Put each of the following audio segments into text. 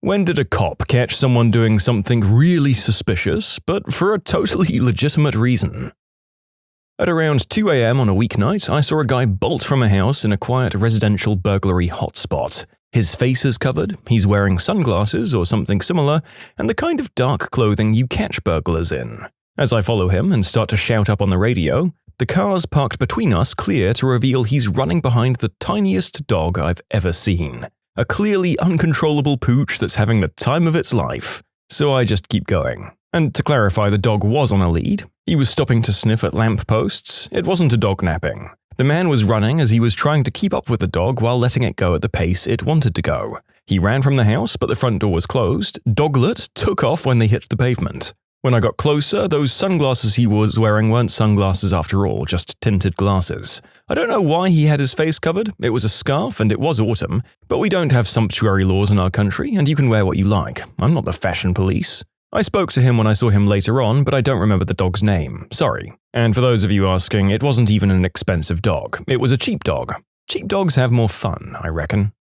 When did a cop catch someone doing something really suspicious, but for a totally legitimate reason? At around 2 a.m. on a weeknight, I saw a guy bolt from a house in a quiet residential burglary hotspot. His face is covered, he's wearing sunglasses or something similar, and the kind of dark clothing you catch burglars in. As I follow him and start to shout up on the radio, the cars parked between us clear to reveal he's running behind the tiniest dog I've ever seen. A clearly uncontrollable pooch that's having the time of its life. So I just keep going. And to clarify, the dog was on a lead. He was stopping to sniff at lampposts. It wasn't a dog napping. The man was running as he was trying to keep up with the dog while letting it go at the pace it wanted to go. He ran from the house, but the front door was closed. Doglet took off when they hit the pavement. When I got closer, those sunglasses he was wearing weren't sunglasses after all, just tinted glasses. I don't know why he had his face covered. It was a scarf and it was autumn, but we don't have sumptuary laws in our country and you can wear what you like. I'm not the fashion police. I spoke to him when I saw him later on, but I don't remember the dog's name. Sorry. And for those of you asking, it wasn't even an expensive dog. It was a cheap dog. Cheap dogs have more fun, I reckon.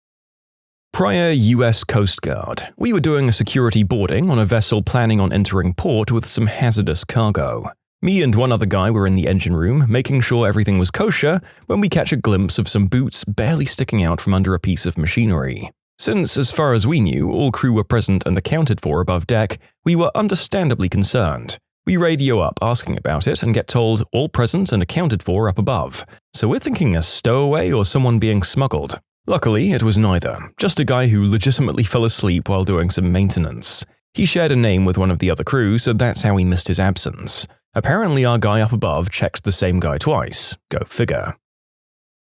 Prior US Coast Guard. We were doing a security boarding on a vessel planning on entering port with some hazardous cargo. Me and one other guy were in the engine room, making sure everything was kosher, when we catch a glimpse of some boots barely sticking out from under a piece of machinery. Since, as far as we knew, all crew were present and accounted for above deck, we were understandably concerned. We radio up asking about it and get told all present and accounted for up above. So we're thinking a stowaway or someone being smuggled. Luckily, it was neither, just a guy who legitimately fell asleep while doing some maintenance. He shared a name with one of the other crew, so that's how he missed his absence. Apparently our guy up above checked the same guy twice. Go figure.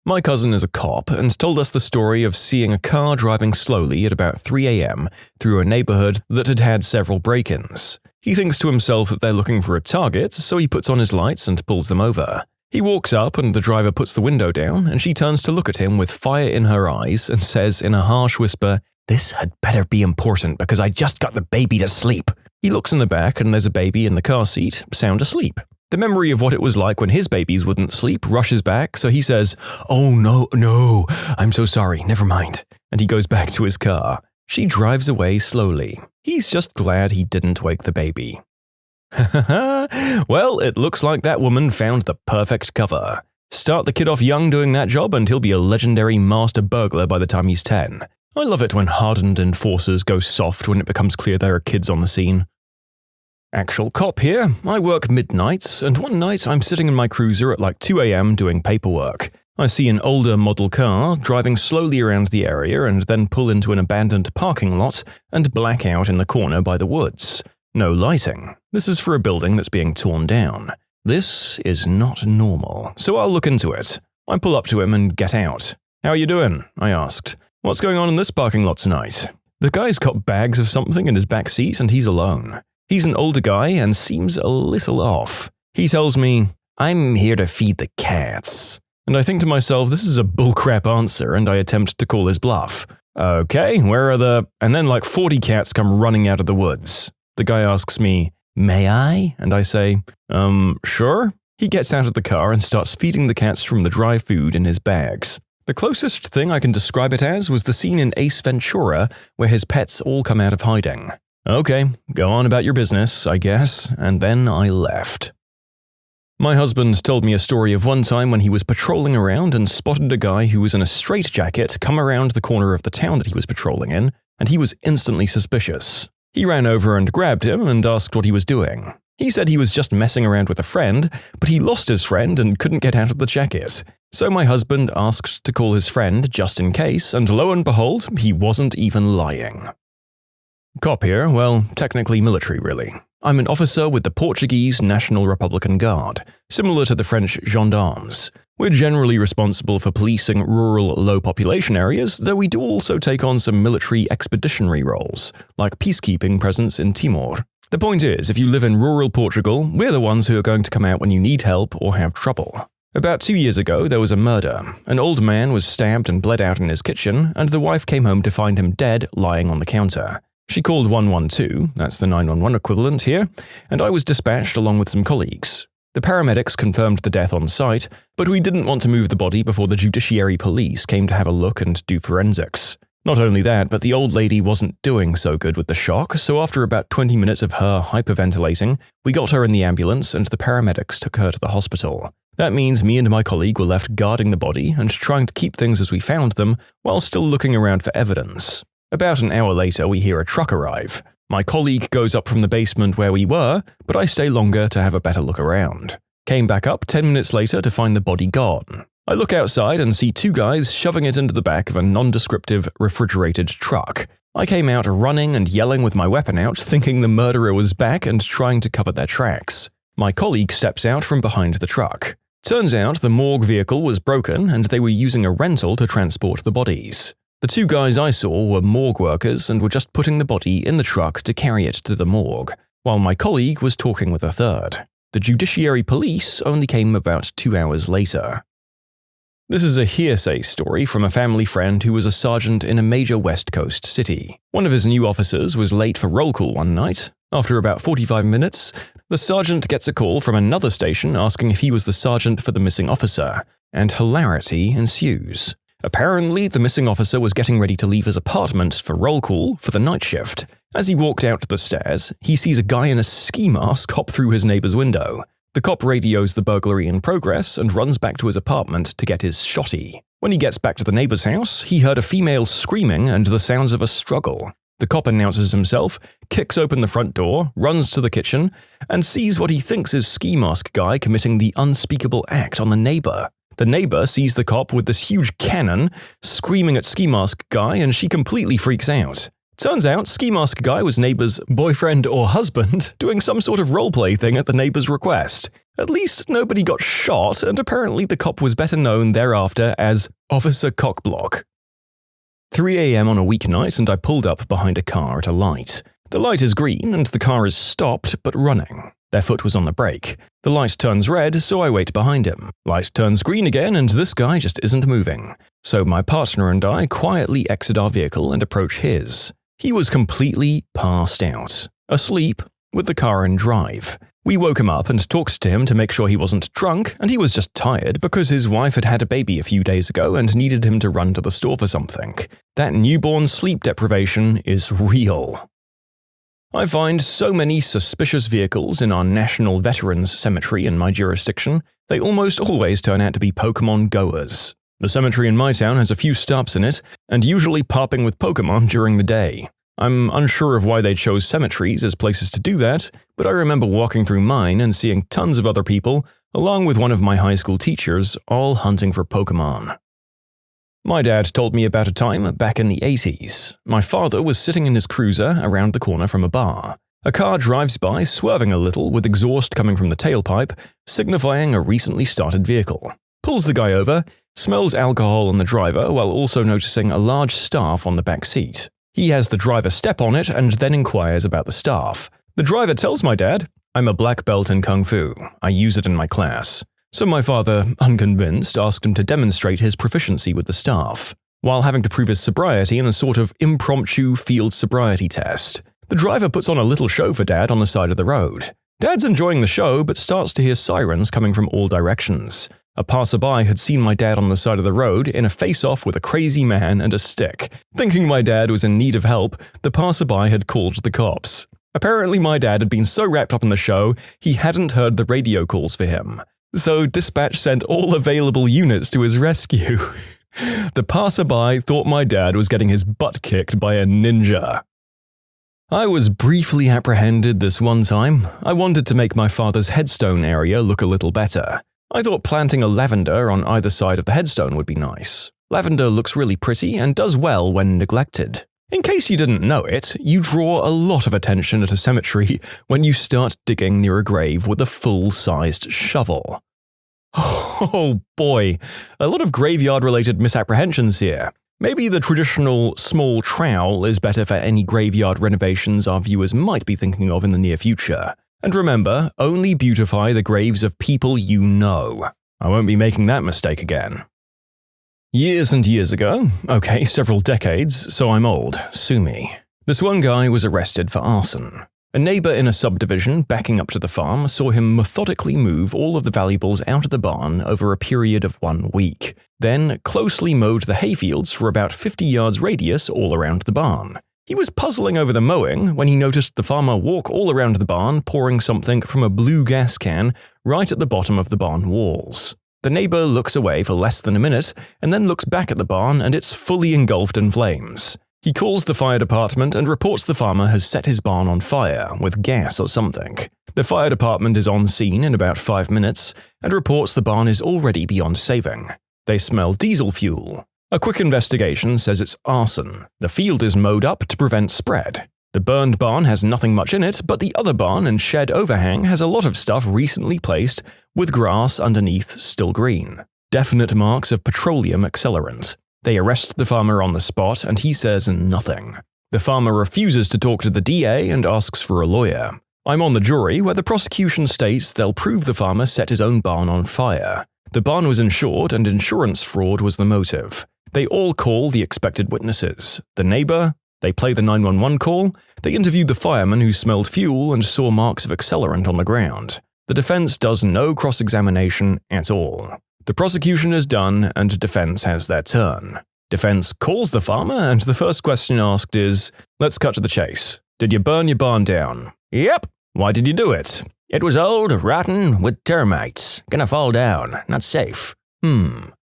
My cousin is a cop and told us the story of seeing a car driving slowly at about 3 a.m. through a neighborhood that had had several break-ins. He thinks to himself that they're looking for a target, so he puts on his lights and pulls them over. He walks up and the driver puts the window down and she turns to look at him with fire in her eyes and says in a harsh whisper, "This had better be important because I just got the baby to sleep." He looks in the back and there's a baby in the car seat, sound asleep. The memory of what it was like when his babies wouldn't sleep rushes back, so he says, "Oh no, I'm so sorry, never mind." And he goes back to his car. She drives away slowly. He's just glad he didn't wake the baby. Well, it looks like that woman found the perfect cover. Start the kid off young doing that job and he'll be a legendary master burglar by the time he's 10. I love it when hardened enforcers go soft when it becomes clear there are kids on the scene. Actual cop here. I work midnights, and one night I'm sitting in my cruiser at like 2 a.m. doing paperwork. I see an older model car driving slowly around the area and then pull into an abandoned parking lot and black out in the corner by the woods. No lighting. This is for a building that's being torn down. This is not normal, so I'll look into it. I pull up to him and get out. "How are you doing?" I asked. "What's going on in this parking lot tonight?" The guy's got bags of something in his back seat and he's alone. He's an older guy and seems a little off. He tells me, "I'm here to feed the cats." And I think to myself, this is a bullcrap answer, and I attempt to call his bluff. "Okay, where are the—" And then like 40 cats come running out of the woods. The guy asks me, "May I?" And I say, sure." He gets out of the car and starts feeding the cats from the dry food in his bags. The closest thing I can describe it as was the scene in Ace Ventura where his pets all come out of hiding. Okay, go on about your business, I guess, and then I left. My husband told me a story of one time when he was patrolling around and spotted a guy who was in a straitjacket come around the corner of the town that he was patrolling in, and he was instantly suspicious. He ran over and grabbed him and asked what he was doing. He said he was just messing around with a friend, but he lost his friend and couldn't get out of the jacket. So my husband asked to call his friend just in case, and lo and behold, he wasn't even lying. Cop here, well, technically military really. I'm an officer with the Portuguese National Republican Guard, similar to the French gendarmes. We're generally responsible for policing rural, low-population areas, though we do also take on some military expeditionary roles, like peacekeeping presence in Timor. The point is, if you live in rural Portugal, we're the ones who are going to come out when you need help or have trouble. About 2 years ago, there was a murder. An old man was stabbed and bled out in his kitchen, and the wife came home to find him dead lying on the counter. She called 112, that's the 911 equivalent here, and I was dispatched along with some colleagues. The paramedics confirmed the death on site, but we didn't want to move the body before the judiciary police came to have a look and do forensics. Not only that, but the old lady wasn't doing so good with the shock, so after about 20 minutes of her hyperventilating, we got her in the ambulance and the paramedics took her to the hospital. That means me and my colleague were left guarding the body and trying to keep things as we found them, while still looking around for evidence. About an hour later, we hear a truck arrive. My colleague goes up from the basement where we were, but I stay longer to have a better look around. Came back up 10 minutes later to find the body gone. I look outside and see two guys shoving it into the back of a nondescriptive refrigerated truck. I came out running and yelling with my weapon out, thinking the murderer was back and trying to cover their tracks. My colleague steps out from behind the truck. Turns out the morgue vehicle was broken and they were using a rental to transport the bodies. The two guys I saw were morgue workers and were just putting the body in the truck to carry it to the morgue, while my colleague was talking with a third. The judiciary police only came about 2 hours later. This is a hearsay story from a family friend who was a sergeant in a major West Coast city. One of his new officers was late for roll call one night. After about 45 minutes, the sergeant gets a call from another station asking if he was the sergeant for the missing officer, and hilarity ensues. Apparently, the missing officer was getting ready to leave his apartment for roll call for the night shift. As he walked out the stairs, he sees a guy in a ski mask hop through his neighbor's window. The cop radios the burglary in progress and runs back to his apartment to get his shotty. When he gets back to the neighbor's house, he heard a female screaming and the sounds of a struggle. The cop announces himself, kicks open the front door, runs to the kitchen, and sees what he thinks is ski mask guy committing the unspeakable act on the neighbor. The neighbor sees the cop with this huge cannon, screaming at ski mask guy, and she completely freaks out. Turns out, ski mask guy was neighbor's boyfriend or husband doing some sort of roleplay thing at the neighbor's request. At least nobody got shot, and apparently the cop was better known thereafter as Officer Cockblock. 3 a.m. on a weeknight and I pulled up behind a car at a light. The light is green and the car is stopped but running. Their foot was on the brake. The light turns red, so I wait behind him. Light turns green again and this guy just isn't moving. So my partner and I quietly exit our vehicle and approach his. He was completely passed out, asleep, with the car in drive. We woke him up and talked to him to make sure he wasn't drunk, and he was just tired because his wife had had a baby a few days ago and needed him to run to the store for something. That newborn sleep deprivation is real. I find so many suspicious vehicles in our National Veterans Cemetery in my jurisdiction, they almost always turn out to be Pokemon goers. The cemetery in my town has a few stops in it, and usually popping with Pokemon during the day. I'm unsure of why they chose cemeteries as places to do that, but I remember walking through mine and seeing tons of other people, along with one of my high school teachers, all hunting for Pokemon. My dad told me about a time back in the 80s. My father was sitting in his cruiser around the corner from a bar. A car drives by, swerving a little with exhaust coming from the tailpipe, signifying a recently started vehicle. Pulls the guy over, smells alcohol on the driver while also noticing a large staff on the back seat. He has the driver step on it and then inquires about the staff. The driver tells my dad, "I'm a black belt in Kung Fu. I use it in my class." So my father, unconvinced, asked him to demonstrate his proficiency with the staff, while having to prove his sobriety in a sort of impromptu field sobriety test. The driver puts on a little show for Dad on the side of the road. Dad's enjoying the show but starts to hear sirens coming from all directions. A passerby had seen my dad on the side of the road in a face-off with a crazy man and a stick. Thinking my dad was in need of help, the passerby had called the cops. Apparently my dad had been so wrapped up in the show, he hadn't heard the radio calls for him. So dispatch sent all available units to his rescue. The passerby thought my dad was getting his butt kicked by a ninja. I was briefly apprehended this one time. I wanted to make my father's headstone area look a little better. I thought planting a lavender on either side of the headstone would be nice. Lavender looks really pretty and does well when neglected. In case you didn't know it, you draw a lot of attention at a cemetery when you start digging near a grave with a full-sized shovel. Oh boy, a lot of graveyard-related misapprehensions here. Maybe the traditional small trowel is better for any graveyard renovations our viewers might be thinking of in the near future. And remember, only beautify the graves of people you know. I won't be making that mistake again. Years and years ago, okay, several decades, so I'm old, sue me. This one guy was arrested for arson. A neighbor in a subdivision backing up to the farm saw him methodically move all of the valuables out of the barn over a period of 1 week, then closely mowed the hayfields for about 50 yards radius all around the barn. He was puzzling over the mowing when he noticed the farmer walk all around the barn pouring something from a blue gas can right at the bottom of the barn walls. The neighbor looks away for less than a minute and then looks back at the barn and it's fully engulfed in flames. He calls the fire department and reports the farmer has set his barn on fire with gas or something. The fire department is on scene in about 5 minutes and reports the barn is already beyond saving. They smell diesel fuel. A quick investigation says it's arson. The field is mowed up to prevent spread. The burned barn has nothing much in it, but the other barn and shed overhang has a lot of stuff recently placed with grass underneath still green. Definite marks of petroleum accelerant. They arrest the farmer on the spot and he says nothing. The farmer refuses to talk to the DA and asks for a lawyer. I'm on the jury where the prosecution states they'll prove the farmer set his own barn on fire. The barn was insured and insurance fraud was the motive. They all call the expected witnesses. The neighbor, they play the 911 call, they interviewed the fireman who smelled fuel and saw marks of accelerant on the ground. The defense does no cross-examination at all. The prosecution is done and defense has their turn. Defense calls the farmer and the first question asked is, let's cut to the chase. Did you burn your barn down? Yep. Why did you do it? It was old, rotten, with termites. Gonna fall down. Not safe.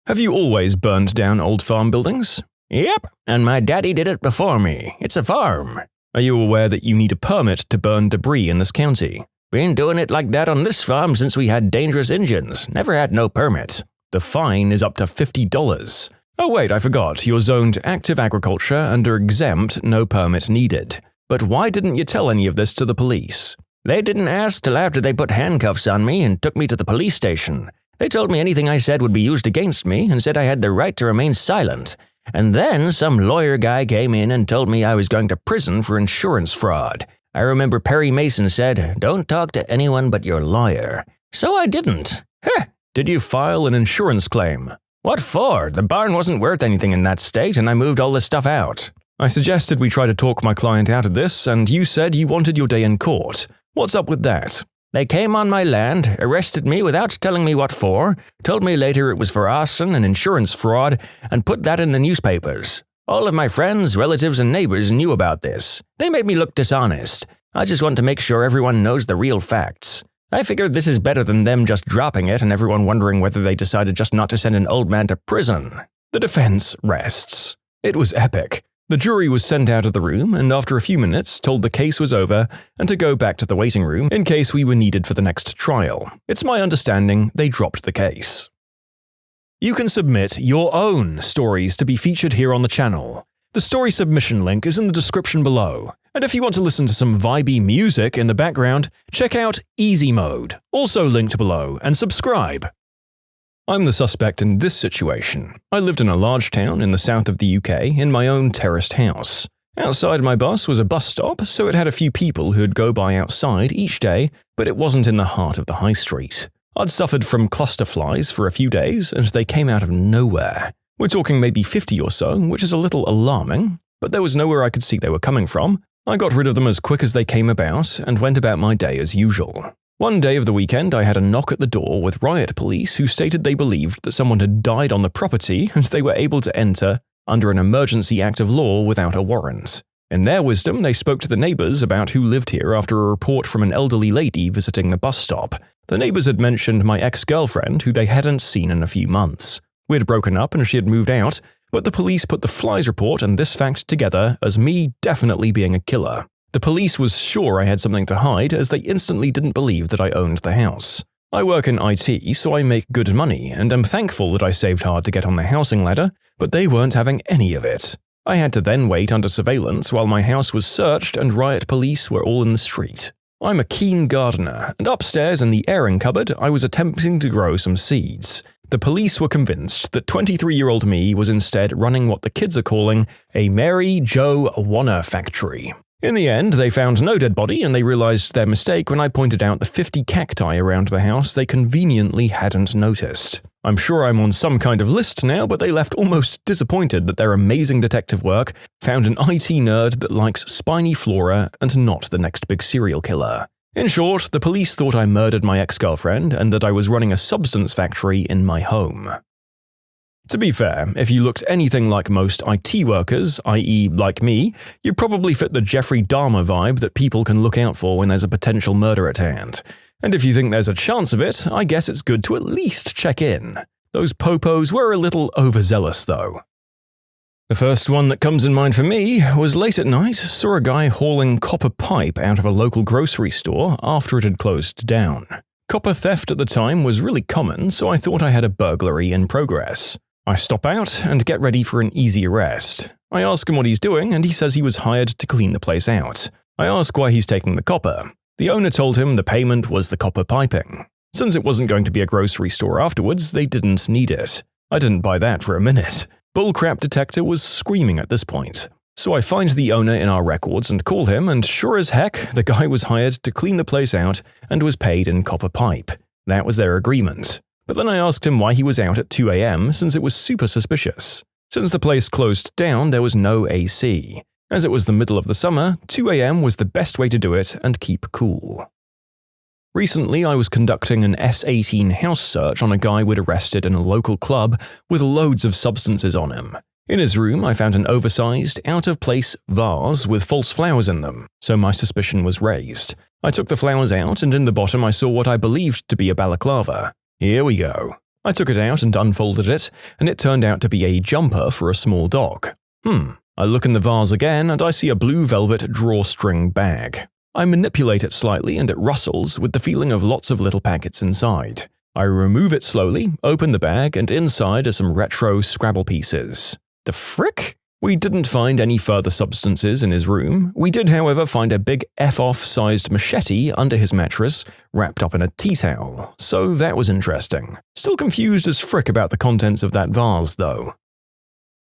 Have you always burned down old farm buildings? Yep, and my daddy did it before me. It's a farm. Are you aware that you need a permit to burn debris in this county? Been doing it like that on this farm since we had dangerous engines. Never had no permit. The fine is up to $50. Oh wait, I forgot, you're zoned active agriculture and are exempt, no permit needed. But why didn't you tell any of this to the police? They didn't ask till after they put handcuffs on me and took me to the police station. They told me anything I said would be used against me and said I had the right to remain silent. And then some lawyer guy came in and told me I was going to prison for insurance fraud. I remember Perry Mason said, "Don't talk to anyone but your lawyer." So I didn't. Heh. Did you file an insurance claim? What for? The barn wasn't worth anything in that state and I moved all this stuff out. I suggested we try to talk my client out of this and you said you wanted your day in court. What's up with that? They came on my land, arrested me without telling me what for, told me later it was for arson and insurance fraud, and put that in the newspapers. All of my friends, relatives, and neighbors knew about this. They made me look dishonest. I just want to make sure everyone knows the real facts. I figured this is better than them just dropping it and everyone wondering whether they decided just not to send an old man to prison. The defense rests. It was epic. The jury was sent out of the room and after a few minutes told the case was over and to go back to the waiting room in case we were needed for the next trial. It's my understanding they dropped the case. You can submit your own stories to be featured here on the channel. The story submission link is in the description below. And if you want to listen to some vibey music in the background, check out easymode, also linked below, and subscribe. I'm the suspect in this situation. I lived in a large town in the south of the UK in my own terraced house. Outside my bus was a bus stop, so it had a few people who'd go by outside each day, but it wasn't in the heart of the high street. I'd suffered from cluster flies for a few days, and they came out of nowhere. We're talking maybe 50 or so, which is a little alarming, but there was nowhere I could see they were coming from. I got rid of them as quick as they came about and went about my day as usual. One day of the weekend, I had a knock at the door with riot police who stated they believed that someone had died on the property and they were able to enter under an emergency act of law without a warrant. In their wisdom, they spoke to the neighbors about who lived here after a report from an elderly lady visiting the bus stop. The neighbors had mentioned my ex-girlfriend who they hadn't seen in a few months. We had broken up and she had moved out, but the police put the flies report and this fact together as me definitely being a killer. The police was sure I had something to hide as they instantly didn't believe that I owned the house. I work in IT, so I make good money and am thankful that I saved hard to get on the housing ladder, but they weren't having any of it. I had to then wait under surveillance while my house was searched and riot police were all in the street. I'm a keen gardener, and upstairs in the airing cupboard I was attempting to grow some seeds. The police were convinced that 23-year-old me was instead running what the kids are calling a Mary Jo Wanner factory. In the end, they found no dead body and they realized their mistake when I pointed out the 50 cacti around the house they conveniently hadn't noticed. I'm sure I'm on some kind of list now, but they left almost disappointed that their amazing detective work found an IT nerd that likes spiny flora and not the next big serial killer. In short, the police thought I murdered my ex-girlfriend and that I was running a substance factory in my home. To be fair, if you looked anything like most IT workers, i.e. like me, you probably fit the Jeffrey Dahmer vibe that people can look out for when there's a potential murder at hand. And if you think there's a chance of it, I guess it's good to at least check in. Those popos were a little overzealous though. The first one that comes in mind for me was late at night, saw a guy hauling copper pipe out of a local grocery store after it had closed down. Copper theft at the time was really common, so I thought I had a burglary in progress. I stop out and get ready for an easy arrest. I ask him what he's doing and he says he was hired to clean the place out. I ask why he's taking the copper. The owner told him the payment was the copper piping. Since it wasn't going to be a grocery store afterwards, they didn't need it. I didn't buy that for a minute. Bullcrap detector was screaming at this point. So I find the owner in our records and call him, and sure as heck, the guy was hired to clean the place out and was paid in copper pipe. That was their agreement. But then I asked him why he was out at 2 a.m. since it was super suspicious. Since the place closed down, there was no AC. As it was the middle of the summer, 2 a.m. was the best way to do it and keep cool. Recently, I was conducting an S18 house search on a guy we'd arrested in a local club with loads of substances on him. In his room, I found an oversized, out-of-place vase with false flowers in them, so my suspicion was raised. I took the flowers out, and in the bottom I saw what I believed to be a balaclava. Here we go. I took it out and unfolded it, and it turned out to be a jumper for a small dog. I look in the vase again, and I see a blue velvet drawstring bag. I manipulate it slightly and it rustles with the feeling of lots of little packets inside. I remove it slowly, open the bag, and inside are some retro Scrabble pieces. The frick? We didn't find any further substances in his room. We did, however, find a big F-off-sized machete under his mattress, wrapped up in a tea towel, so that was interesting. Still confused as frick about the contents of that vase, though.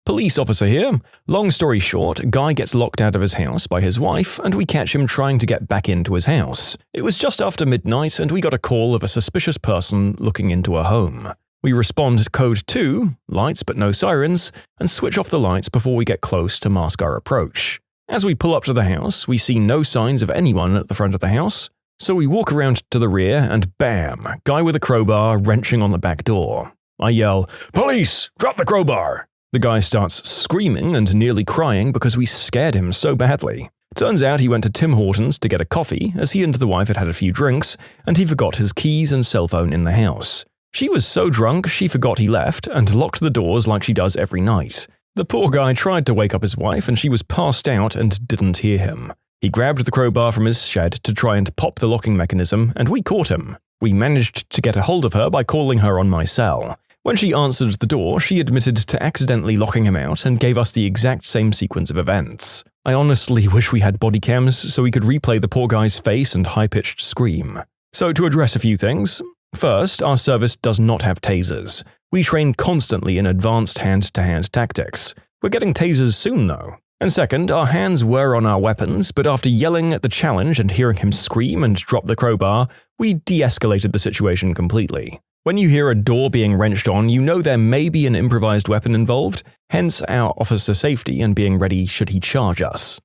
Police officer here. Long story short, guy gets locked out of his house by his wife, and we catch him trying to get back into his house. It was just after midnight, and we got a call of a suspicious person looking into a home. We respond code 2, lights but no sirens, and switch off the lights before we get close to mask our approach. As we pull up to the house, we see no signs of anyone at the front of the house, so we walk around to the rear and bam, guy with a crowbar wrenching on the back door. I yell, "Police! Drop the crowbar!" The guy starts screaming and nearly crying because we scared him so badly. Turns out he went to Tim Hortons to get a coffee as he and the wife had had a few drinks, and he forgot his keys and cell phone in the house. She was so drunk she forgot he left and locked the doors like she does every night. The poor guy tried to wake up his wife and she was passed out and didn't hear him. He grabbed the crowbar from his shed to try and pop the locking mechanism, and we caught him. We managed to get a hold of her by calling her on my cell. When she answered the door, she admitted to accidentally locking him out and gave us the exact same sequence of events. I honestly wish we had body cams so we could replay the poor guy's face and high-pitched scream. So to address a few things, first, our service does not have tasers. We train constantly in advanced hand-to-hand tactics. We're getting tasers soon though. And second, our hands were on our weapons, but after yelling at the challenge and hearing him scream and drop the crowbar, we de-escalated the situation completely. When you hear a door being wrenched on, you know there may be an improvised weapon involved, hence our officer safety and being ready should he charge us.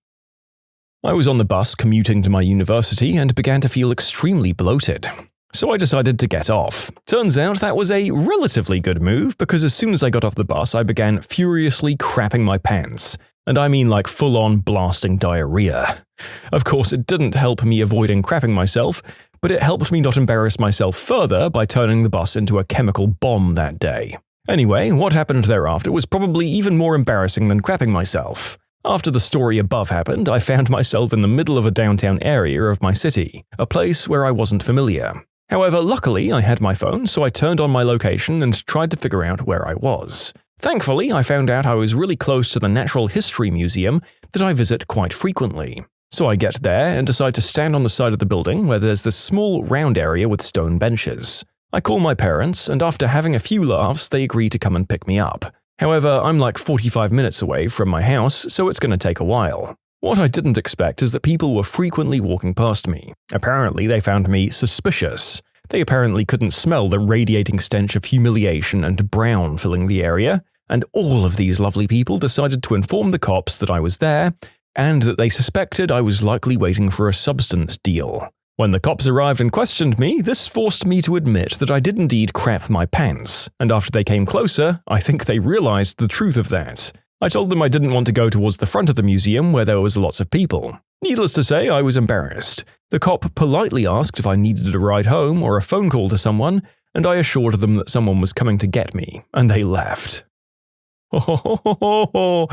I was on the bus commuting to my university and began to feel extremely bloated. So I decided to get off. Turns out that was a relatively good move because as soon as I got off the bus, I began furiously crapping my pants. And I mean like full-on blasting diarrhea. Of course, it didn't help me avoiding crapping myself, but it helped me not embarrass myself further by turning the bus into a chemical bomb that day. Anyway, what happened thereafter was probably even more embarrassing than crapping myself. After the story above happened, I found myself in the middle of a downtown area of my city, a place where I wasn't familiar. However, luckily I had my phone, so I turned on my location and tried to figure out where I was. Thankfully, I found out I was really close to the Natural History Museum that I visit quite frequently. So I get there and decide to stand on the side of the building where there's this small round area with stone benches. I call my parents, and after having a few laughs, they agree to come and pick me up. However, I'm like 45 minutes away from my house, so it's going to take a while. What I didn't expect is that people were frequently walking past me. Apparently, they found me suspicious. They apparently couldn't smell the radiating stench of humiliation and brown filling the area, and all of these lovely people decided to inform the cops that I was there and that they suspected I was likely waiting for a substance deal. When the cops arrived and questioned me, this forced me to admit that I did indeed crap my pants, and after they came closer, I think they realized the truth of that. I told them I didn't want to go towards the front of the museum where there was lots of people. Needless to say, I was embarrassed. The cop politely asked if I needed a ride home or a phone call to someone, and I assured them that someone was coming to get me, and they left. Oh,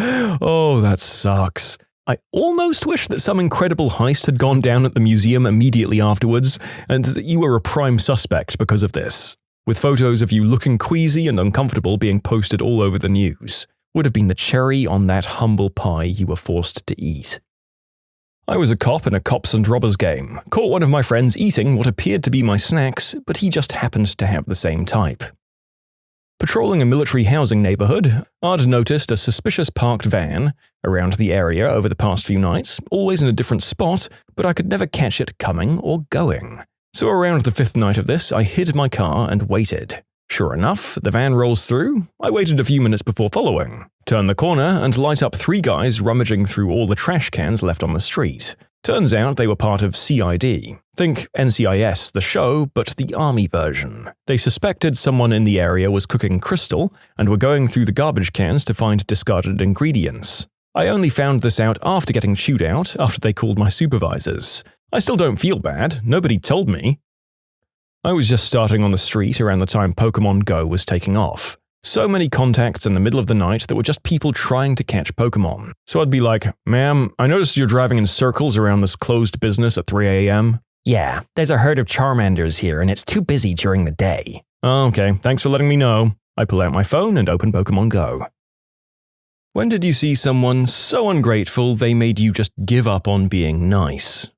that sucks. I almost wish that some incredible heist had gone down at the museum immediately afterwards, and that you were a prime suspect because of this, with photos of you looking queasy and uncomfortable being posted all over the news. Would have been the cherry on that humble pie you were forced to eat. I was a cop in a cops and robbers game, caught one of my friends eating what appeared to be my snacks, but he just happened to have the same type. Patrolling a military housing neighborhood, I'd noticed a suspicious parked van around the area over the past few nights, always in a different spot, but I could never catch it coming or going. So around the fifth night of this, I hid my car and waited. Sure enough, the van rolls through. I waited a few minutes before following, turn the corner and light up three guys rummaging through all the trash cans left on the street. Turns out they were part of CID. Think NCIS, the show, but the army version. They suspected someone in the area was cooking crystal and were going through the garbage cans to find discarded ingredients. I only found this out after getting chewed out after they called my supervisors. I still don't feel bad, nobody told me. I was just starting on the street around the time Pokemon Go was taking off. So many contacts in the middle of the night that were just people trying to catch Pokemon. So I'd be like, "Ma'am, I noticed you're driving in circles around this closed business at 3 a.m. Yeah, there's a herd of Charmanders here and it's too busy during the day. Oh, okay, thanks for letting me know. I pull out my phone and open Pokemon Go. When did you see someone so ungrateful they made you just give up on being nice?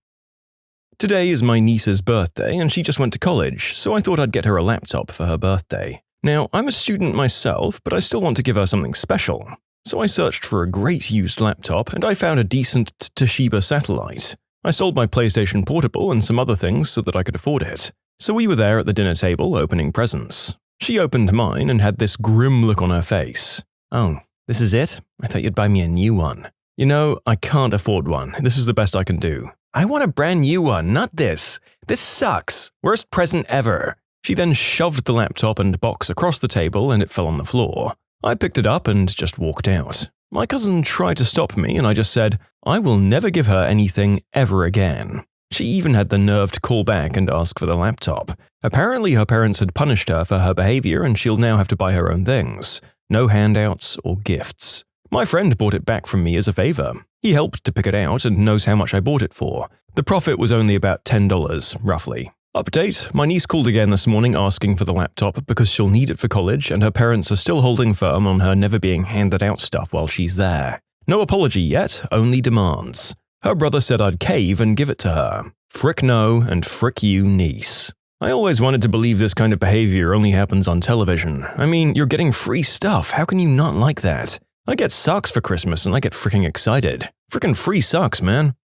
Today is my niece's birthday and she just went to college, so I thought I'd get her a laptop for her birthday. Now, I'm a student myself, but I still want to give her something special. So I searched for a great used laptop and I found a decent Toshiba Satellite. I sold my PlayStation Portable and some other things so that I could afford it. So we were there at the dinner table opening presents. She opened mine and had this grim look on her face. "Oh, this is it? I thought you'd buy me a new one." "You know, I can't afford one. This is the best I can do." "I want a brand new one, not this. This sucks. Worst present ever." She then shoved the laptop and box across the table and it fell on the floor. I picked it up and just walked out. My cousin tried to stop me and I just said, I will never give her anything ever again. She even had the nerve to call back and ask for the laptop. Apparently her parents had punished her for her behavior and she'll now have to buy her own things. No handouts or gifts. My friend bought it back from me as a favor. He helped to pick it out and knows how much I bought it for. The profit was only about $10, roughly. Update, my niece called again this morning asking for the laptop because she'll need it for college and her parents are still holding firm on her never being handed out stuff while she's there. No apology yet, only demands. Her brother said I'd cave and give it to her. Frick no and frick you, niece. I always wanted to believe this kind of behavior only happens on television. I mean, you're getting free stuff, how can you not like that? I get socks for Christmas and I get fricking excited. Frickin' free socks, man.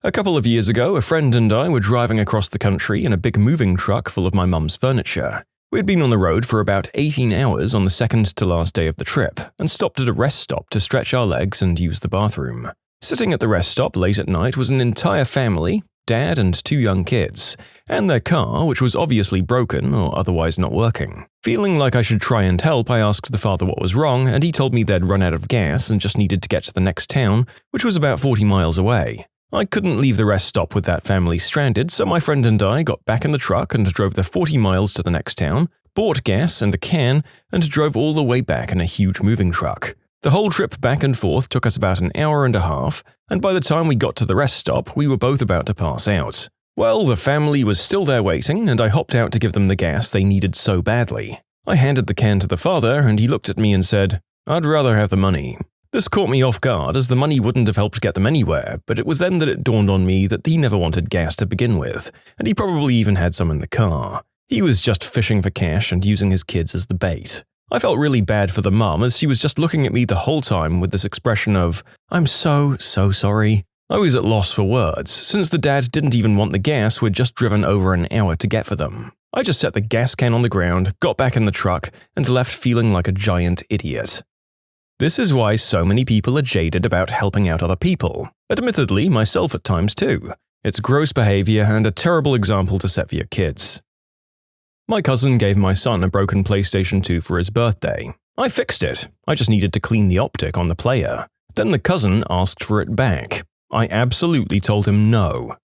A couple of years ago, a friend and I were driving across the country in a big moving truck full of my mum's furniture. We'd been on the road for about 18 hours on the second to last day of the trip, and stopped at a rest stop to stretch our legs and use the bathroom. Sitting at the rest stop late at night was an entire family, dad and 2 young kids, and their car, which was obviously broken or otherwise not working. Feeling like I should try and help, I asked the father what was wrong, and he told me they'd run out of gas and just needed to get to the next town, which was about 40 miles away. I couldn't leave the rest stop with that family stranded, so my friend and I got back in the truck and drove the 40 miles to the next town, bought gas and a can, and drove all the way back in a huge moving truck. The whole trip back and forth took us about an hour and a half, and by the time we got to the rest stop, we were both about to pass out. Well, the family was still there waiting, and I hopped out to give them the gas they needed so badly. I handed the can to the father, and he looked at me and said, "I'd rather have the money." This caught me off guard as the money wouldn't have helped get them anywhere, but it was then that it dawned on me that he never wanted gas to begin with, and he probably even had some in the car. He was just fishing for cash and using his kids as the bait. I felt really bad for the mum as she was just looking at me the whole time with this expression of, "I'm so sorry." I was at loss for words, since the dad didn't even want the gas we'd just driven over an hour to get for them. I just set the gas can on the ground, got back in the truck, and left feeling like a giant idiot. This is why so many people are jaded about helping out other people. Admittedly, myself at times too. It's gross behavior and a terrible example to set for your kids. My cousin gave my son a broken PlayStation 2 for his birthday. I fixed it. I just needed to clean the optic on the player. Then the cousin asked for it back. I absolutely told him no.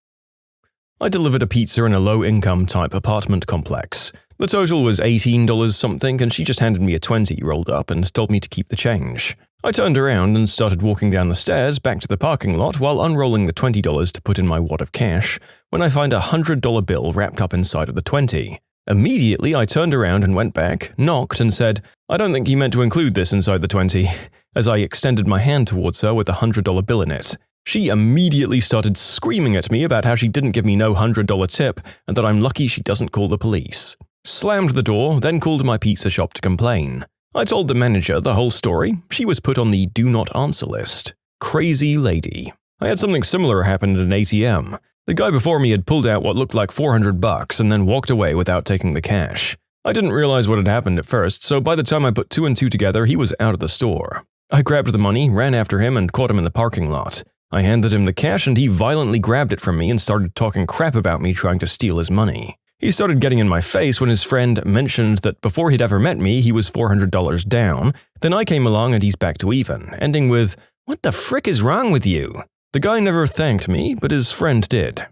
I delivered a pizza in a low-income type apartment complex. The total was $18 something, and she just handed me a 20 rolled up and told me to keep the change. I turned around and started walking down the stairs back to the parking lot while unrolling the $20 to put in my wad of cash, when I find a $100 bill wrapped up inside of the 20. Immediately, I turned around and went back, knocked, and said, "I don't think you meant to include this inside the 20, as I extended my hand towards her with a $100 bill in it. She immediately started screaming at me about how she didn't give me no $100 tip and that I'm lucky she doesn't call the police. Slammed the door, then called my pizza shop to complain. I told the manager the whole story. She was put on the do not answer list. Crazy lady. I had something similar happen at an ATM. The guy before me had pulled out what looked like $400 and then walked away without taking the cash. I didn't realize what had happened at first, so by the time I put 2 and 2 together, he was out of the store. I grabbed the money, ran after him, and caught him in the parking lot. I handed him the cash and he violently grabbed it from me and started talking crap about me trying to steal his money. He started getting in my face when his friend mentioned that before he'd ever met me, he was $400 down. Then I came along and he's back to even, ending with, "What the frick is wrong with you?" The guy never thanked me, but his friend did.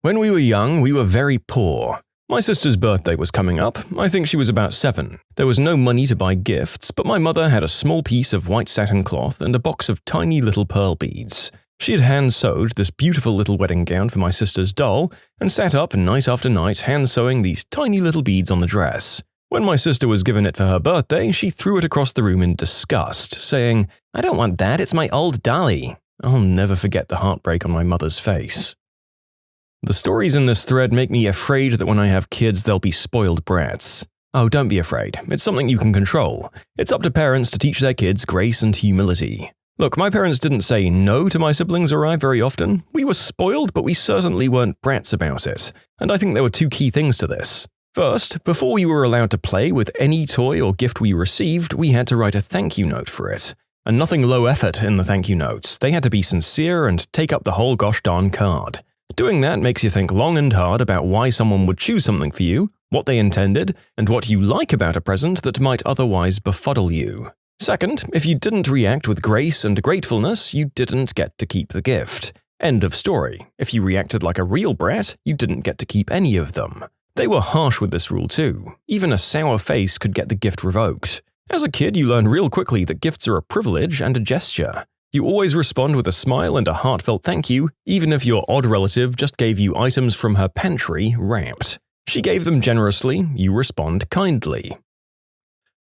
When we were young, we were very poor. My sister's birthday was coming up. I think she was about 7. There was no money to buy gifts, but my mother had a small piece of white satin cloth and a box of tiny little pearl beads. She had hand-sewed this beautiful little wedding gown for my sister's doll and sat up night after night hand-sewing these tiny little beads on the dress. When my sister was given it for her birthday, she threw it across the room in disgust, saying, "I don't want that, it's my old dolly." I'll never forget the heartbreak on my mother's face. The stories in this thread make me afraid that when I have kids, they'll be spoiled brats. Oh, don't be afraid. It's something you can control. It's up to parents to teach their kids grace and humility. Look, my parents didn't say no to my siblings or I very often. We were spoiled, but we certainly weren't brats about it. And I think there were 2 key things to this. First, before we were allowed to play with any toy or gift we received, we had to write a thank you note for it. And nothing low effort in the thank you notes. They had to be sincere and take up the whole gosh darn card. Doing that makes you think long and hard about why someone would choose something for you, what they intended, and what you like about a present that might otherwise befuddle you. Second, if you didn't react with grace and gratefulness, you didn't get to keep the gift. End of story. If you reacted like a real brat, you didn't get to keep any of them. They were harsh with this rule too. Even a sour face could get the gift revoked. As a kid, you learn real quickly that gifts are a privilege and a gesture. You always respond with a smile and a heartfelt thank you, even if your odd relative just gave you items from her pantry wrapped. She gave them generously, you respond kindly.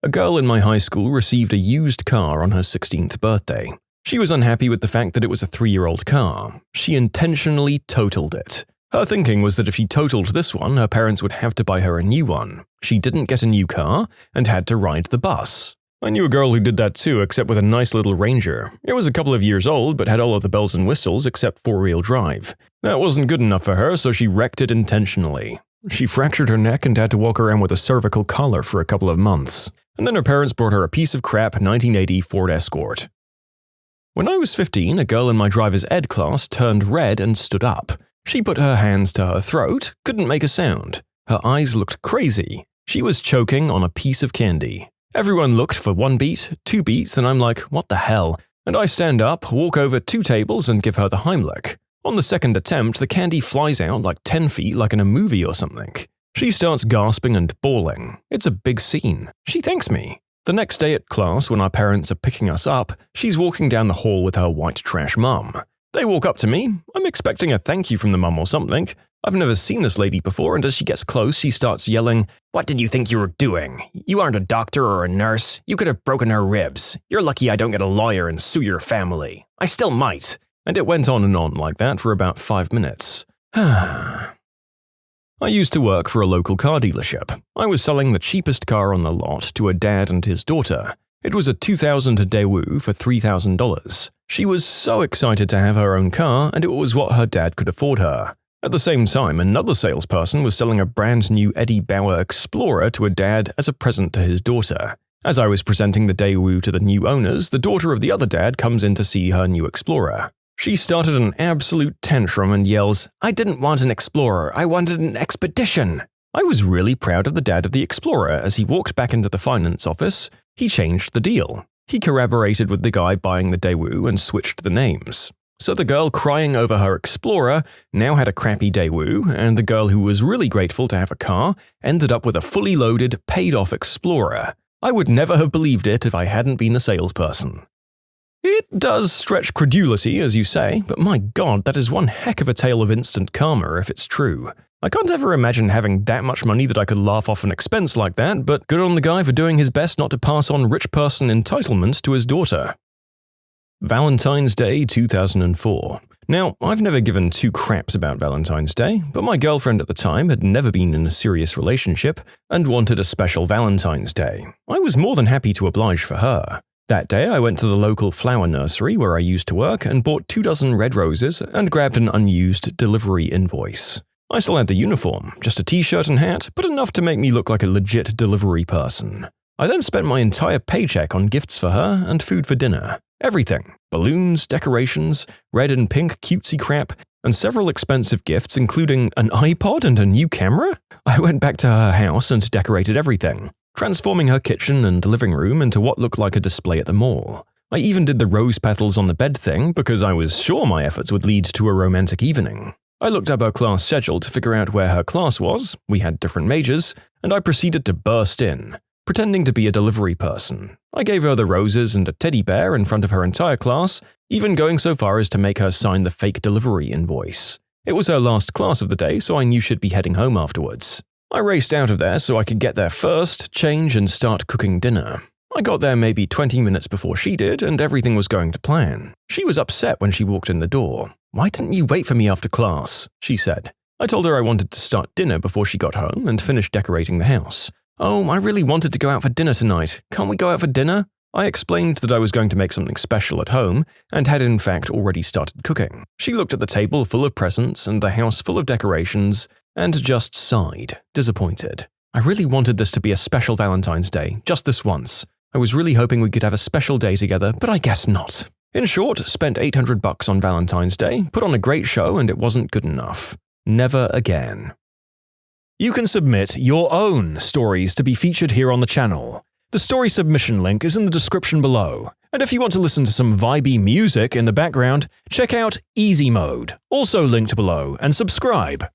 A girl in my high school received a used car on her 16th birthday. She was unhappy with the fact that it was a 3-year-old car. She intentionally totaled it. Her thinking was that if she totaled this one, her parents would have to buy her a new one. She didn't get a new car and had to ride the bus. I knew a girl who did that too, except with a nice little Ranger. It was a couple of years old, but had all of the bells and whistles except 4-wheel drive. That wasn't good enough for her, so she wrecked it intentionally. She fractured her neck and had to walk around with a cervical collar for a couple of months. And then her parents brought her a piece of crap 1980 Ford Escort. When I was 15, a girl in my driver's ed class turned red and stood up. She put her hands to her throat, couldn't make a sound. Her eyes looked crazy. She was choking on a piece of candy. Everyone looked for 1 beat, 2 beats, and I'm like, what the hell? And I stand up, walk over 2 tables, and give her the Heimlich. On the second attempt, the candy flies out like 10 feet like in a movie or something. She starts gasping and bawling. It's a big scene. She thanks me. The next day at class, when our parents are picking us up, she's walking down the hall with her white trash mum. They walk up to me. I'm expecting a thank you from the mum or something. I've never seen this lady before, and as she gets close, she starts yelling, "What did you think you were doing? You aren't a doctor or a nurse. You could have broken her ribs. You're lucky I don't get a lawyer and sue your family. I still might." And it went on and on like that for about 5 minutes. I used to work for a local car dealership. I was selling the cheapest car on the lot to a dad and his daughter. It was a 2000 Daewoo for $3,000. She was so excited to have her own car, and it was what her dad could afford her. At the same time, another salesperson was selling a brand new Eddie Bauer Explorer to a dad as a present to his daughter. As I was presenting the Daewoo to the new owners, the daughter of the other dad comes in to see her new Explorer. She started an absolute tantrum and yells, "I didn't want an Explorer, I wanted an Expedition!" I was really proud of the dad of the Explorer. As he walked back into the finance office, he changed the deal. He collaborated with the guy buying the Daewoo and switched the names. So the girl crying over her Explorer now had a crappy Daewoo, and the girl who was really grateful to have a car ended up with a fully loaded, paid-off Explorer. I would never have believed it if I hadn't been the salesperson. It does stretch credulity, as you say, but my god, that is one heck of a tale of instant karma if it's true. I can't ever imagine having that much money that I could laugh off an expense like that, but good on the guy for doing his best not to pass on rich person entitlement to his daughter. Valentine's Day 2004. Now, I've never given two craps about Valentine's Day, but my girlfriend at the time had never been in a serious relationship and wanted a special Valentine's Day. I was more than happy to oblige for her. That day, I went to the local flower nursery where I used to work and bought 24 red roses and grabbed an unused delivery invoice. I still had the uniform, just a t-shirt and hat, but enough to make me look like a legit delivery person. I then spent my entire paycheck on gifts for her and food for dinner. Everything. Balloons, decorations, red and pink cutesy crap, and several expensive gifts including an iPod and a new camera. I went back to her house and decorated everything, transforming her kitchen and living room into what looked like a display at the mall. I even did the rose petals on the bed thing because I was sure my efforts would lead to a romantic evening. I looked up her class schedule to figure out where her class was, we had different majors, and I proceeded to burst in, pretending to be a delivery person. I gave her the roses and a teddy bear in front of her entire class, even going so far as to make her sign the fake delivery invoice. It was her last class of the day, so I knew she'd be heading home afterwards. I raced out of there so I could get there first, change, and start cooking dinner. I got there maybe 20 minutes before she did, and everything was going to plan. She was upset when she walked in the door. "Why didn't you wait for me after class?" she said. I told her I wanted to start dinner before she got home and finish decorating the house. "Oh, I really wanted to go out for dinner tonight. Can't we go out for dinner?" I explained that I was going to make something special at home and had in fact already started cooking. She looked at the table full of presents and the house full of decorations and just sighed, disappointed. I really wanted this to be a special Valentine's Day, just this once. I was really hoping we could have a special day together, but I guess not. In short, spent $800 on Valentine's Day, put on a great show, and it wasn't good enough. Never again. You can submit your own stories to be featured here on the channel. The story submission link is in the description below. And if you want to listen to some vibey music in the background, check out easymode, also linked below, and subscribe.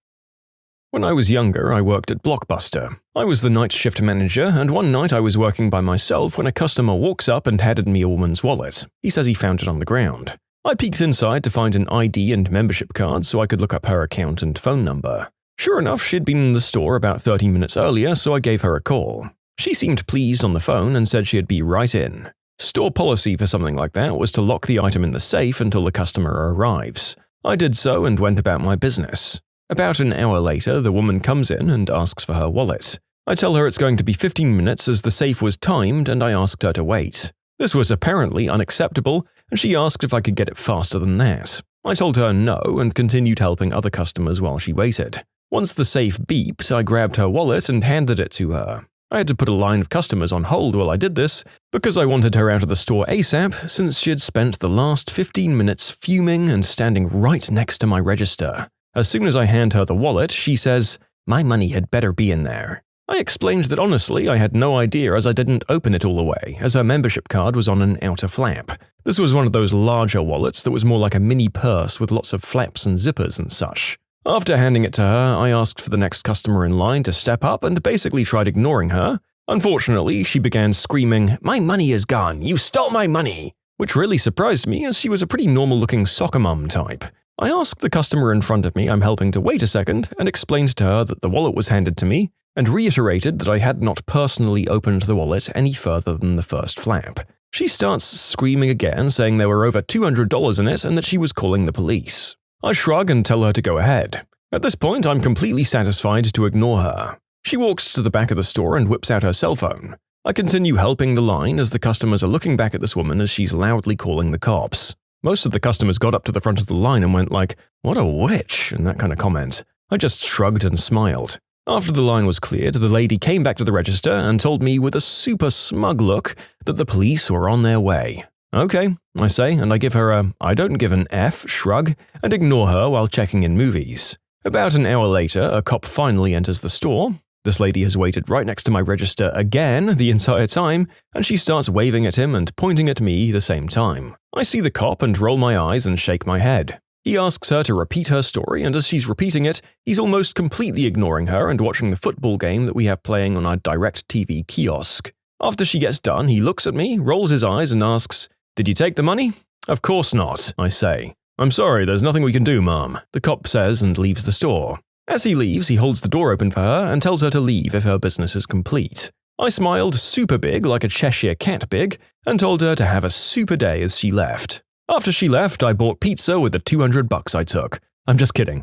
When I was younger, I worked at Blockbuster. I was the night shift manager, and one night I was working by myself when a customer walks up and handed me a woman's wallet. He says he found it on the ground. I peeked inside to find an ID and membership card so I could look up her account and phone number. Sure enough, she'd been in the store about 30 minutes earlier, so I gave her a call. She seemed pleased on the phone and said she'd be right in. Store policy for something like that was to lock the item in the safe until the customer arrives. I did so and went about my business. About an hour later, the woman comes in and asks for her wallet. I tell her it's going to be 15 minutes as the safe was timed, and I asked her to wait. This was apparently unacceptable, and she asked if I could get it faster than that. I told her no and continued helping other customers while she waited. Once the safe beeped, I grabbed her wallet and handed it to her. I had to put a line of customers on hold while I did this, because I wanted her out of the store ASAP since she had spent the last 15 minutes fuming and standing right next to my register. As soon as I hand her the wallet, she says, "My money had better be in there." I explained that honestly I had no idea as I didn't open it all the way, as her membership card was on an outer flap. This was one of those larger wallets that was more like a mini purse with lots of flaps and zippers and such. After handing it to her, I asked for the next customer in line to step up and basically tried ignoring her. Unfortunately, she began screaming, "My money is gone! You stole my money!" Which really surprised me as she was a pretty normal-looking soccer mom type. I asked the customer in front of me I'm helping to wait a second and explained to her that the wallet was handed to me and reiterated that I had not personally opened the wallet any further than the first flap. She starts screaming again, saying there were over $200 in it and that she was calling the police. I shrug and tell her to go ahead. At this point, I'm completely satisfied to ignore her. She walks to the back of the store and whips out her cell phone. I continue helping the line as the customers are looking back at this woman as she's loudly calling the cops. Most of the customers got up to the front of the line and went like, "What a witch," and that kind of comment. I just shrugged and smiled. After the line was cleared, the lady came back to the register and told me with a super smug look that the police were on their way. Okay, I say, and I give her a "I don't give an F" shrug and ignore her while checking in movies. About an hour later, a cop finally enters the store. This lady has waited right next to my register again the entire time, and she starts waving at him and pointing at me the same time. I see the cop and roll my eyes and shake my head. He asks her to repeat her story, and as she's repeating it, he's almost completely ignoring her and watching the football game that we have playing on our direct TV kiosk. After she gets done, he looks at me, rolls his eyes, and asks, "Did you take the money?" "Of course not," I say. "I'm sorry, there's nothing we can do, ma'am," the cop says and leaves the store. As he leaves, he holds the door open for her and tells her to leave if her business is complete. I smiled super big, like a Cheshire cat big, and told her to have a super day as she left. After she left, I bought pizza with the $200 I took. I'm just kidding,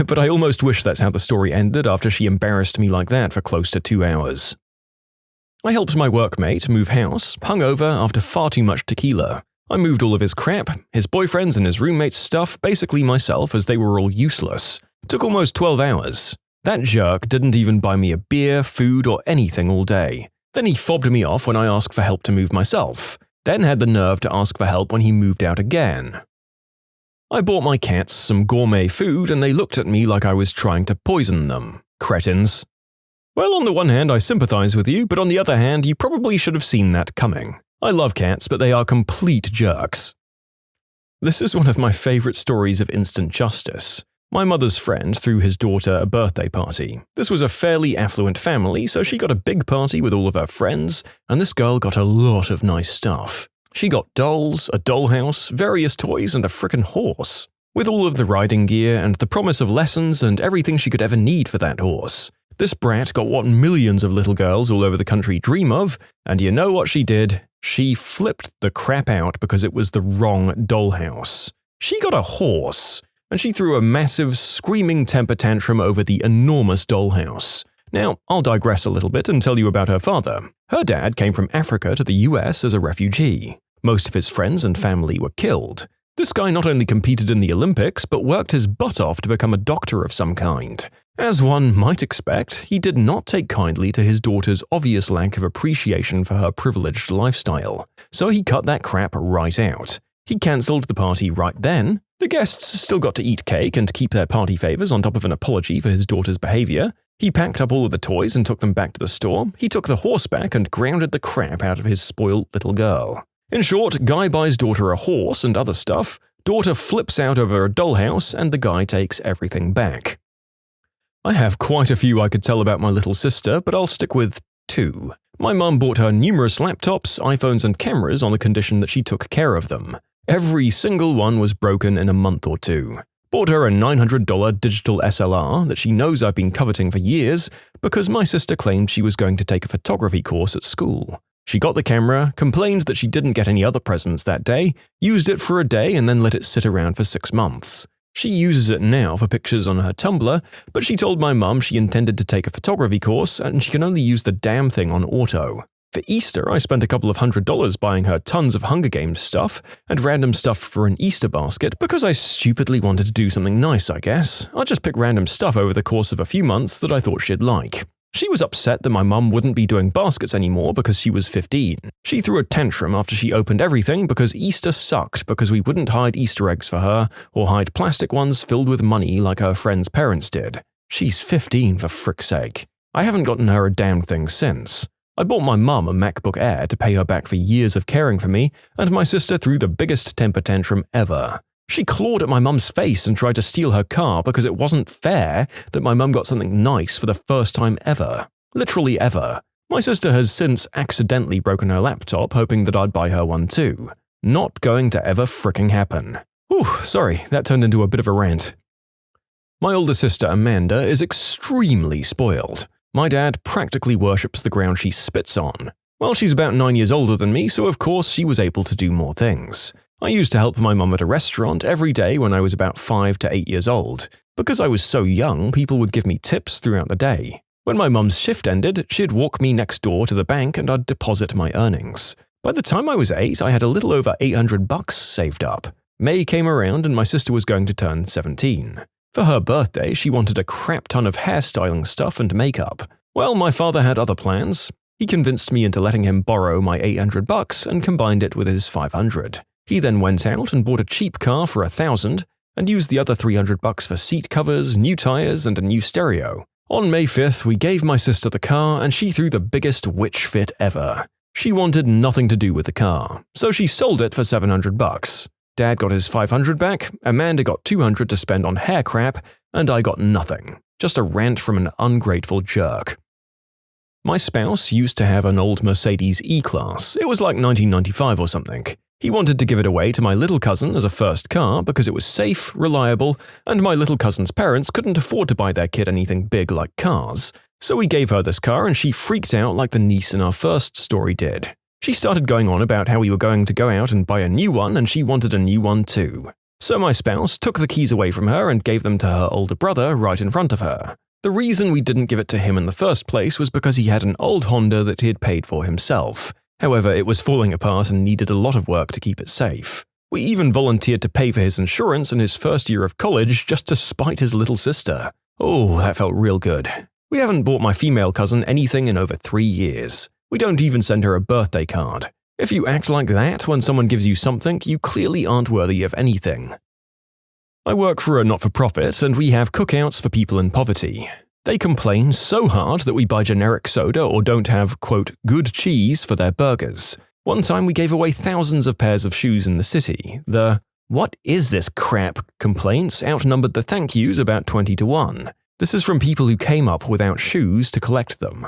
but I almost wish that's how the story ended after she embarrassed me like that for close to 2 hours. I helped my workmate move house, hungover after far too much tequila. I moved all of his crap, his boyfriend's and his roommate's stuff, basically myself as they were all useless. Took almost 12 hours. That jerk didn't even buy me a beer, food, or anything all day. Then he fobbed me off when I asked for help to move myself. Then had the nerve to ask for help when he moved out again. I bought my cats some gourmet food and they looked at me like I was trying to poison them. Cretins. Well, on the one hand, I sympathize with you, but on the other hand, you probably should have seen that coming. I love cats, but they are complete jerks. This is one of my favorite stories of instant justice. My mother's friend threw his daughter a birthday party. This was a fairly affluent family, so she got a big party with all of her friends, and this girl got a lot of nice stuff. She got dolls, a dollhouse, various toys, and a frickin' horse. With all of the riding gear and the promise of lessons and everything she could ever need for that horse. This brat got what millions of little girls all over the country dream of, and you know what she did? She flipped the crap out because it was the wrong dollhouse. She got a horse, and she threw a massive, screaming temper tantrum over the enormous dollhouse. Now, I'll digress a little bit and tell you about her father. Her dad came from Africa to the US as a refugee. Most of his friends and family were killed. This guy not only competed in the Olympics, but worked his butt off to become a doctor of some kind. As one might expect, he did not take kindly to his daughter's obvious lack of appreciation for her privileged lifestyle, so he cut that crap right out. He cancelled the party right then. The guests still got to eat cake and keep their party favors on top of an apology for his daughter's behavior. He packed up all of the toys and took them back to the store. He took the horse back and grounded the crap out of his spoiled little girl. In short, guy buys daughter a horse and other stuff, daughter flips out over a dollhouse, and the guy takes everything back. I have quite a few I could tell about my little sister, but I'll stick with 2. My mum bought her numerous laptops, iPhones, and cameras on the condition that she took care of them. Every single one was broken in a month or 2. Bought her a $900 digital SLR that she knows I've been coveting for years because my sister claimed she was going to take a photography course at school. She got the camera, complained that she didn't get any other presents that day, used it for a day and then let it sit around for 6 months. She uses it now for pictures on her Tumblr, but she told my mum she intended to take a photography course and she can only use the damn thing on auto. For Easter, I spent a couple of $100 buying her tons of Hunger Games stuff and random stuff for an Easter basket because I stupidly wanted to do something nice, I guess. I'll just pick random stuff over the course of a few months that I thought she'd like. She was upset that my mum wouldn't be doing baskets anymore because she was 15. She threw a tantrum after she opened everything because Easter sucked because we wouldn't hide Easter eggs for her or hide plastic ones filled with money like her friends' parents did. She's 15 for frick's sake. I haven't gotten her a damn thing since. I bought my mum a MacBook Air to pay her back for years of caring for me, and my sister threw the biggest temper tantrum ever. She clawed at my mum's face and tried to steal her car because it wasn't fair that my mum got something nice for the first time ever. Literally ever. My sister has since accidentally broken her laptop hoping that I'd buy her one too. Not going to ever fricking happen. Whew, sorry, that turned into a bit of a rant. My older sister Amanda is extremely spoiled. My dad practically worships the ground she spits on. Well, she's about 9 years older than me, so of course she was able to do more things. I used to help my mum at a restaurant every day when I was about 5 to 8 years old. Because I was so young, people would give me tips throughout the day. When my mum's shift ended, she'd walk me next door to the bank and I'd deposit my earnings. By the time I was 8, I had a little over $800 saved up. May came around and my sister was going to turn 17. For her birthday, she wanted a crap ton of hairstyling stuff and makeup. Well, my father had other plans. He convinced me into letting him borrow my $800 and combined it with his $500. He then went out and bought a cheap car for $1,000 and used the other $300 for seat covers, new tires, and a new stereo. On May 5th, we gave my sister the car and she threw the biggest witch fit ever. She wanted nothing to do with the car, so she sold it for $700. Dad got his $500 back, Amanda got $200 to spend on hair crap, and I got nothing. Just a rant from an ungrateful jerk. My spouse used to have an old Mercedes E-Class. It was like 1995 or something. He wanted to give it away to my little cousin as a first car because it was safe, reliable, and my little cousin's parents couldn't afford to buy their kid anything big like cars. So we gave her this car and she freaked out like the niece in our first story did. She started going on about how we were going to go out and buy a new one and she wanted a new one too. So my spouse took the keys away from her and gave them to her older brother right in front of her. The reason we didn't give it to him in the first place was because he had an old Honda that he had paid for himself. However, it was falling apart and needed a lot of work to keep it safe. We even volunteered to pay for his insurance in his first year of college just to spite his little sister. Oh, that felt real good. We haven't bought my female cousin anything in over 3 years. We don't even send her a birthday card. If you act like that when someone gives you something, you clearly aren't worthy of anything. I work for a not-for-profit and we have cookouts for people in poverty. They complain so hard that we buy generic soda or don't have, quote, good cheese for their burgers. One time we gave away thousands of pairs of shoes in the city. The "what is this crap" complaints outnumbered the thank yous about 20 to 1. This is from people who came up without shoes to collect them.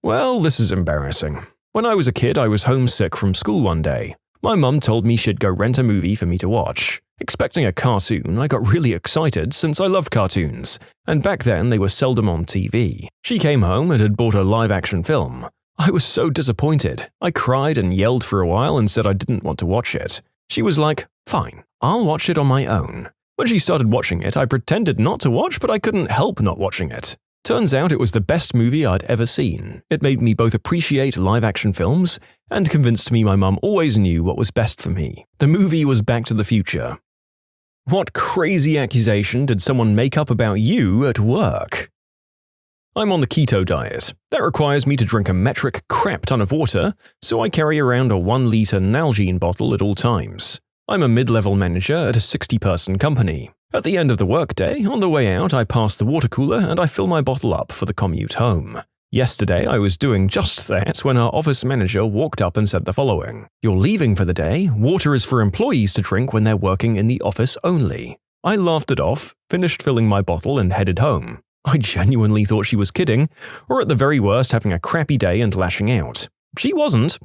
Well, this is embarrassing. When I was a kid, I was homesick from school one day. My mum told me she'd go rent a movie for me to watch. Expecting a cartoon, I got really excited since I loved cartoons, and back then they were seldom on TV. She came home and had bought a live-action film. I was so disappointed. I cried and yelled for a while and said I didn't want to watch it. She was like, "Fine, I'll watch it on my own." When she started watching it, I pretended not to watch, but I couldn't help not watching it. Turns out it was the best movie I'd ever seen. It made me both appreciate live-action films and convinced me my mum always knew what was best for me. The movie was Back to the Future. What crazy accusation did someone make up about you at work? I'm on the keto diet. That requires me to drink a metric crap ton of water, so I carry around a 1-liter Nalgene bottle at all times. I'm a mid-level manager at a 60-person company. At the end of the workday, on the way out, I pass the water cooler and I fill my bottle up for the commute home. Yesterday, I was doing just that when our office manager walked up and said the following: "You're leaving for the day. Water is for employees to drink when they're working in the office only." I laughed it off, finished filling my bottle and headed home. I genuinely thought she was kidding, or at the very worst having a crappy day and lashing out. She wasn't.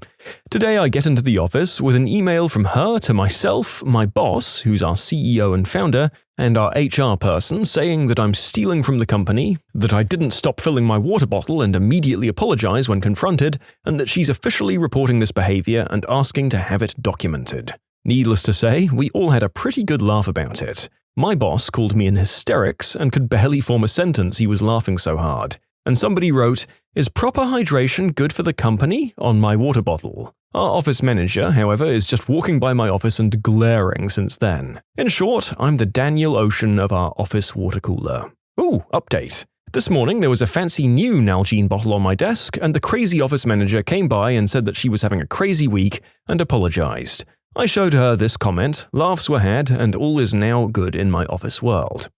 Today I get into the office with an email from her to myself, my boss, who's our CEO and founder, and our HR person saying that I'm stealing from the company, that I didn't stop filling my water bottle and immediately apologize when confronted, and that she's officially reporting this behavior and asking to have it documented. Needless to say, we all had a pretty good laugh about it. My boss called me in hysterics and could barely form a sentence, he was laughing so hard. And somebody wrote, "Is proper hydration good for the company?" on my water bottle. Our office manager, however, is just walking by my office and glaring since then. In short, I'm the Daniel Ocean of our office water cooler. Ooh, update. This morning there was a fancy new Nalgene bottle on my desk, and the crazy office manager came by and said that she was having a crazy week and apologized. I showed her this comment, laughs were had, and all is now good in my office world.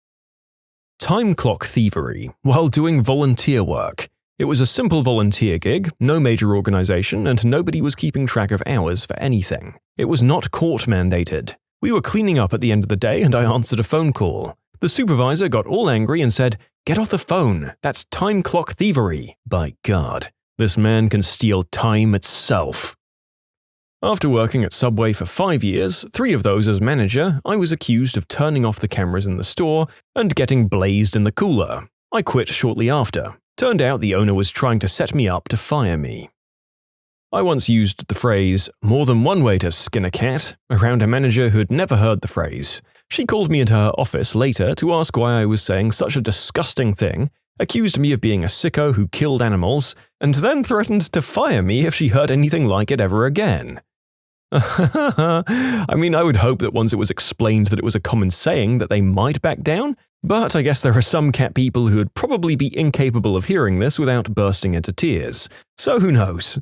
Time clock thievery while doing volunteer work. It was a simple volunteer gig, no major organization, and nobody was keeping track of hours for anything. It was not court mandated. We were cleaning up at the end of the day and I answered a phone call. The supervisor got all angry and said, "Get off the phone, that's time clock thievery." By God, this man can steal time itself. After working at Subway for 5 years, 3 of those as manager, I was accused of turning off the cameras in the store and getting blazed in the cooler. I quit shortly after. Turned out the owner was trying to set me up to fire me. I once used the phrase, "more than one way to skin a cat," around a manager who'd never heard the phrase. She called me into her office later to ask why I was saying such a disgusting thing accused me of being a sicko who killed animals, and then threatened to fire me if she heard anything like it ever again. I mean, I would hope that once it was explained that it was a common saying that they might back down, but I guess there are some cat people who would probably be incapable of hearing this without bursting into tears, so who knows.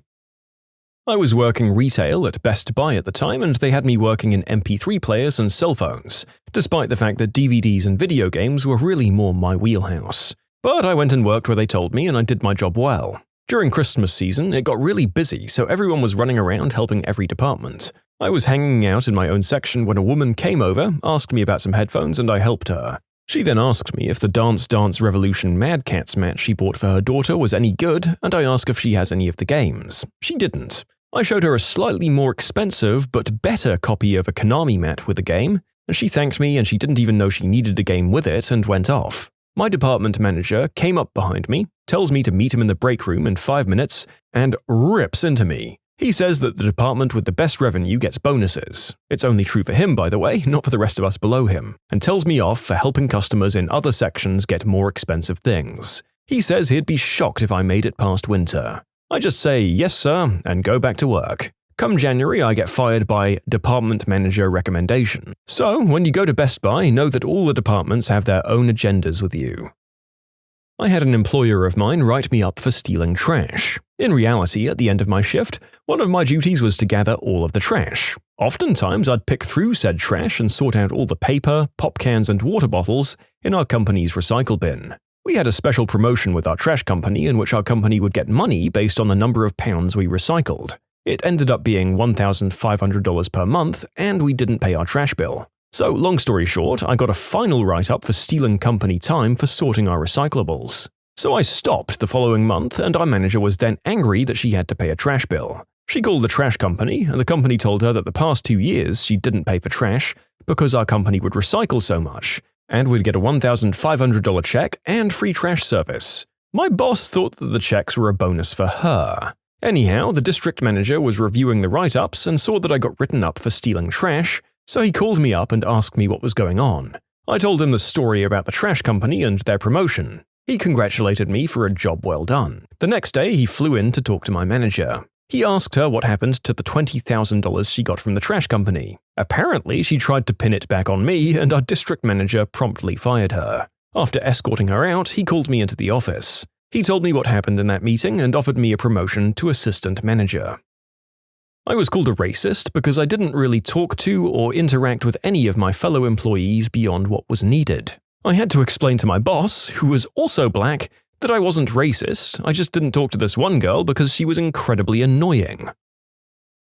I was working retail at Best Buy at the time, and they had me working in MP3 players and cell phones, despite the fact that DVDs and video games were really more my wheelhouse. But I went and worked where they told me, and I did my job well. During Christmas season, it got really busy, so everyone was running around helping every department. I was hanging out in my own section when a woman came over, asked me about some headphones, and I helped her. She then asked me if the Dance Dance Revolution Mad Cats match she bought for her daughter was any good, and I asked if she has any of the games. She didn't. I showed her a slightly more expensive but better copy of a Konami mat with a game, and she thanked me and she didn't even know she needed a game with it and went off. My department manager came up behind me, tells me to meet him in the break room in 5 minutes, and rips into me. He says that the department with the best revenue gets bonuses. It's only true for him, by the way, not for the rest of us below him, and tells me off for helping customers in other sections get more expensive things. He says he'd be shocked if I made it past winter. I just say, yes sir, and go back to work. Come January, I get fired by department manager recommendation. So, when you go to Best Buy, know that all the departments have their own agendas with you. I had an employer of mine write me up for stealing trash. In reality, at the end of my shift, one of my duties was to gather all of the trash. Oftentimes, I'd pick through said trash and sort out all the paper, pop cans, and water bottles in our company's recycle bin. We had a special promotion with our trash company in which our company would get money based on the number of pounds we recycled. It ended up being $1,500 per month, and we didn't pay our trash bill. So, long story short, I got a final write-up for stealing company time for sorting our recyclables. So I stopped the following month, and our manager was then angry that she had to pay a trash bill. She called the trash company, and the company told her that the past 2 years she didn't pay for trash because our company would recycle so much, and we'd get a $1,500 check and free trash service. My boss thought that the checks were a bonus for her. Anyhow, the district manager was reviewing the write-ups and saw that I got written up for stealing trash, so he called me up and asked me what was going on. I told him the story about the trash company and their promotion. He congratulated me for a job well done. The next day, he flew in to talk to my manager. He asked her what happened to the $20,000 she got from the trash company. Apparently, she tried to pin it back on me, and our district manager promptly fired her. After escorting her out, he called me into the office. He told me what happened in that meeting and offered me a promotion to assistant manager. I was called a racist because I didn't really talk to or interact with any of my fellow employees beyond what was needed. I had to explain to my boss, who was also black, that I wasn't racist, I just didn't talk to this one girl because she was incredibly annoying.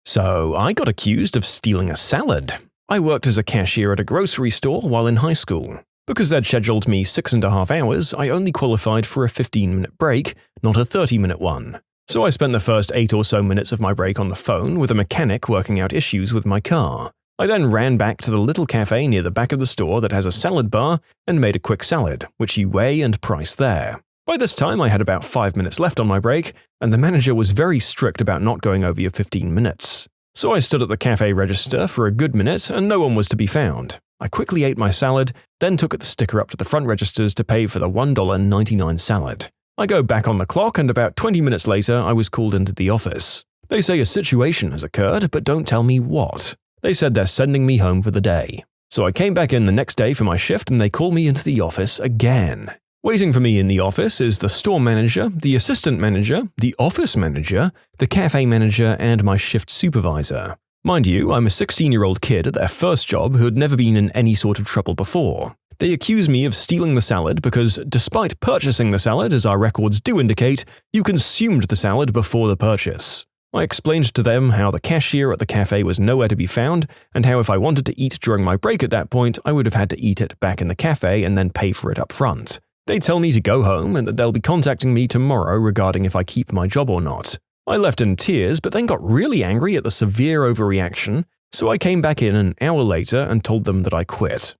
So I got accused of stealing a salad. I worked as a cashier at a grocery store while in high school. Because they'd scheduled me 6.5 hours, I only qualified for a 15-minute break, not a 30-minute one. So I spent the first 8 or so minutes of my break on the phone with a mechanic working out issues with my car. I then ran back to the little cafe near the back of the store that has a salad bar and made a quick salad, which you weigh and price there. By this time, I had about 5 minutes left on my break, and the manager was very strict about not going over your 15 minutes. So I stood at the cafe register for a good minute and no one was to be found. I quickly ate my salad, then took the sticker up to the front registers to pay for the $1.99 salad. I go back on the clock and about 20 minutes later I was called into the office. They say a situation has occurred, but don't tell me what. They said they're sending me home for the day. So I came back in the next day for my shift and they called me into the office again. Waiting for me in the office is the store manager, the assistant manager, the office manager, the cafe manager, and my shift supervisor. Mind you, I'm a 16-year-old kid at their first job who had never been in any sort of trouble before. They accuse me of stealing the salad because, despite purchasing the salad, as our records do indicate, you consumed the salad before the purchase. I explained to them how the cashier at the cafe was nowhere to be found, and how if I wanted to eat during my break at that point, I would have had to eat it back in the cafe and then pay for it up front. They tell me to go home and that they'll be contacting me tomorrow regarding if I keep my job or not. I left in tears, but then got really angry at the severe overreaction, so I came back in an hour later and told them that I quit.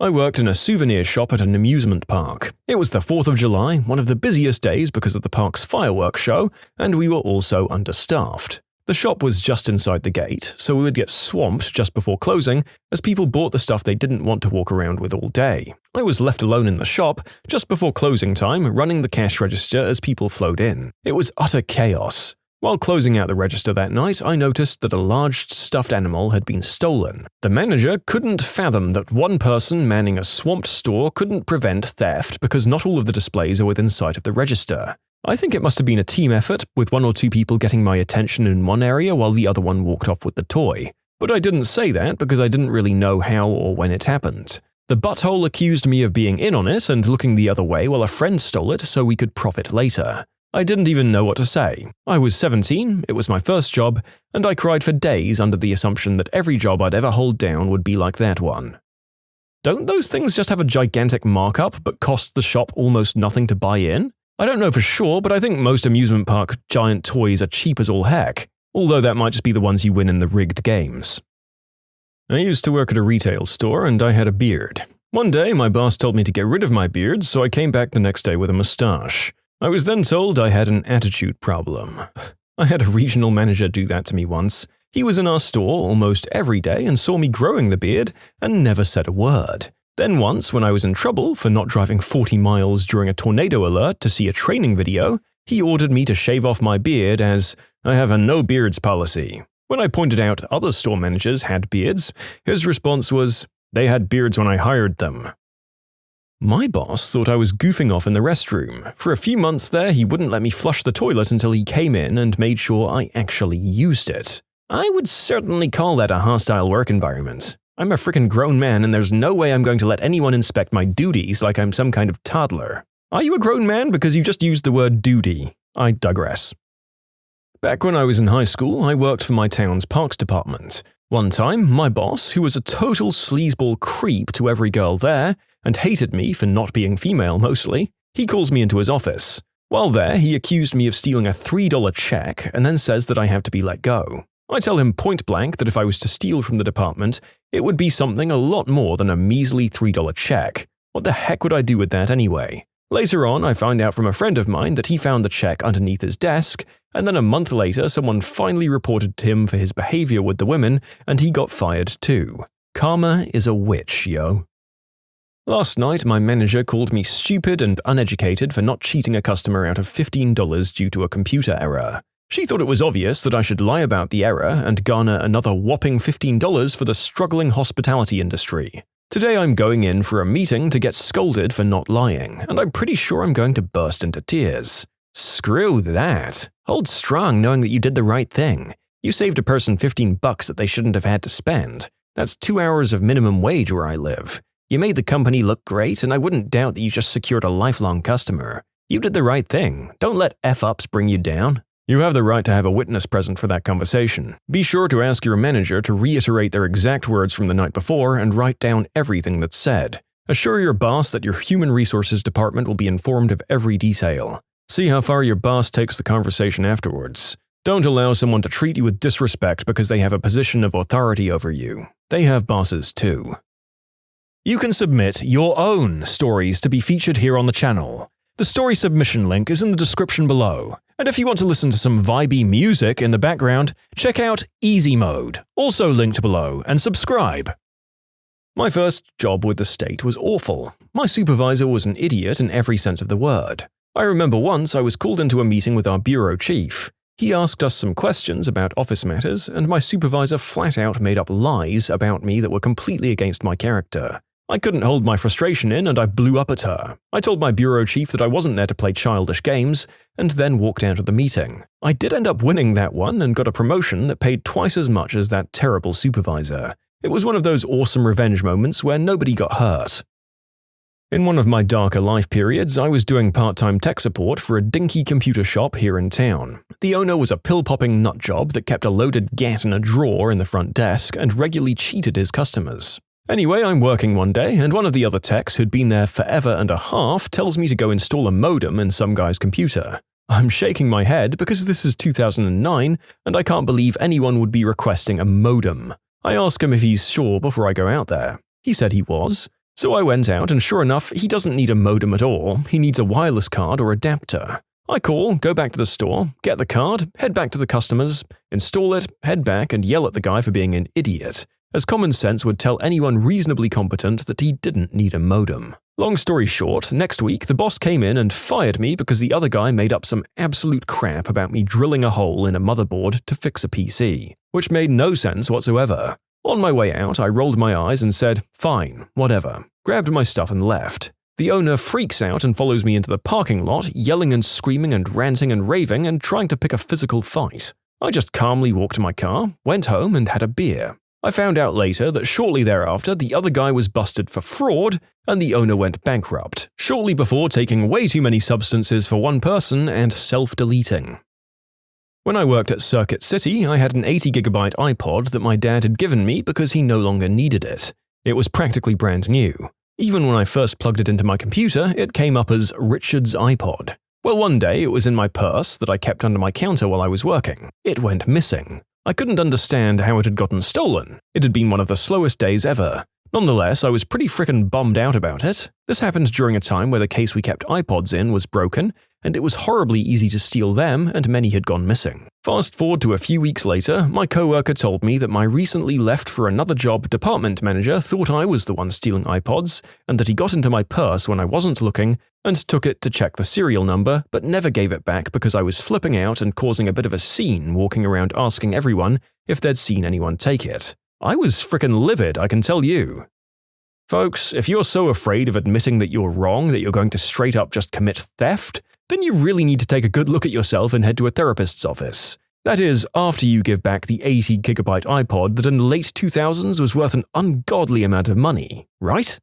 I worked in a souvenir shop at an amusement park. It was the 4th of July, one of the busiest days because of the park's fireworks show, and we were also understaffed. The shop was just inside the gate, so we would get swamped just before closing as people bought the stuff they didn't want to walk around with all day. I was left alone in the shop just before closing time, running the cash register as people flowed in. It was utter chaos. While closing out the register that night, I noticed that a large stuffed animal had been stolen. The manager couldn't fathom that one person manning a swamped store couldn't prevent theft because not all of the displays are within sight of the register. I think it must have been a team effort, with one or two people getting my attention in one area while the other one walked off with the toy. But I didn't say that because I didn't really know how or when it happened. The butthole accused me of being in on it and looking the other way while a friend stole it so we could profit later. I didn't even know what to say. I was 17, it was my first job, and I cried for days under the assumption that every job I'd ever hold down would be like that one. Don't those things just have a gigantic markup but cost the shop almost nothing to buy in? I don't know for sure, but I think most amusement park giant toys are cheap as all heck, although that might just be the ones you win in the rigged games. I used to work at a retail store and I had a beard. One day my boss told me to get rid of my beard, so I came back the next day with a mustache. I was then told I had an attitude problem. I had a regional manager do that to me once. He was in our store almost every day and saw me growing the beard and never said a word. Then once, when I was in trouble for not driving 40 miles during a tornado alert to see a training video, he ordered me to shave off my beard as, I have a no beards policy. When I pointed out other store managers had beards, his response was, they had beards when I hired them. My boss thought I was goofing off in the restroom. For a few months there, he wouldn't let me flush the toilet until he came in and made sure I actually used it. I would certainly call that a hostile work environment. I'm a freaking grown man and there's no way I'm going to let anyone inspect my duties like I'm some kind of toddler. Are you a grown man because you just used the word duty? I digress. Back when I was in high school, I worked for my town's parks department. One time, my boss, who was a total sleazeball creep to every girl there, and hated me for not being female mostly, he calls me into his office. While there, he accused me of stealing a $3 check and then says that I have to be let go. I tell him point blank that if I was to steal from the department, it would be something a lot more than a measly $3 check. What the heck would I do with that anyway? Later on, I find out from a friend of mine that he found the check underneath his desk, and then a month later someone finally reported him for his behavior with the women, and he got fired too. Karma is a witch, yo. Last night, my manager called me stupid and uneducated for not cheating a customer out of $15 due to a computer error. She thought it was obvious that I should lie about the error and garner another whopping $15 for the struggling hospitality industry. Today I'm going in for a meeting to get scolded for not lying, and I'm pretty sure I'm going to burst into tears. Screw that. Hold strong knowing that you did the right thing. You saved a person $15 that they shouldn't have had to spend. That's 2 hours of minimum wage where I live. You made the company look great, and I wouldn't doubt that you just secured a lifelong customer. You did the right thing. Don't let F-ups bring you down. You have the right to have a witness present for that conversation. Be sure to ask your manager to reiterate their exact words from the night before and write down everything that's said. Assure your boss that your human resources department will be informed of every detail. See how far your boss takes the conversation afterwards. Don't allow someone to treat you with disrespect because they have a position of authority over you. They have bosses too. You can submit your own stories to be featured here on the channel. The story submission link is in the description below. And if you want to listen to some vibey music in the background, check out easymode, also linked below, and subscribe. My first job with the state was awful. My supervisor was an idiot in every sense of the word. I remember once I was called into a meeting with our bureau chief. He asked us some questions about office matters, and my supervisor flat out made up lies about me that were completely against my character. I couldn't hold my frustration in and I blew up at her. I told my bureau chief that I wasn't there to play childish games, and then walked out of the meeting. I did end up winning that one and got a promotion that paid twice as much as that terrible supervisor. It was one of those awesome revenge moments where nobody got hurt. In one of my darker life periods, I was doing part-time tech support for a dinky computer shop here in town. The owner was a pill-popping nutjob that kept a loaded gat in a drawer in the front desk and regularly cheated his customers. Anyway, I'm working one day, and one of the other techs who'd been there forever and a half tells me to go install a modem in some guy's computer. I'm shaking my head because this is 2009, and I can't believe anyone would be requesting a modem. I ask him if he's sure before I go out there. He said he was. So I went out, and sure enough, he doesn't need a modem at all. He needs a wireless card or adapter. I call, go back to the store, get the card, head back to the customers, install it, head back and yell at the guy for being an idiot, as common sense would tell anyone reasonably competent that he didn't need a modem. Long story short, next week the boss came in and fired me because the other guy made up some absolute crap about me drilling a hole in a motherboard to fix a PC, which made no sense whatsoever. On my way out, I rolled my eyes and said, fine, whatever, grabbed my stuff and left. The owner freaks out and follows me into the parking lot, yelling and screaming and ranting and raving and trying to pick a physical fight. I just calmly walked to my car, went home and had a beer. I found out later that shortly thereafter the other guy was busted for fraud and the owner went bankrupt, shortly before taking way too many substances for one person and self-deleting. When I worked at Circuit City, I had an 80GB iPod that my dad had given me because he no longer needed it. It was practically brand new. Even when I first plugged it into my computer, it came up as Richard's iPod. Well, one day it was in my purse that I kept under my counter while I was working. It went missing. I couldn't understand how it had gotten stolen. It had been one of the slowest days ever. Nonetheless, I was pretty frickin' bummed out about it. This happened during a time where the case we kept iPods in was broken, and it was horribly easy to steal them, and many had gone missing. Fast forward to a few weeks later, my coworker told me that my recently left for another job department manager thought I was the one stealing iPods, and that he got into my purse when I wasn't looking and took it to check the serial number, but never gave it back because I was flipping out and causing a bit of a scene walking around asking everyone if they'd seen anyone take it. I was frickin' livid, I can tell you. Folks, if you're so afraid of admitting that you're wrong that you're going to straight up just commit theft, then you really need to take a good look at yourself and head to a therapist's office. That is, after you give back the 80GB iPod that in the late 2000s was worth an ungodly amount of money, right?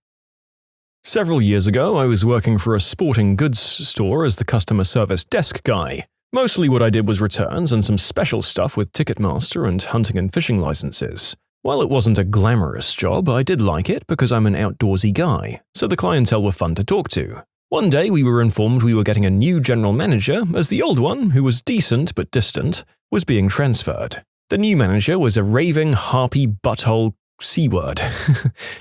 Several years ago, I was working for a sporting goods store as the customer service desk guy. Mostly what I did was returns and some special stuff with Ticketmaster and hunting and fishing licenses. While it wasn't a glamorous job, I did like it because I'm an outdoorsy guy, so the clientele were fun to talk to. One day we were informed we were getting a new general manager as the old one, who was decent but distant, was being transferred. The new manager was a raving, harpy, butthole C-word.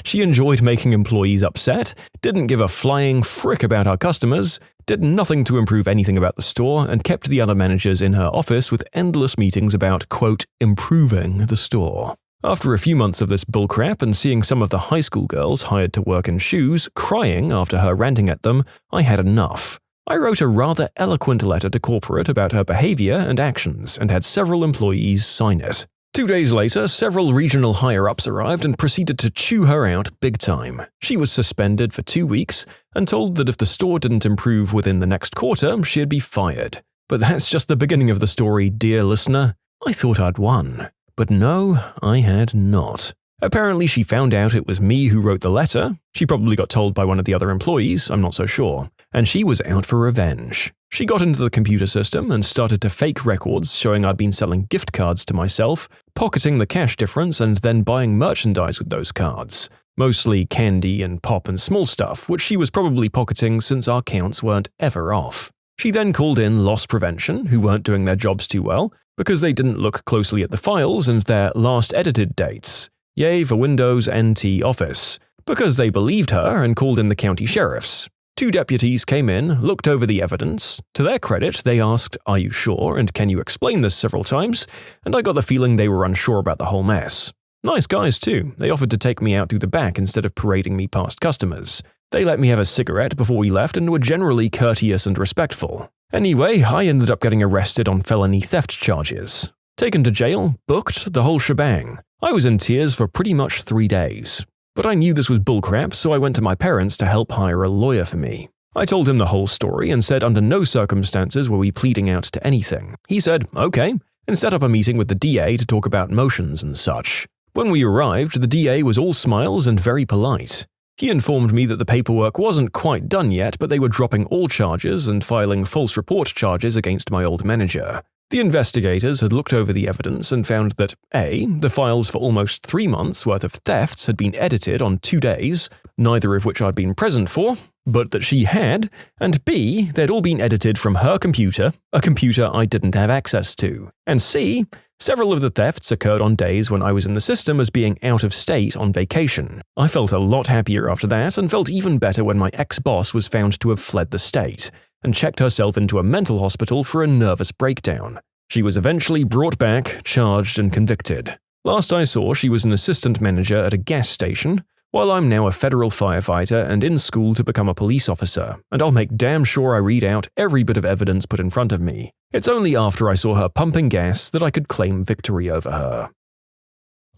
She enjoyed making employees upset, didn't give a flying frick about our customers, did nothing to improve anything about the store, and kept the other managers in her office with endless meetings about, quote, improving the store. After a few months of this bullcrap and seeing some of the high school girls hired to work in shoes crying after her ranting at them, I had enough. I wrote a rather eloquent letter to corporate about her behavior and actions and had several employees sign it. 2 days later, several regional higher-ups arrived and proceeded to chew her out big time. She was suspended for 2 weeks and told that if the store didn't improve within the next quarter, she'd be fired. But that's just the beginning of the story, dear listener. I thought I'd won. But no, I had not. Apparently she found out it was me who wrote the letter. She probably got told by one of the other employees, I'm not so sure. And she was out for revenge. She got into the computer system and started to fake records showing I'd been selling gift cards to myself, pocketing the cash difference and then buying merchandise with those cards. Mostly candy and pop and small stuff, which she was probably pocketing since our counts weren't ever off. She then called in loss prevention, who weren't doing their jobs too well, because they didn't look closely at the files and their last edited dates. Yay for Windows NT Office. Because they believed her and called in the county sheriffs. 2 deputies came in, looked over the evidence. To their credit, they asked, "Are you sure, and can you explain this?" several times, and I got the feeling they were unsure about the whole mess. Nice guys too. They offered to take me out through the back instead of parading me past customers. They let me have a cigarette before we left and were generally courteous and respectful. Anyway, I ended up getting arrested on felony theft charges. Taken to jail, booked, the whole shebang. I was in tears for pretty much 3 days. But I knew this was bullcrap, so I went to my parents to help hire a lawyer for me. I told him the whole story and said under no circumstances were we pleading out to anything. He said, okay, and set up a meeting with the DA to talk about motions and such. When we arrived, the DA was all smiles and very polite. He informed me that the paperwork wasn't quite done yet, but they were dropping all charges and filing false report charges against my old manager. The investigators had looked over the evidence and found that A, the files for almost 3 months' worth of thefts had been edited on 2 days, neither of which I'd been present for, but that she had, and B, they'd all been edited from her computer, a computer I didn't have access to, and C, several of the thefts occurred on days when I was in the system as being out of state on vacation. I felt a lot happier after that and felt even better when my ex-boss was found to have fled the state. and checked herself into a mental hospital for a nervous breakdown. She was eventually brought back, charged, and convicted. Last I saw, she was an assistant manager at a gas station, while I'm now a federal firefighter and in school to become a police officer, and I'll make damn sure I read out every bit of evidence put in front of me. It's only after I saw her pumping gas that I could claim victory over her.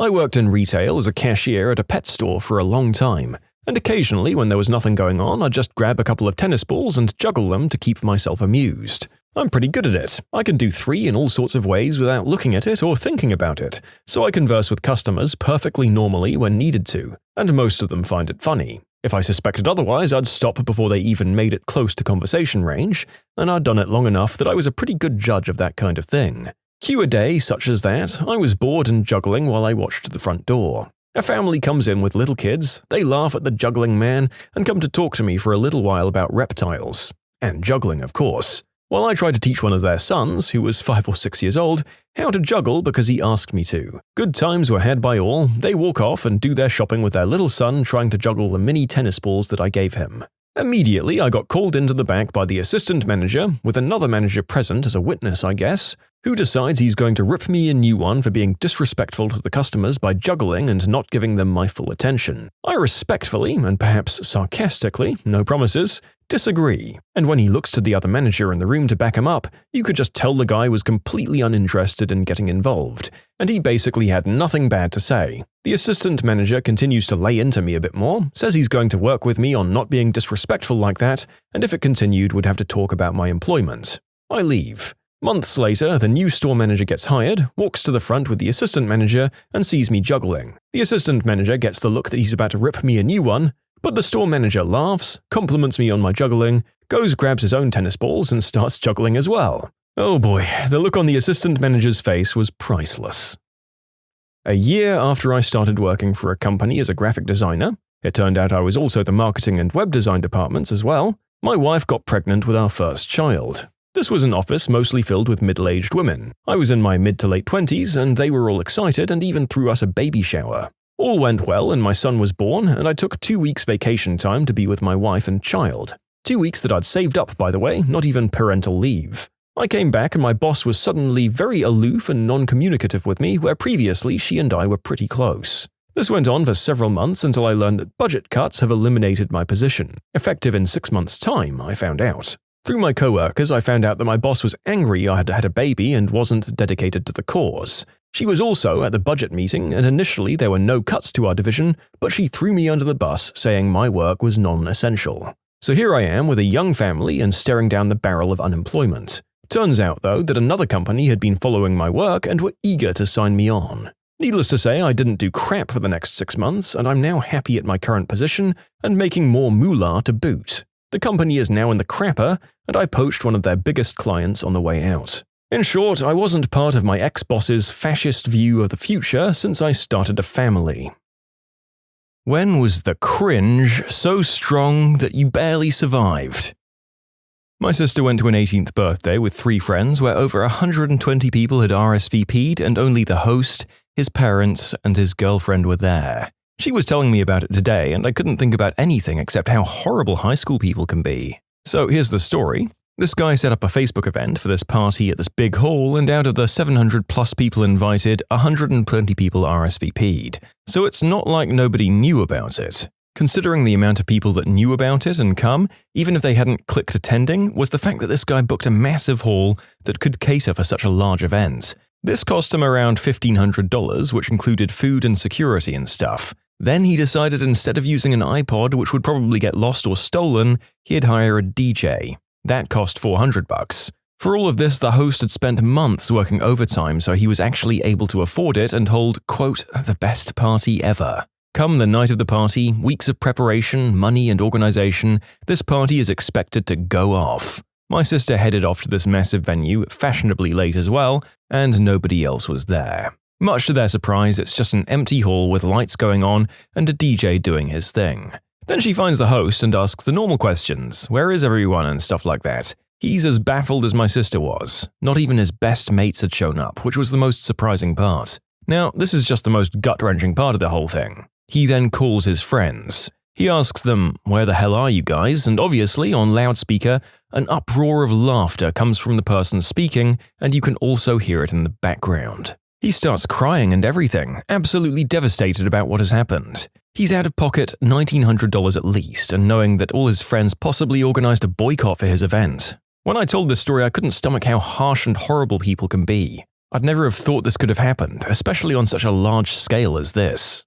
I worked in retail as a cashier at a pet store for a long time, and occasionally when there was nothing going on, I'd just grab a couple of tennis balls and juggle them to keep myself amused. I'm pretty good at it. I can do 3 in all sorts of ways without looking at it or thinking about it, so I converse with customers perfectly normally when needed to, and most of them find it funny. If I suspected otherwise, I'd stop before they even made it close to conversation range, and I'd done it long enough that I was a pretty good judge of that kind of thing. Cue a day such as that, I was bored and juggling while I watched the front door. A family comes in with little kids, they laugh at the juggling man, and come to talk to me for a little while about reptiles. And juggling, of course. While I tried to teach one of their sons, who was 5 or 6 years old, how to juggle because he asked me to. Good times were had by all. They walk off and do their shopping with their little son trying to juggle the mini tennis balls that I gave him. Immediately, I got called into the back by the assistant manager, with another manager present as a witness, I guess, who decides he's going to rip me a new one for being disrespectful to the customers by juggling and not giving them my full attention. I respectfully, and perhaps sarcastically, no promises, disagree. And when he looks to the other manager in the room to back him up, you could just tell the guy was completely uninterested in getting involved, and he basically had nothing bad to say. The assistant manager continues to lay into me a bit more, says he's going to work with me on not being disrespectful like that, and if it continued, would have to talk about my employment. I leave. Months later, the new store manager gets hired, walks to the front with the assistant manager, and sees me juggling. The assistant manager gets the look that he's about to rip me a new one, but the store manager laughs, compliments me on my juggling, goes grabs his own tennis balls and starts juggling as well. Oh boy, the look on the assistant manager's face was priceless. A year after I started working for a company as a graphic designer, it turned out I was also the marketing and web design departments as well, my wife got pregnant with our first child. This was an office mostly filled with middle-aged women. I was in my mid to late 20s and they were all excited and even threw us a baby shower. All went well and my son was born and I took 2 weeks vacation time to be with my wife and child. 2 weeks that I'd saved up, by the way, not even parental leave. I came back and my boss was suddenly very aloof and non-communicative with me, where previously she and I were pretty close. This went on for several months until I learned that budget cuts have eliminated my position. Effective in 6 months' time, I found out. Through my coworkers, I found out that my boss was angry I had had a baby and wasn't dedicated to the cause. She was also at the budget meeting, and initially there were no cuts to our division, but she threw me under the bus, saying my work was non-essential. So here I am with a young family and staring down the barrel of unemployment. Turns out, though, that another company had been following my work and were eager to sign me on. Needless to say, I didn't do crap for the next 6 months, and I'm now happy at my current position and making more moolah to boot. The company is now in the crapper, and I poached one of their biggest clients on the way out. In short, I wasn't part of my ex-boss's fascist view of the future since I started a family. When was the cringe so strong that you barely survived? My sister went to an 18th birthday with 3 friends where over 120 people had RSVP'd and only the host, his parents, and his girlfriend were there. She was telling me about it today, and I couldn't think about anything except how horrible high school people can be. So here's the story. This guy set up a Facebook event for this party at this big hall, and out of the 700 plus people invited, 120 people RSVP'd. So it's not like nobody knew about it. Considering the amount of people that knew about it and come, even if they hadn't clicked attending, was the fact that this guy booked a massive hall that could cater for such a large event. This cost him around $1,500, which included food and security and stuff. Then he decided instead of using an iPod, which would probably get lost or stolen, he'd hire a DJ. That cost $400. For all of this, the host had spent months working overtime, so he was actually able to afford it and hold, quote, the best party ever. Come the night of the party, weeks of preparation, money and organization, this party is expected to go off. My sister headed off to this massive venue, fashionably late as well, and nobody else was there. Much to their surprise, it's just an empty hall with lights going on and a DJ doing his thing. Then she finds the host and asks the normal questions, where is everyone and stuff like that. He's as baffled as my sister was. Not even his best mates had shown up, which was the most surprising part. Now, this is just the most gut-wrenching part of the whole thing. He then calls his friends. He asks them, "Where the hell are you guys?" and obviously, on loudspeaker, an uproar of laughter comes from the person speaking, and you can also hear it in the background. He starts crying and everything, absolutely devastated about what has happened. He's out of pocket $1,900 at least, and knowing that all his friends possibly organized a boycott for his event. When I told this story, I couldn't stomach how harsh and horrible people can be. I'd never have thought this could have happened, especially on such a large scale as this.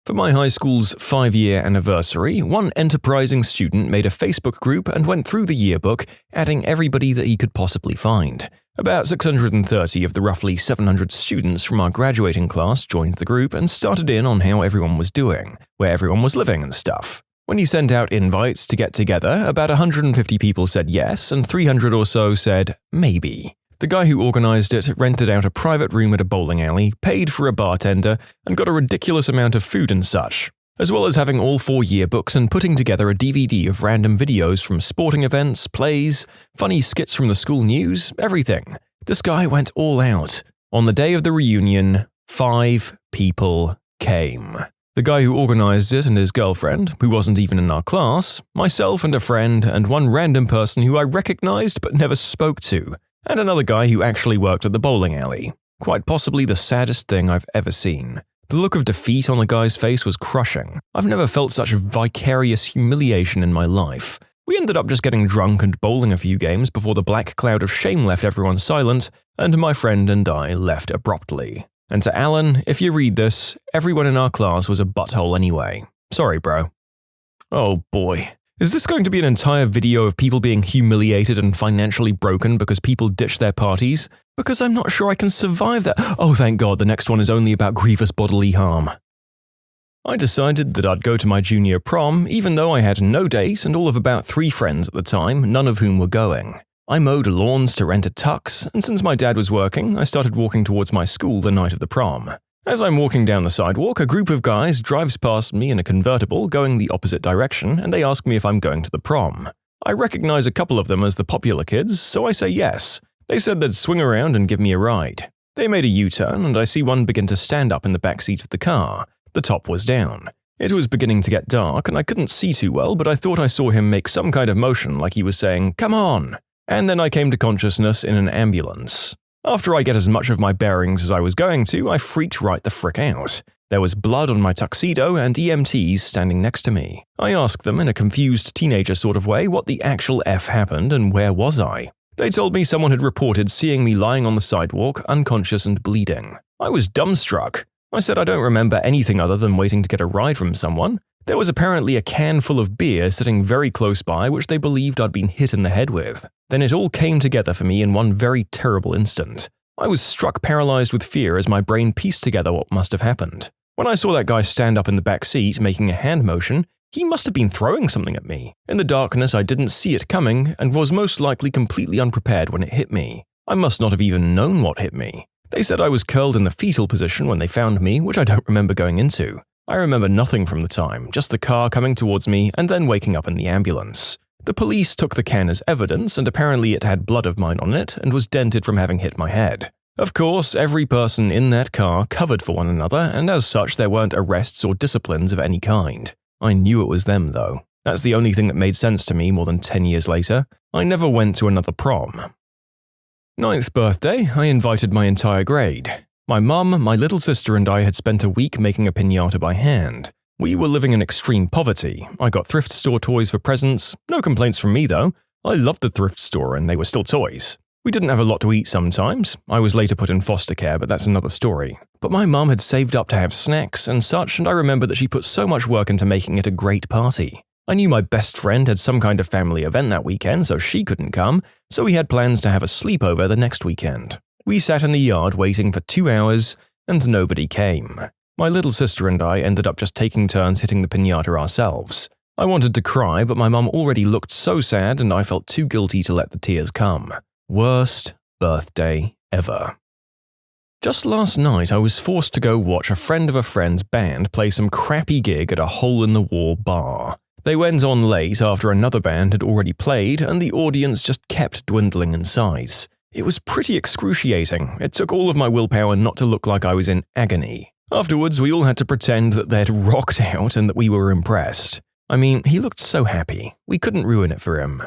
For my high school's 5-year anniversary, one enterprising student made a Facebook group and went through the yearbook, adding everybody that he could possibly find. About 630 of the roughly 700 students from our graduating class joined the group and started in on how everyone was doing, where everyone was living and stuff. When he sent out invites to get together, about 150 people said yes and 300 or so said maybe. The guy who organized it rented out a private room at a bowling alley, paid for a bartender, and got a ridiculous amount of food and such, as well as having all 4 yearbooks and putting together a DVD of random videos from sporting events, plays, funny skits from the school news, everything. This guy went all out. On the day of the reunion, 5 people came. The guy who organized it and his girlfriend, who wasn't even in our class, myself and a friend, and one random person who I recognized but never spoke to, and another guy who actually worked at the bowling alley. Quite possibly the saddest thing I've ever seen. The look of defeat on the guy's face was crushing. I've never felt such vicarious humiliation in my life. We ended up just getting drunk and bowling a few games before the black cloud of shame left everyone silent, and my friend and I left abruptly. And to Alan, if you read this, everyone in our class was a butthole anyway. Sorry, bro. Oh boy. Is this going to be an entire video of people being humiliated and financially broken because people ditch their parties? Because I'm not sure I can survive that. Oh, thank God, the next one is only about grievous bodily harm. I decided that I'd go to my junior prom, even though I had no date and all of about 3 friends at the time, none of whom were going. I mowed lawns to rent a tux, and since my dad was working, I started walking towards my school the night of the prom. As I'm walking down the sidewalk, a group of guys drives past me in a convertible going the opposite direction, and they ask me if I'm going to the prom. I recognize a couple of them as the popular kids, so I say yes. They said they'd swing around and give me a ride. They made a U-turn, and I see one begin to stand up in the back seat of the car. The top was down. It was beginning to get dark, and I couldn't see too well, but I thought I saw him make some kind of motion like he was saying, "Come on!" And then I came to consciousness in an ambulance. After I get as much of my bearings as I was going to, I freaked right the frick out. There was blood on my tuxedo and EMTs standing next to me. I asked them in a confused teenager sort of way what the actual F happened and where was I. They told me someone had reported seeing me lying on the sidewalk, unconscious and bleeding. I was dumbstruck. I said I don't remember anything other than waiting to get a ride from someone. There was apparently a can full of beer sitting very close by which they believed I'd been hit in the head with. Then it all came together for me in one very terrible instant. I was struck paralyzed with fear as my brain pieced together what must have happened. When I saw that guy stand up in the back seat making a hand motion, he must have been throwing something at me. In the darkness, I didn't see it coming and was most likely completely unprepared when it hit me. I must not have even known what hit me. They said I was curled in the fetal position when they found me, which I don't remember going into. I remember nothing from the time, just the car coming towards me and then waking up in the ambulance. The police took the can as evidence, and apparently it had blood of mine on it and was dented from having hit my head. Of course, every person in that car covered for one another, and as such there weren't arrests or disciplines of any kind. I knew it was them, though. That's the only thing that made sense to me more than 10 years later. I never went to another prom. 9th birthday, I invited my entire grade. My mum, my little sister and I had spent a week making a piñata by hand. We were living in extreme poverty. I got thrift store toys for presents. No complaints from me, though. I loved the thrift store and they were still toys. We didn't have a lot to eat sometimes. I was later put in foster care, but that's another story. But my mum had saved up to have snacks and such, and I remember that she put so much work into making it a great party. I knew my best friend had some kind of family event that weekend, so she couldn't come, so we had plans to have a sleepover the next weekend. We sat in the yard waiting for 2 hours, and nobody came. My little sister and I ended up just taking turns hitting the piñata ourselves. I wanted to cry, but my mum already looked so sad and I felt too guilty to let the tears come. Worst birthday ever. Just last night I was forced to go watch a friend of a friend's band play some crappy gig at a hole-in-the-wall bar. They went on late after another band had already played and the audience just kept dwindling in size. It was pretty excruciating. It took all of my willpower not to look like I was in agony. Afterwards, we all had to pretend that they'd rocked out and that we were impressed. I mean, he looked so happy. We couldn't ruin it for him.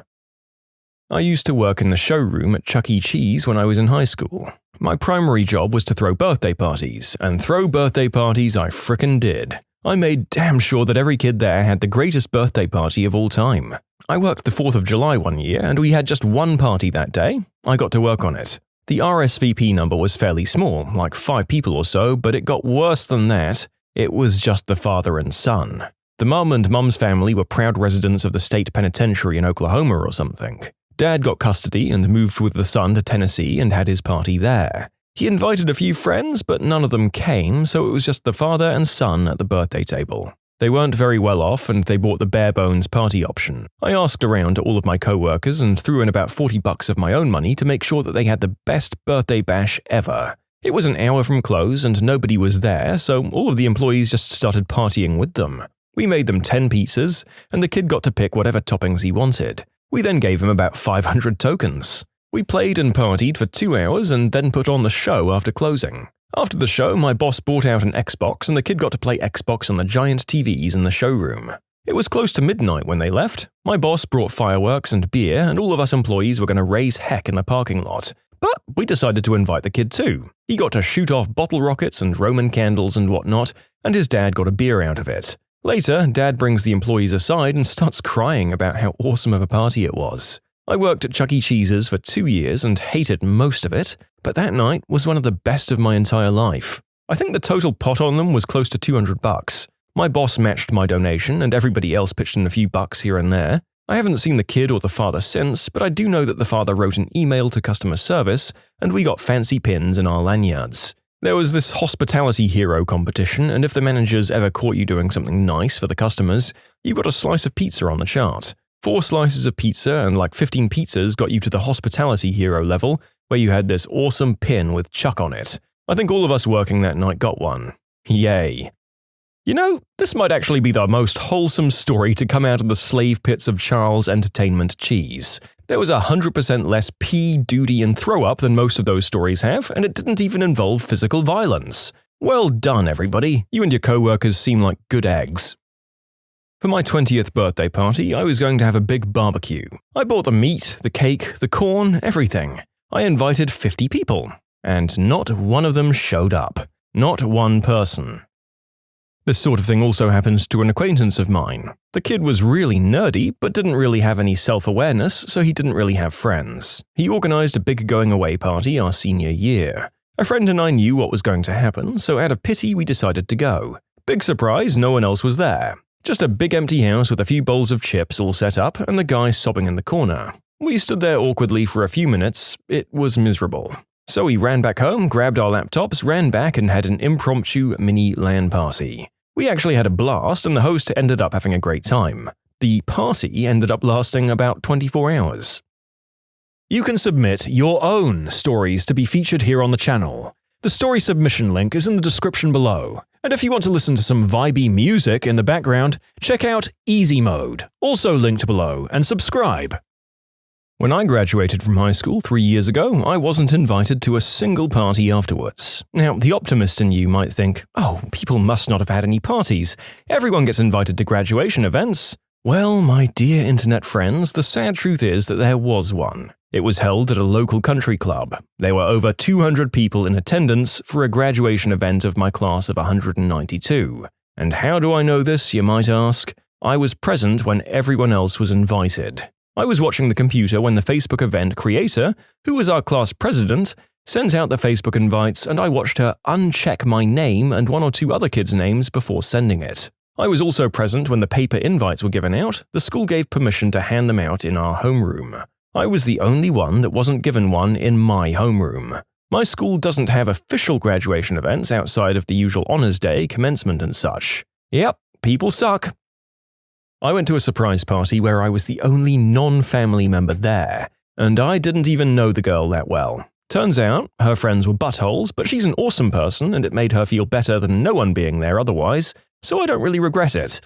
I used to work in the showroom at Chuck E. Cheese when I was in high school. My primary job was to throw birthday parties, and throw birthday parties I frickin' did. I made damn sure that every kid there had the greatest birthday party of all time. I worked the 4th of July one year, and we had just one party that day. I got to work on it. The RSVP number was fairly small, like 5 people or so, but it got worse than that. It was just the father and son. The mum and mum's family were proud residents of the state penitentiary in Oklahoma or something. Dad got custody and moved with the son to Tennessee and had his party there. He invited a few friends, but none of them came, so it was just the father and son at the birthday table. They weren't very well off, and they bought the bare-bones party option. I asked around to all of my co-workers and threw in about $40 of my own money to make sure that they had the best birthday bash ever. It was an hour from close and nobody was there, so all of the employees just started partying with them. We made them 10 pizzas, and the kid got to pick whatever toppings he wanted. We then gave him about 500 tokens. We played and partied for 2 hours and then put on the show after closing. After the show, my boss brought out an Xbox and the kid got to play Xbox on the giant TVs in the showroom. It was close to midnight when they left. My boss brought fireworks and beer and all of us employees were going to raise heck in the parking lot. But we decided to invite the kid too. He got to shoot off bottle rockets and Roman candles and whatnot, and his dad got a beer out of it. Later, Dad brings the employees aside and starts crying about how awesome of a party it was. I worked at Chuck E. Cheese's for 2 years and hated most of it, but that night was one of the best of my entire life. I think the total pot on them was close to $200. My boss matched my donation and everybody else pitched in a few bucks here and there. I haven't seen the kid or the father since, but I do know that the father wrote an email to customer service and we got fancy pins in our lanyards. There was this hospitality hero competition, and if the managers ever caught you doing something nice for the customers, you got a slice of pizza on the chart. 4 slices of pizza and like 15 pizzas got you to the hospitality hero level, where you had this awesome pin with Chuck on it. I think all of us working that night got one. Yay. You know, this might actually be the most wholesome story to come out of the slave pits of Charles Entertainment Cheese. There was 100% less pee, duty, and throw-up than most of those stories have, and it didn't even involve physical violence. Well done, everybody. You and your co-workers seem like good eggs. For my 20th birthday party, I was going to have a big barbecue. I bought the meat, the cake, the corn, everything. I invited 50 people, and not one of them showed up. Not one person. This sort of thing also happened to an acquaintance of mine. The kid was really nerdy, but didn't really have any self-awareness, so he didn't really have friends. He organized a big going-away party our senior year. A friend and I knew what was going to happen, so out of pity we decided to go. Big surprise, no one else was there. Just a big empty house with a few bowls of chips all set up and the guy sobbing in the corner. We stood there awkwardly for a few minutes. It was miserable. So we ran back home, grabbed our laptops, ran back and had an impromptu mini LAN party. We actually had a blast and the host ended up having a great time. The party ended up lasting about 24 hours. You can submit your own stories to be featured here on the channel. The story submission link is in the description below. And if you want to listen to some vibey music in the background, check out easymode, also linked below, and subscribe. When I graduated from high school 3 years ago, I wasn't invited to a single party afterwards. Now, the optimist in you might think, oh, people must not have had any parties. Everyone gets invited to graduation events. Well, my dear internet friends, the sad truth is that there was one. It was held at a local country club. There were over 200 people in attendance for a graduation event of my class of 192. And how do I know this, you might ask? I was present when everyone else was invited. I was watching the computer when the Facebook event creator, who was our class president, sent out the Facebook invites and I watched her uncheck my name and 1 or 2 other kids' names before sending it. I was also present when the paper invites were given out. The school gave permission to hand them out in our homeroom. I was the only one that wasn't given one in my homeroom. My school doesn't have official graduation events outside of the usual honors day, commencement and such. Yep, people suck. I went to a surprise party where I was the only non-family member there, and I didn't even know the girl that well. Turns out, her friends were buttholes, but she's an awesome person and it made her feel better than no one being there otherwise, so I don't really regret it.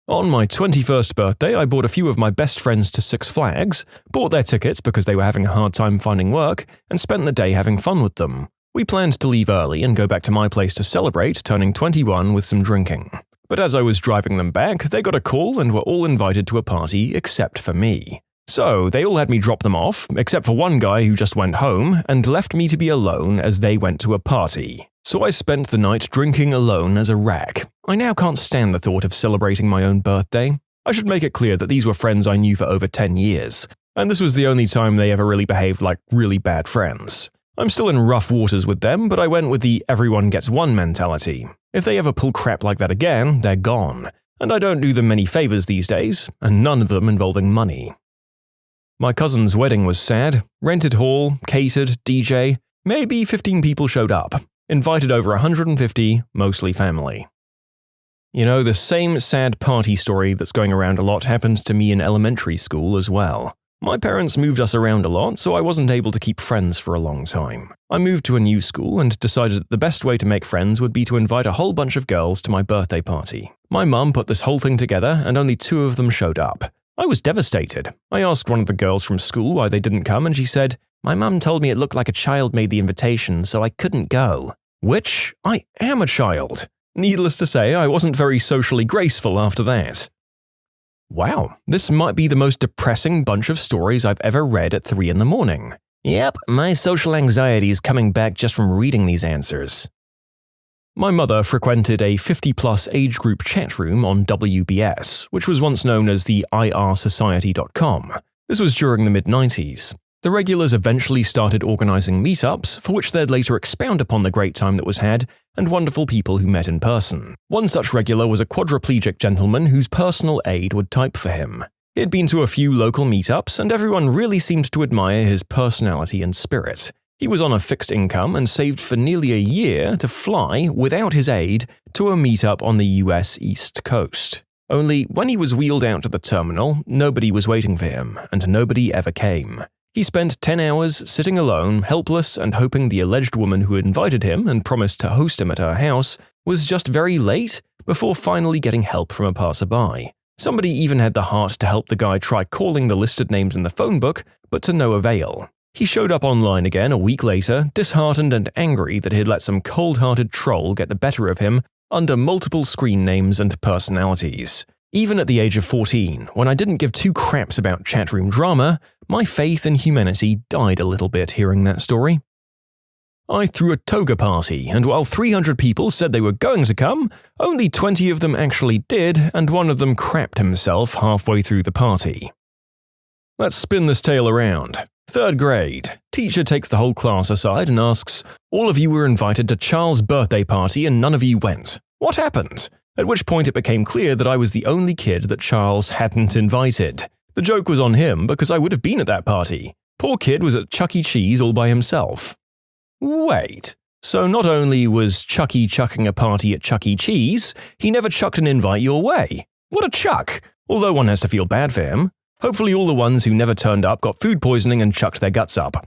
On my 21st birthday, I brought a few of my best friends to Six Flags, bought their tickets because they were having a hard time finding work, and spent the day having fun with them. We planned to leave early and go back to my place to celebrate turning 21 with some drinking. But as I was driving them back, they got a call and were all invited to a party except for me. So they all had me drop them off, except for one guy who just went home and left me to be alone as they went to a party. So I spent the night drinking alone as a rag. I now can't stand the thought of celebrating my own birthday. I should make it clear that these were friends I knew for over 10 years, and this was the only time they ever really behaved like really bad friends. I'm still in rough waters with them, but I went with the everyone gets one mentality. If they ever pull crap like that again, they're gone. And I don't do them many favors these days, and none of them involving money. My cousin's wedding was sad. Rented hall, catered, DJ. Maybe 15 people showed up. Invited over 150, mostly family. You know, the same sad party story that's going around a lot happened to me in elementary school as well. My parents moved us around a lot, so I wasn't able to keep friends for a long time. I moved to a new school and decided that the best way to make friends would be to invite a whole bunch of girls to my birthday party. My mum put this whole thing together and only 2 of them showed up. I was devastated. I asked one of the girls from school why they didn't come and she said, "My mum told me it looked like a child made the invitation, so I couldn't go." Which, I am a child. Needless to say, I wasn't very socially graceful after that. Wow, this might be the most depressing bunch of stories I've ever read at 3 in the morning. Yep, my social anxiety is coming back just from reading these answers. My mother frequented a 50-plus age group chat room on WBS, which was once known as the IRSociety.com. This was during the mid-90s. The regulars eventually started organizing meetups, for which they'd later expound upon the great time that was had and wonderful people who met in person. One such regular was a quadriplegic gentleman whose personal aide would type for him. He had been to a few local meetups, and everyone really seemed to admire his personality and spirit. He was on a fixed income and saved for nearly a year to fly, without his aide, to a meetup on the US East Coast. Only when he was wheeled out to the terminal, nobody was waiting for him, and nobody ever came. He spent 10 hours sitting alone, helpless, and hoping the alleged woman who had invited him and promised to host him at her house was just very late before finally getting help from a passerby. Somebody even had the heart to help the guy try calling the listed names in the phone book, but to no avail. He showed up online again a week later, disheartened and angry that he'd let some cold-hearted troll get the better of him under multiple screen names and personalities. Even at the age of 14, when I didn't give 2 craps about chatroom drama, my faith in humanity died a little bit hearing that story. I threw a toga party, and while 300 people said they were going to come, only 20 of them actually did, and one of them crapped himself halfway through the party. Let's spin this tale around. 3rd grade. Teacher takes the whole class aside and asks, "All of you were invited to Charles' birthday party and none of you went. What happened?" At which point it became clear that I was the only kid that Charles hadn't invited. The joke was on him because I would have been at that party. Poor kid was at Chuck E. Cheese all by himself. Wait, so not only was Chucky chucking a party at Chuck E. Cheese, he never chucked an invite your way. What a chuck! Although one has to feel bad for him. Hopefully all the ones who never turned up got food poisoning and chucked their guts up.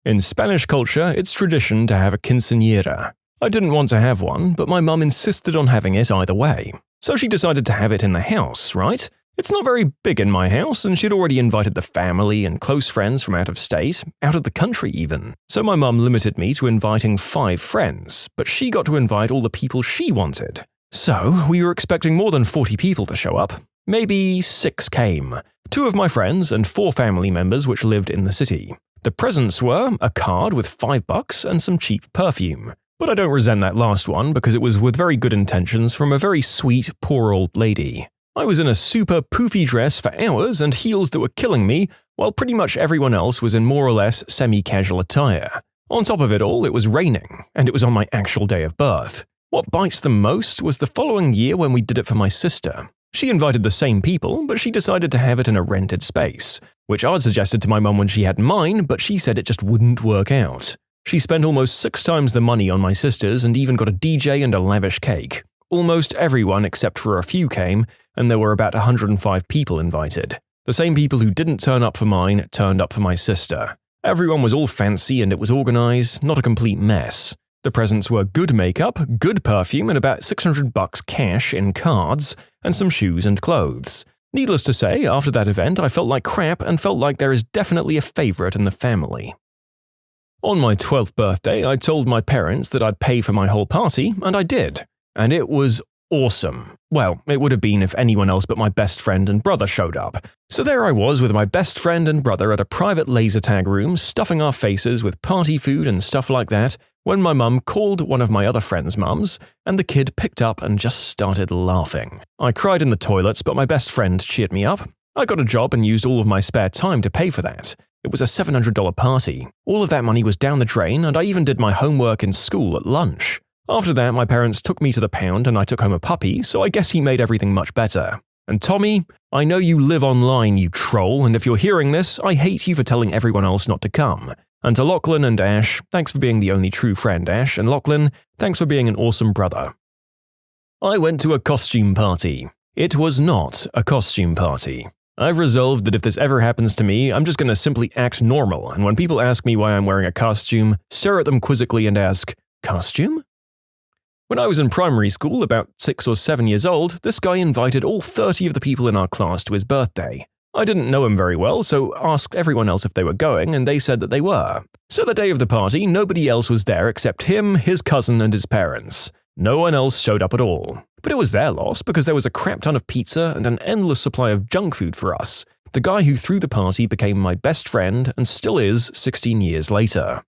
In Spanish culture, it's tradition to have a quinceañera. I didn't want to have one, but my mum insisted on having it either way. So she decided to have it in the house, right? It's not very big in my house, and she'd already invited the family and close friends from out of state, out of the country even. So my mum limited me to inviting 5 friends, but she got to invite all the people she wanted. So we were expecting more than 40 people to show up. Maybe 6 came. 2 of my friends and 4 family members which lived in the city. The presents were a card with $5 and some cheap perfume. But I don't resent that last one because it was with very good intentions from a very sweet, poor old lady. I was in a super poofy dress for hours and heels that were killing me, while pretty much everyone else was in more or less semi-casual attire. On top of it all, it was raining, and it was on my actual day of birth. What bites the most was the following year when we did it for my sister. She invited the same people, but she decided to have it in a rented space, which I'd suggested to my mum when she had mine, but she said it just wouldn't work out. She spent almost 6 times the money on my sister's and even got a DJ and a lavish cake. Almost everyone except for a few came, and there were about 105 people invited. The same people who didn't turn up for mine turned up for my sister. Everyone was all fancy and it was organized, not a complete mess. The presents were good makeup, good perfume, and about $600 cash in cards, and some shoes and clothes. Needless to say, after that event I felt like crap and felt like there is definitely a favorite in the family. On my 12th birthday, I told my parents that I'd pay for my whole party, and I did. And it was awesome. Well, it would have been if anyone else but my best friend and brother showed up. So there I was with my best friend and brother at a private laser tag room, stuffing our faces with party food and stuff like that, when my mum called one of my other friends' mums, and the kid picked up and just started laughing. I cried in the toilets, but my best friend cheered me up. I got a job and used all of my spare time to pay for that. It was a $700 party. All of that money was down the drain, and I even did my homework in school at lunch. After that, my parents took me to the pound and I took home a puppy, so I guess he made everything much better. And Tommy, I know you live online, you troll, and if you're hearing this, I hate you for telling everyone else not to come. And to Lachlan and Ash, thanks for being the only true friend, Ash, and Lachlan, thanks for being an awesome brother. I went to a costume party. It was not a costume party. I've resolved that if this ever happens to me, I'm just going to simply act normal, and when people ask me why I'm wearing a costume, stare at them quizzically and ask, "Costume?" When I was in primary school, about 6 or 7 years old, this guy invited all 30 of the people in our class to his birthday. I didn't know him very well, so asked everyone else if they were going, and they said that they were. So the day of the party, nobody else was there except him, his cousin, and his parents. No one else showed up at all. But it was their loss because there was a crap ton of pizza and an endless supply of junk food for us. The guy who threw the party became my best friend and still is 16 years later.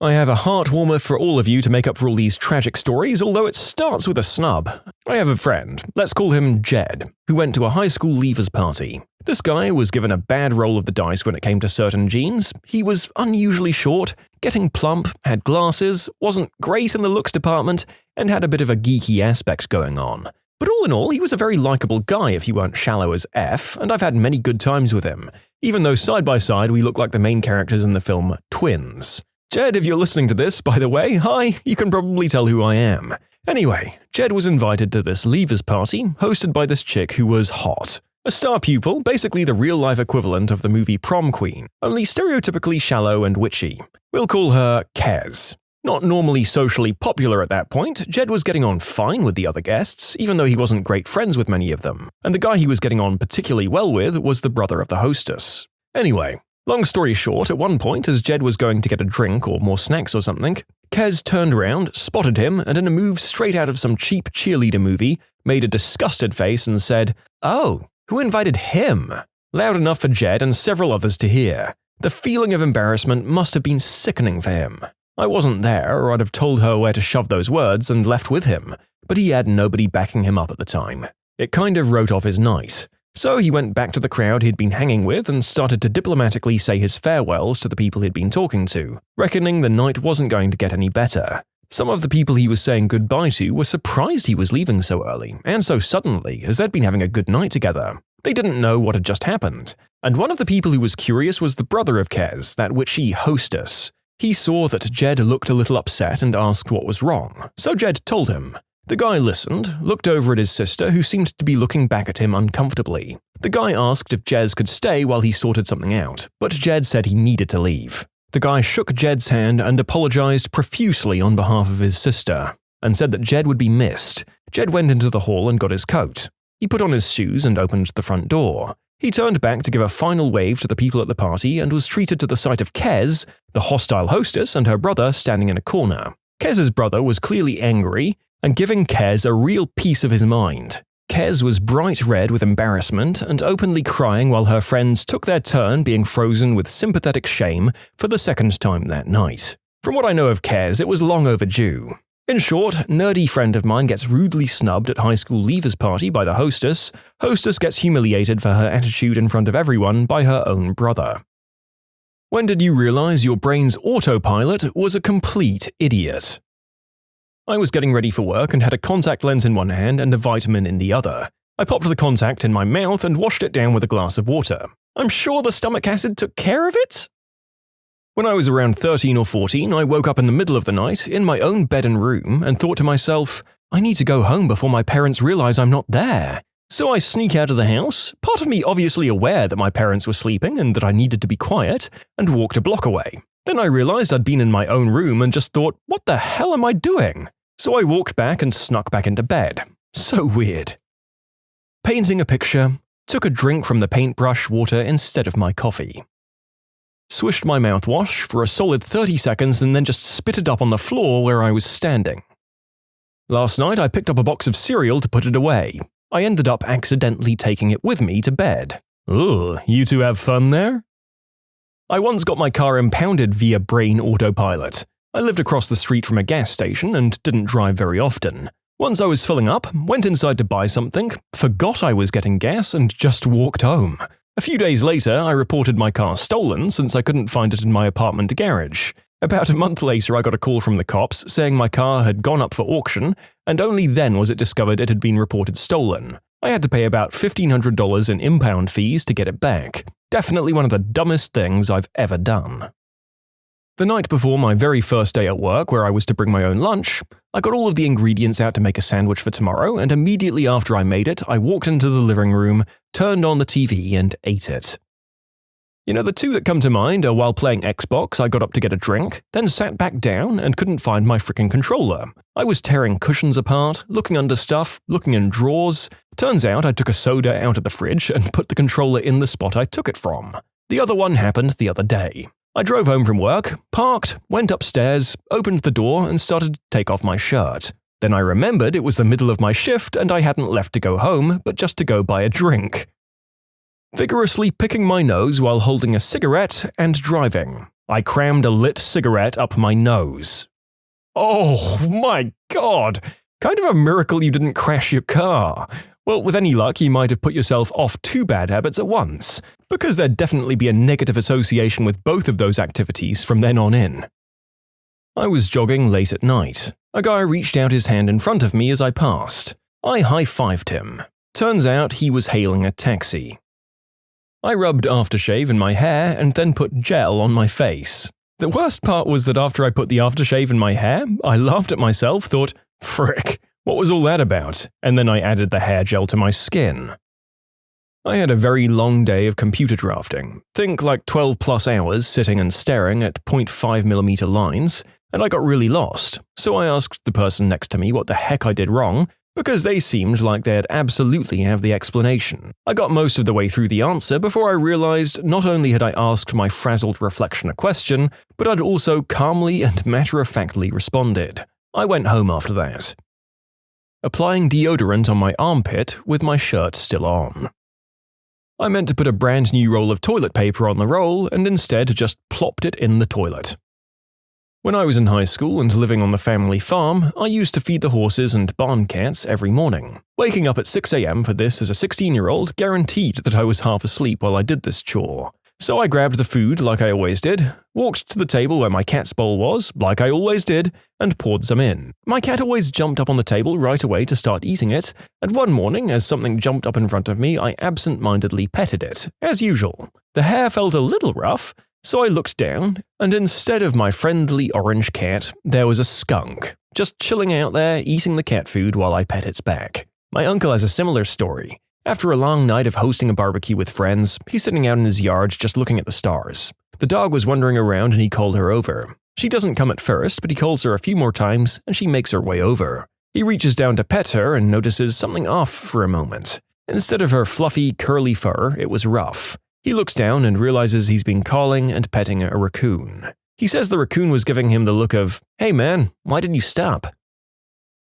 I have a heart warmer for all of you to make up for all these tragic stories, although it starts with a snub. I have a friend, let's call him Jed, who went to a high school leavers party. This guy was given a bad roll of the dice when it came to certain genes. He was unusually short, getting plump, had glasses, wasn't great in the looks department, and had a bit of a geeky aspect going on. But all in all, he was a very likable guy if you weren't shallow as F, and I've had many good times with him, even though side by side we look like the main characters in the film Twins. Jed, if you're listening to this, by the way, hi, you can probably tell who I am. Anyway, Jed was invited to this leavers party, hosted by this chick who was hot. A star pupil, basically the real-life equivalent of the movie Prom Queen, only stereotypically shallow and witchy. We'll call her Kez. Not normally socially popular at that point, Jed was getting on fine with the other guests, even though he wasn't great friends with many of them, and the guy he was getting on particularly well with was the brother of the hostess. Anyway, long story short, at one point, as Jed was going to get a drink or more snacks or something, Kez turned around, spotted him, and in a move straight out of some cheap cheerleader movie, made a disgusted face and said, "Oh, who invited him?" Loud enough for Jed and several others to hear. The feeling of embarrassment must have been sickening for him. I wasn't there, or I'd have told her where to shove those words and left with him, but he had nobody backing him up at the time. It kind of wrote off his night. So he went back to the crowd he'd been hanging with and started to diplomatically say his farewells to the people he'd been talking to, reckoning the night wasn't going to get any better. Some of the people he was saying goodbye to were surprised he was leaving so early, and so suddenly, as they'd been having a good night together. They didn't know what had just happened. And one of the people who was curious was the brother of Kez, that witchy hostess. He saw that Jed looked a little upset and asked what was wrong, so Jed told him. The guy listened, looked over at his sister, who seemed to be looking back at him uncomfortably. The guy asked if Jez could stay while he sorted something out, but Jed said he needed to leave. The guy shook Jed's hand and apologized profusely on behalf of his sister, and said that Jed would be missed. Jed went into the hall and got his coat. He put on his shoes and opened the front door. He turned back to give a final wave to the people at the party and was treated to the sight of Kez, the hostile hostess, and her brother standing in a corner. Kez's brother was clearly angry and giving Kez a real piece of his mind. Kez was bright red with embarrassment and openly crying while her friends took their turn being frozen with sympathetic shame for the second time that night. From what I know of Kez, it was long overdue. In short, nerdy friend of mine gets rudely snubbed at high school leavers party by the hostess. Hostess gets humiliated for her attitude in front of everyone by her own brother. When did you realize your brain's autopilot was a complete idiot? I was getting ready for work and had a contact lens in one hand and a vitamin in the other. I popped the contact in my mouth and washed it down with a glass of water. I'm sure the stomach acid took care of it? When I was around 13 or 14, I woke up in the middle of the night in my own bed and room and thought to myself, I need to go home before my parents realize I'm not there. So I sneak out of the house, part of me obviously aware that my parents were sleeping and that I needed to be quiet, and walked a block away. Then I realized I'd been in my own room and just thought, what the hell am I doing? So I walked back and snuck back into bed. So weird. Painting a picture, took a drink from the paintbrush water instead of my coffee. swished my mouthwash for a solid 30 seconds and then just spit it up on the floor where I was standing. Last night I picked up a box of cereal to put it away. I ended up accidentally taking it with me to bed. Ugh, you two have fun there? I once got my car impounded via brain autopilot. I lived across the street from a gas station and didn't drive very often. Once I was filling up, went inside to buy something, forgot I was getting gas and just walked home. A few days later, I reported my car stolen since I couldn't find it in my apartment garage. About a month later, I got a call from the cops saying my car had gone up for auction, and only then was it discovered it had been reported stolen. I had to pay about $1,500 in impound fees to get it back. Definitely one of the dumbest things I've ever done. The night before my very first day at work, where I was to bring my own lunch, I got all of the ingredients out to make a sandwich for tomorrow, and immediately after I made it, I walked into the living room, turned on the TV, and ate it. You know, the two that come to mind are while playing Xbox, I got up to get a drink, then sat back down and couldn't find my frickin' controller. I was tearing cushions apart, looking under stuff, looking in drawers. Turns out I took a soda out of the fridge and put the controller in the spot I took it from. The other one happened the other day. I drove home from work, parked, went upstairs, opened the door, and started to take off my shirt. Then I remembered it was the middle of my shift and I hadn't left to go home, but just to go buy a drink. Vigorously picking my nose while holding a cigarette and driving, I crammed a lit cigarette up my nose. Oh my God! Kind of a miracle you didn't crash your car. Well, with any luck, you might have put yourself off two bad habits at once, because there'd definitely be a negative association with both of those activities from then on in. I was jogging late at night. A guy reached out his hand in front of me as I passed. I high-fived him. Turns out he was hailing a taxi. I rubbed aftershave in my hair and then put gel on my face. The worst part was that after I put the aftershave in my hair, I laughed at myself, thought, frick, what was all that about? And then I added the hair gel to my skin. I had a very long day of computer drafting. Think like 12 plus hours sitting and staring at 0.5mm lines, and I got really lost. So I asked the person next to me what the heck I did wrong, because they seemed like they'd absolutely have the explanation. I got most of the way through the answer before I realized not only had I asked my frazzled reflection a question, but I'd also calmly and matter-of-factly responded. I went home after that. Applying deodorant on my armpit with my shirt still on. I meant to put a brand new roll of toilet paper on the roll and instead just plopped it in the toilet. When I was in high school and living on the family farm, I used to feed the horses and barn cats every morning. Waking up at 6 a.m. for this as a 16-year-old guaranteed that I was half asleep while I did this chore. So I grabbed the food like I always did, walked to the table where my cat's bowl was, like I always did, and poured some in. My cat always jumped up on the table right away to start eating it, and one morning, as something jumped up in front of me, I absent-mindedly petted it, as usual. The hair felt a little rough, so I looked down, and instead of my friendly orange cat, there was a skunk, just chilling out there eating the cat food while I pet its back. My uncle has a similar story. After a long night of hosting a barbecue with friends, he's sitting out in his yard just looking at the stars. The dog was wandering around and he called her over. She doesn't come at first, but he calls her a few more times and she makes her way over. He reaches down to pet her and notices something off for a moment. Instead of her fluffy, curly fur, it was rough. He looks down and realizes he's been calling and petting a raccoon. He says the raccoon was giving him the look of, "Hey man, why didn't you stop?"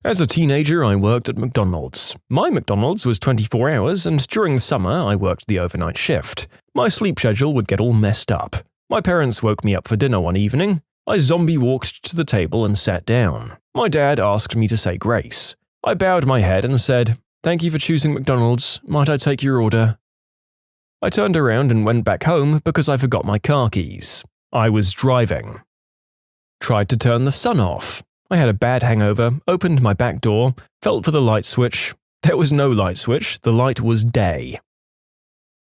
As a teenager, I worked at McDonald's. My McDonald's was 24 hours, and during the summer, I worked the overnight shift. My sleep schedule would get all messed up. My parents woke me up for dinner one evening. I zombie walked to the table and sat down. My dad asked me to say grace. I bowed my head and said, "Thank you for choosing McDonald's. Might I take your order?" I turned around and went back home because I forgot my car keys. I was driving. Tried to turn the sun off. I had a bad hangover, opened my back door, felt for the light switch. There was no light switch, the light was day.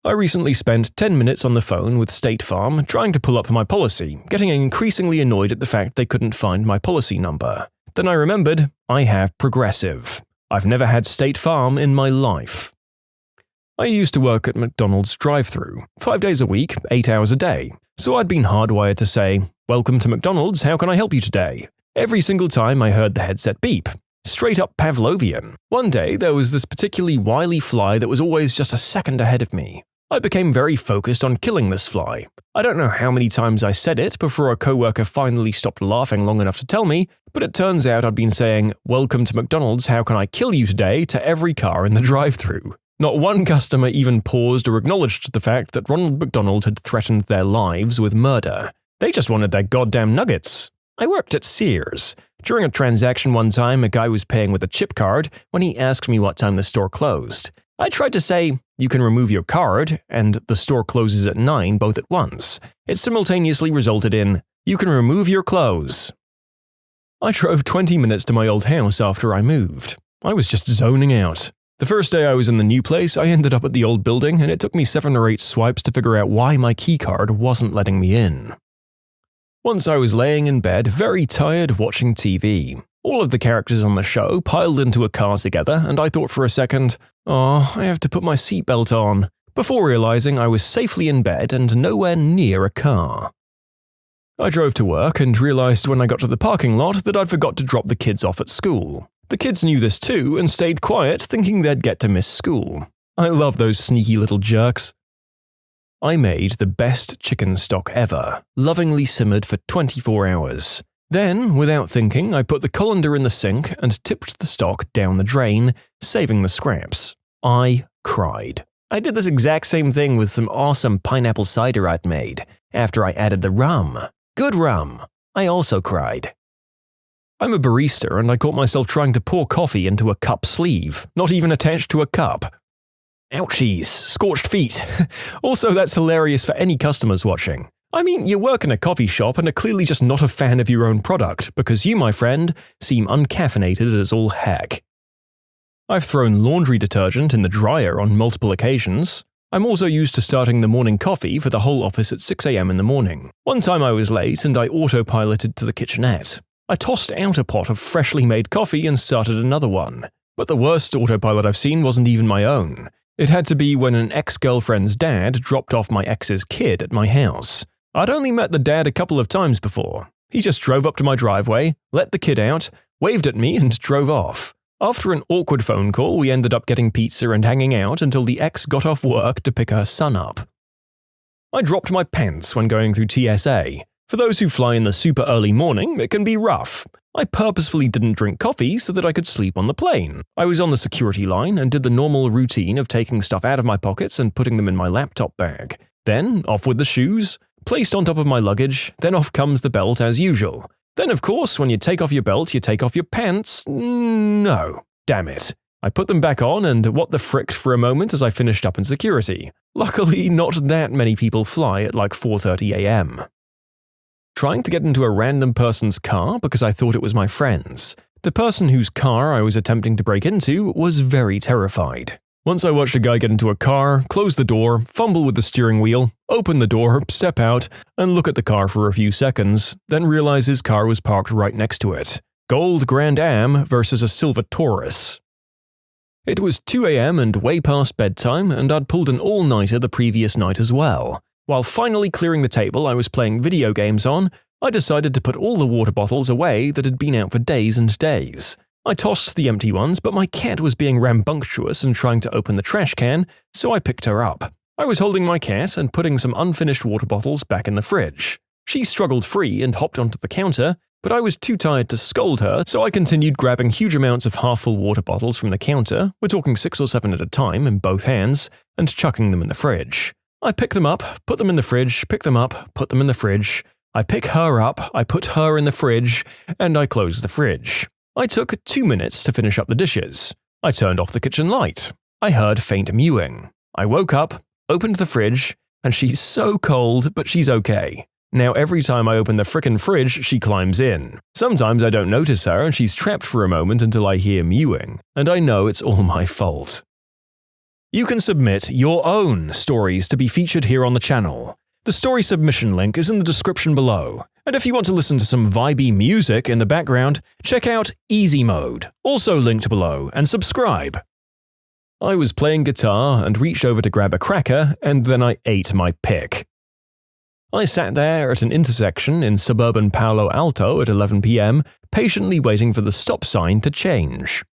I recently spent 10 minutes on the phone with State Farm trying to pull up my policy, getting increasingly annoyed at the fact they couldn't find my policy number. Then I remembered, I have Progressive. I've never had State Farm in my life. I used to work at McDonald's drive-thru, 5 days a week, 8 hours a day, so I'd been hardwired to say, "Welcome to McDonald's, how can I help you today?" Every single time I heard the headset beep. Straight up Pavlovian. One day, there was this particularly wily fly that was always just a second ahead of me. I became very focused on killing this fly. I don't know how many times I said it before a coworker finally stopped laughing long enough to tell me, but it turns out I'd been saying, "Welcome to McDonald's, how can I kill you today?" to every car in the drive-thru. Not one customer even paused or acknowledged the fact that Ronald McDonald had threatened their lives with murder. They just wanted their goddamn nuggets. I worked at Sears. During a transaction one time, a guy was paying with a chip card when he asked me what time the store closed. I tried to say, "You can remove your card," and "the store closes at 9 both at once." It simultaneously resulted in, "You can remove your clothes." I drove 20 minutes to my old house after I moved. I was just zoning out. The first day I was in the new place, I ended up at the old building, and it took me 7 or 8 swipes to figure out why my keycard wasn't letting me in. Once I was laying in bed, very tired, watching TV. All of the characters on the show piled into a car together, and I thought for a second, "Oh, I have to put my seatbelt on," before realizing I was safely in bed and nowhere near a car. I drove to work and realized when I got to the parking lot that I'd forgot to drop the kids off at school. The kids knew this too and stayed quiet, thinking they'd get to miss school. I love those sneaky little jerks. I made the best chicken stock ever, lovingly simmered for 24 hours. Then, without thinking, I put the colander in the sink and tipped the stock down the drain, saving the scraps. I cried. I did this exact same thing with some awesome pineapple cider I'd made, after I added the rum. Good rum. I also cried. I'm a barista and I caught myself trying to pour coffee into a cup sleeve, not even attached to a cup. Ouchies, scorched feet. Also, that's hilarious for any customers watching. I mean, you work in a coffee shop and are clearly just not a fan of your own product, because you, my friend, seem uncaffeinated as all heck. I've thrown laundry detergent in the dryer on multiple occasions. I'm also used to starting the morning coffee for the whole office at 6 a.m. in the morning. One time I was late and I autopiloted to the kitchenette. I tossed out a pot of freshly made coffee and started another one. But the worst autopilot I've seen wasn't even my own. It had to be when an ex-girlfriend's dad dropped off my ex's kid at my house. I'd only met the dad a couple of times before. He just drove up to my driveway, let the kid out, waved at me and drove off. After an awkward phone call, we ended up getting pizza and hanging out until the ex got off work to pick her son up. I dropped my pants when going through TSA. For those who fly in the super early morning, it can be rough. I purposefully didn't drink coffee so that I could sleep on the plane. I was on the security line and did the normal routine of taking stuff out of my pockets and putting them in my laptop bag. Then, off with the shoes, placed on top of my luggage, then off comes the belt as usual. Then, of course, when you take off your belt, you take off your pants. No. Damn it. I put them back on and what the frick for a moment as I finished up in security. Luckily, not that many people fly at like 4:30 a.m. Trying to get into a random person's car because I thought it was my friend's. The person whose car I was attempting to break into was very terrified. Once I watched a guy get into a car, close the door, fumble with the steering wheel, open the door, step out, and look at the car for a few seconds, then realize his car was parked right next to it. Gold Grand Am versus a silver Taurus. It was 2 a.m. and way past bedtime, and I'd pulled an all-nighter the previous night as well. While finally clearing the table I was playing video games on, I decided to put all the water bottles away that had been out for days and days. I tossed the empty ones, but my cat was being rambunctious and trying to open the trash can, so I picked her up. I was holding my cat and putting some unfinished water bottles back in the fridge. She struggled free and hopped onto the counter, but I was too tired to scold her, so I continued grabbing huge amounts of half-full water bottles from the counter, we're talking 6 or 7 at a time in both hands, and chucking them in the fridge. I pick them up, put them in the fridge, pick them up, put them in the fridge. I pick her up, I put her in the fridge, and I close the fridge. I took 2 minutes to finish up the dishes. I turned off the kitchen light. I heard faint mewing. I woke up, opened the fridge, and she's so cold, but she's okay. Now every time I open the frickin' fridge, she climbs in. Sometimes I don't notice her and she's trapped for a moment until I hear mewing, and I know it's all my fault. You can submit your own stories to be featured here on the channel. The story submission link is in the description below, and if you want to listen to some vibey music in the background, check out easymode, also linked below, and subscribe. I was playing guitar and reached over to grab a cracker, and then I ate my pick. I sat there at an intersection in suburban Palo Alto at 11 p.m., patiently waiting for the stop sign to change.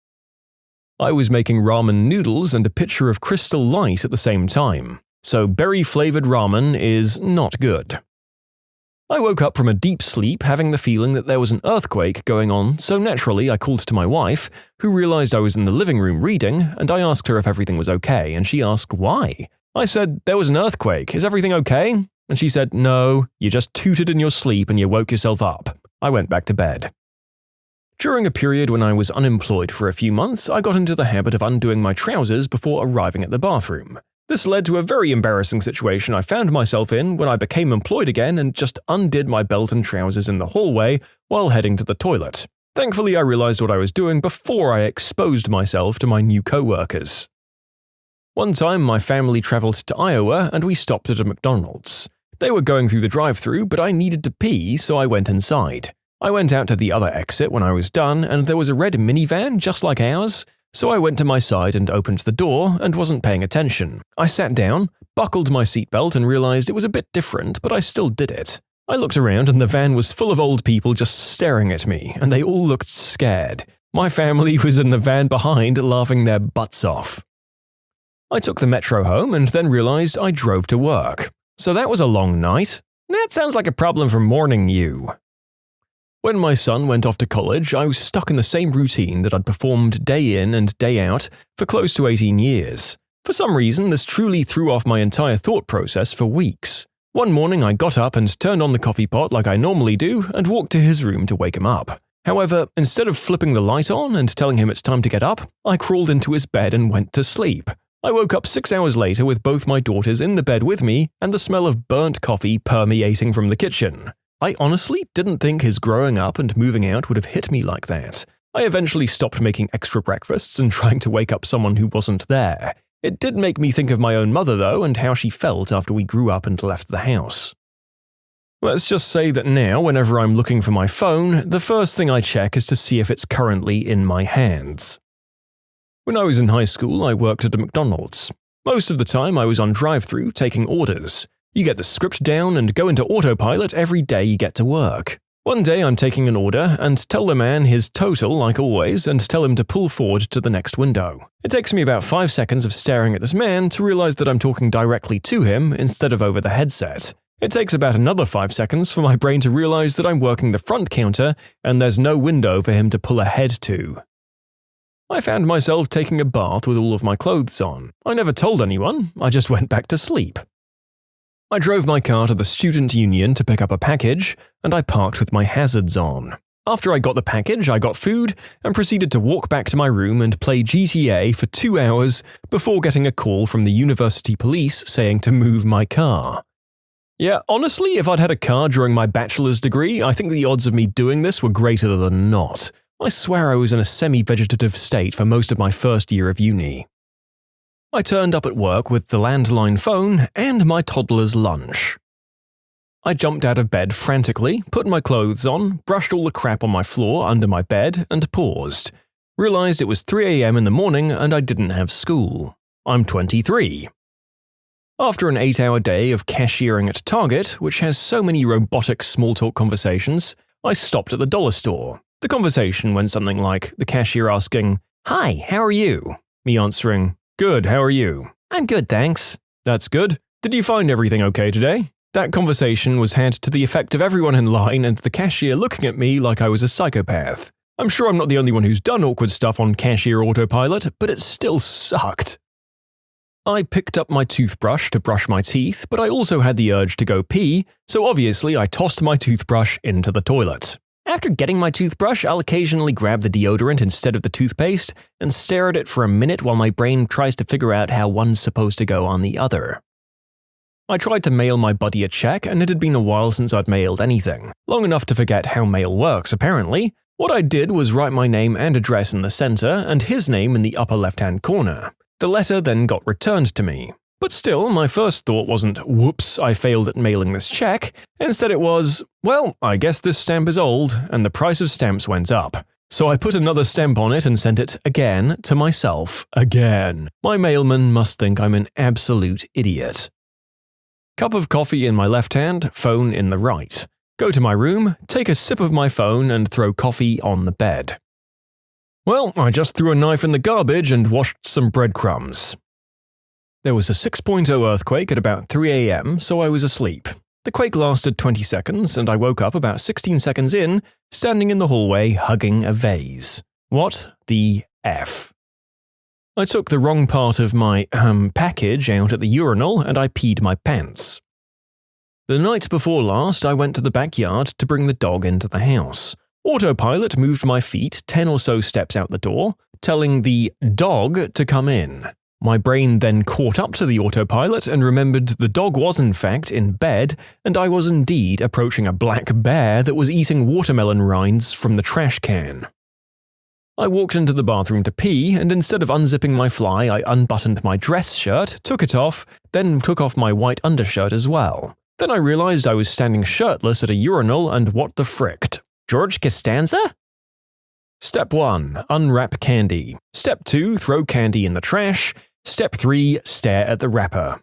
I was making ramen noodles and a pitcher of Crystal Light at the same time. so berry-flavored ramen is not good. I woke up from a deep sleep having the feeling that there was an earthquake going on, so naturally I called to my wife, who realized I was in the living room reading, and I asked her if everything was okay, and she asked why. I said, "There was an earthquake, is everything okay?" And she said, "No, you just tooted in your sleep and you woke yourself up." I went back to bed. During a period when I was unemployed for a few months, I got into the habit of undoing my trousers before arriving at the bathroom. This led to a very embarrassing situation I found myself in when I became employed again and just undid my belt and trousers in the hallway while heading to the toilet. Thankfully, I realized what I was doing before I exposed myself to my new co-workers. One time, my family traveled to Iowa and we stopped at a McDonald's. They were going through the drive-thru, but I needed to pee, so I went inside. I went out to the other exit when I was done, and there was a red minivan just like ours, so I went to my side and opened the door and wasn't paying attention. I sat down, buckled my seatbelt and realized it was a bit different, but I still did it. I looked around and the van was full of old people just staring at me, and they all looked scared. My family was in the van behind laughing their butts off. I took the metro home and then realized I drove to work. So that was a long night. That sounds like a problem for morning you. When my son went off to college, I was stuck in the same routine that I'd performed day in and day out for close to 18 years. For some reason, this truly threw off my entire thought process for weeks. One morning, I got up and turned on the coffee pot like I normally do and walked to his room to wake him up. However, instead of flipping the light on and telling him it's time to get up, I crawled into his bed and went to sleep. I woke up 6 hours later with both my daughters in the bed with me and the smell of burnt coffee permeating from the kitchen. I honestly didn't think his growing up and moving out would have hit me like that. I eventually stopped making extra breakfasts and trying to wake up someone who wasn't there. It did make me think of my own mother though and how she felt after we grew up and left the house. Let's just say that now, whenever I'm looking for my phone, the first thing I check is to see if it's currently in my hands. When I was in high school, I worked at a McDonald's. Most of the time, I was on drive-thru taking orders. You get the script down and go into autopilot every day you get to work. One day, I'm taking an order and tell the man his total like always and tell him to pull forward to the next window. It takes me about 5 seconds of staring at this man to realize that I'm talking directly to him instead of over the headset. It takes about another 5 seconds for my brain to realize that I'm working the front counter and there's no window for him to pull ahead to. I found myself taking a bath with all of my clothes on. I never told anyone, I just went back to sleep. I drove my car to the student union to pick up a package, and I parked with my hazards on. After I got the package, I got food and proceeded to walk back to my room and play GTA for 2 hours before getting a call from the university police saying to move my car. Yeah, honestly, if I'd had a car during my bachelor's degree, I think the odds of me doing this were greater than not. I swear I was in a semi-vegetative state for most of my first year of uni. I turned up at work with the landline phone and my toddler's lunch. I jumped out of bed frantically, put my clothes on, brushed all the crap on my floor under my bed, and paused. Realized it was 3 a.m. in the morning and I didn't have school. I'm 23. After an 8-hour day of cashiering at Target, which has so many robotic small-talk conversations, I stopped at the dollar store. The conversation went something like the cashier asking, "Hi, how are you?" Me answering, "Good, how are you?" "I'm good, thanks." "That's good. Did you find everything okay today?" That conversation was had to the effect of everyone in line and the cashier looking at me like I was a psychopath. I'm sure I'm not the only one who's done awkward stuff on cashier autopilot, but it still sucked. I picked up my toothbrush to brush my teeth, but I also had the urge to go pee, so obviously I tossed my toothbrush into the toilet. After getting my toothbrush, I'll occasionally grab the deodorant instead of the toothpaste and stare at it for a minute while my brain tries to figure out how one's supposed to go on the other. I tried to mail my buddy a check and it had been a while since I'd mailed anything. Long enough to forget how mail works, apparently. What I did was write my name and address in the center and his name in the upper left-hand corner. The letter then got returned to me. But still, my first thought wasn't, whoops, I failed at mailing this check. Instead it was, well, I guess this stamp is old, and the price of stamps went up. So I put another stamp on it and sent it again to myself again. My mailman must think I'm an absolute idiot. Cup of coffee in my left hand, phone in the right. Go to my room, take a sip of my phone, and throw coffee on the bed. Well, I just threw a knife in the garbage and washed some breadcrumbs. There was a 6.0 earthquake at about 3 a.m., so I was asleep. The quake lasted 20 seconds, and I woke up about 16 seconds in, standing in the hallway hugging a vase. What the F? I took the wrong part of my, package out at the urinal, and I peed my pants. The night before last, I went to the backyard to bring the dog into the house. Autopilot moved my feet 10 or so steps out the door, telling the dog to come in. My brain then caught up to the autopilot and remembered the dog was in fact in bed, and I was indeed approaching a black bear that was eating watermelon rinds from the trash can. I walked into the bathroom to pee, and instead of unzipping my fly, I unbuttoned my dress shirt, took it off, then took off my white undershirt as well. Then I realized I was standing shirtless at a urinal, and what the fricked? George Costanza? Step 1. Unwrap candy. Step 2. Throw candy in the trash. Step 3. Stare at the wrapper.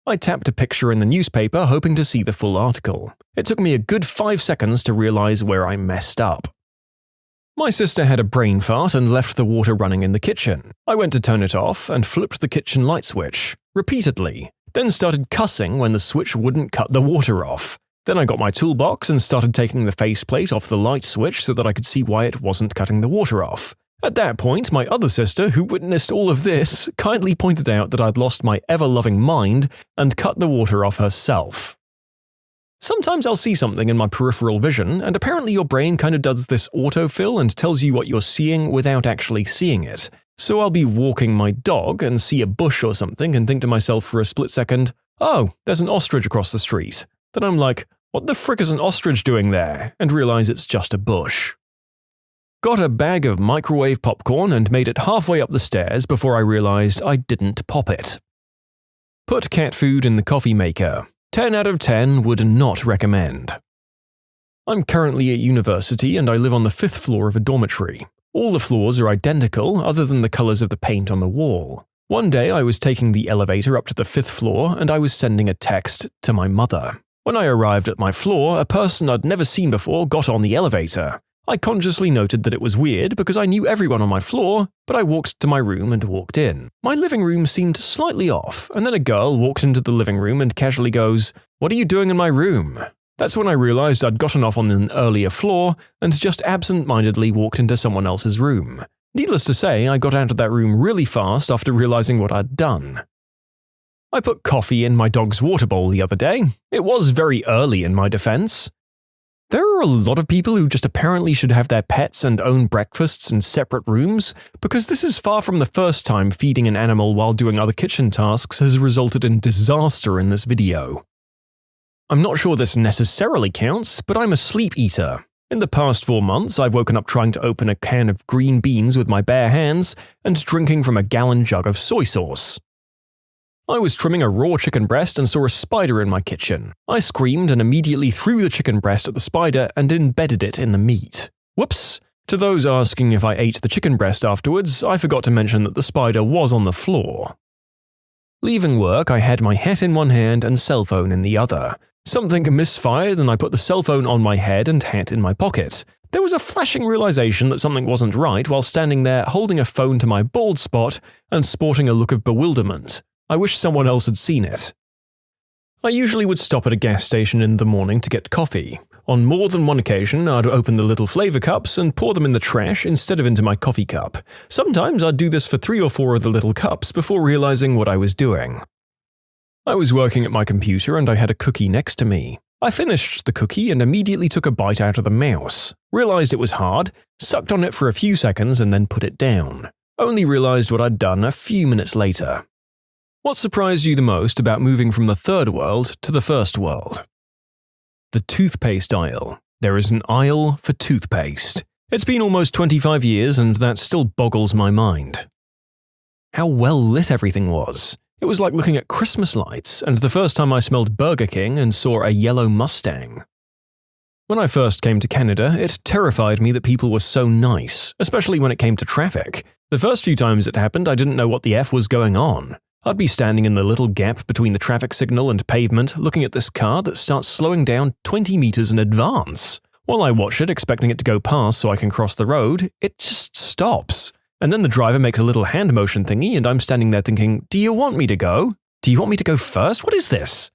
I tapped a picture in the newspaper, hoping to see the full article. It took me a good 5 seconds to realize where I messed up. My sister had a brain fart and left the water running in the kitchen. I went to turn it off and flipped the kitchen light switch, repeatedly, then started cussing when the switch wouldn't cut the water off. Then I got my toolbox and started taking the faceplate off the light switch so that I could see why it wasn't cutting the water off. At that point, my other sister, who witnessed all of this, kindly pointed out that I'd lost my ever-loving mind and cut the water off herself. Sometimes I'll see something in my peripheral vision, and apparently your brain kind of does this autofill and tells you what you're seeing without actually seeing it. So I'll be walking my dog and see a bush or something and think to myself for a split second, oh, there's an ostrich across the street. Then I'm like, what the frick is an ostrich doing there? And realize it's just a bush. Got a bag of microwave popcorn and made it halfway up the stairs before I realized I didn't pop it. Put cat food in the coffee maker. 10 out of 10 would not recommend. I'm currently at university and I live on the 5th floor of a dormitory. All the floors are identical other than the colors of the paint on the wall. One day I was taking the elevator up to the 5th floor and I was sending a text to my mother. When I arrived at my floor, a person I'd never seen before got on the elevator. I consciously noted that it was weird because I knew everyone on my floor, but I walked to my room and walked in. My living room seemed slightly off, and then a girl walked into the living room and casually goes, "What are you doing in my room?" That's when I realized I'd gotten off on an earlier floor and just absent-mindedly walked into someone else's room. Needless to say, I got out of that room really fast after realizing what I'd done. I put coffee in my dog's water bowl the other day. It was very early in my defense. There are a lot of people who just apparently should have their pets and own breakfasts in separate rooms, because this is far from the first time feeding an animal while doing other kitchen tasks has resulted in disaster in this video. I'm not sure this necessarily counts, but I'm a sleep eater. In the past 4 months, I've woken up trying to open a can of green beans with my bare hands and drinking from a gallon jug of soy sauce. I was trimming a raw chicken breast and saw a spider in my kitchen. I screamed and immediately threw the chicken breast at the spider and embedded it in the meat. Whoops! To those asking if I ate the chicken breast afterwards, I forgot to mention that the spider was on the floor. Leaving work, I had my hat in one hand and cell phone in the other. Something misfired and I put the cell phone on my head and hat in my pocket. There was a flashing realization that something wasn't right while standing there holding a phone to my bald spot and sporting a look of bewilderment. I wish someone else had seen it. I usually would stop at a gas station in the morning to get coffee. On more than one occasion, I'd open the little flavor cups and pour them in the trash instead of into my coffee cup. Sometimes I'd do this for 3 or 4 of the little cups before realizing what I was doing. I was working at my computer and I had a cookie next to me. I finished the cookie and immediately took a bite out of the mouse. Realized it was hard, sucked on it for a few seconds and then put it down. Only realized what I'd done a few minutes later. What surprised you the most about moving from the third world to the first world? The toothpaste aisle. There is an aisle for toothpaste. It's been almost 25 years and that still boggles my mind. How well lit everything was. It was like looking at Christmas lights and the first time I smelled Burger King and saw a yellow Mustang. When I first came to Canada, it terrified me that people were so nice, especially when it came to traffic. The first few times it happened, I didn't know what the F was going on. I'd be standing in the little gap between the traffic signal and pavement looking at this car that starts slowing down 20 meters in advance. While I watch it expecting it to go past so I can cross the road, it just stops. And then the driver makes a little hand motion thingy and I'm standing there thinking, do you want me to go? Do you want me to go first? What is this?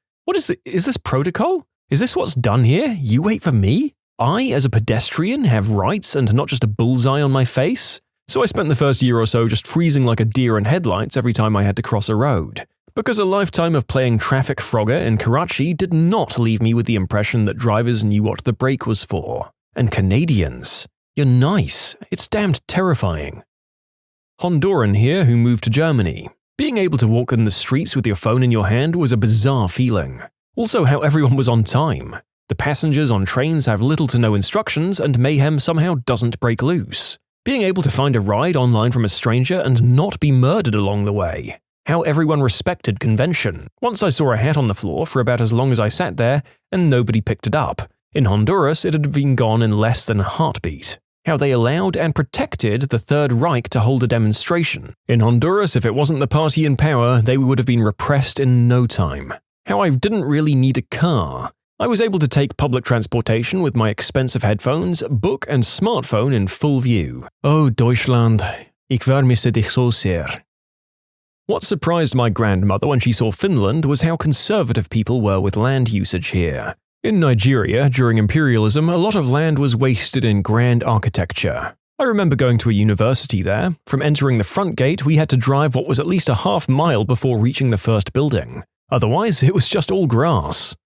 Is this protocol? Is this what's done here? You wait for me? I, as a pedestrian, have rights and not just a bullseye on my face? So I spent the first year or so just freezing like a deer in headlights every time I had to cross a road. Because a lifetime of playing traffic frogger in Karachi did not leave me with the impression that drivers knew what the brake was for. And Canadians. You're nice. It's damned terrifying. Honduran here who moved to Germany. Being able to walk in the streets with your phone in your hand was a bizarre feeling. Also how everyone was on time. The passengers on trains have little to no instructions and mayhem somehow doesn't break loose. Being able to find a ride online from a stranger and not be murdered along the way. How everyone respected convention. Once I saw a hat on the floor for about as long as I sat there and nobody picked it up. In Honduras, it had been gone in less than a heartbeat. How they allowed and protected the Third Reich to hold a demonstration. In Honduras, if it wasn't the party in power, they would have been repressed in no time. How I didn't really need a car. I was able to take public transportation with my expensive headphones, book and smartphone in full view. Oh Deutschland, ich vermisse dich so sehr. What surprised my grandmother when she saw Finland was how conservative people were with land usage here. In Nigeria, during imperialism, a lot of land was wasted in grand architecture. I remember going to a university there. From entering the front gate, we had to drive what was at least a half mile before reaching the first building. Otherwise, it was just all grass.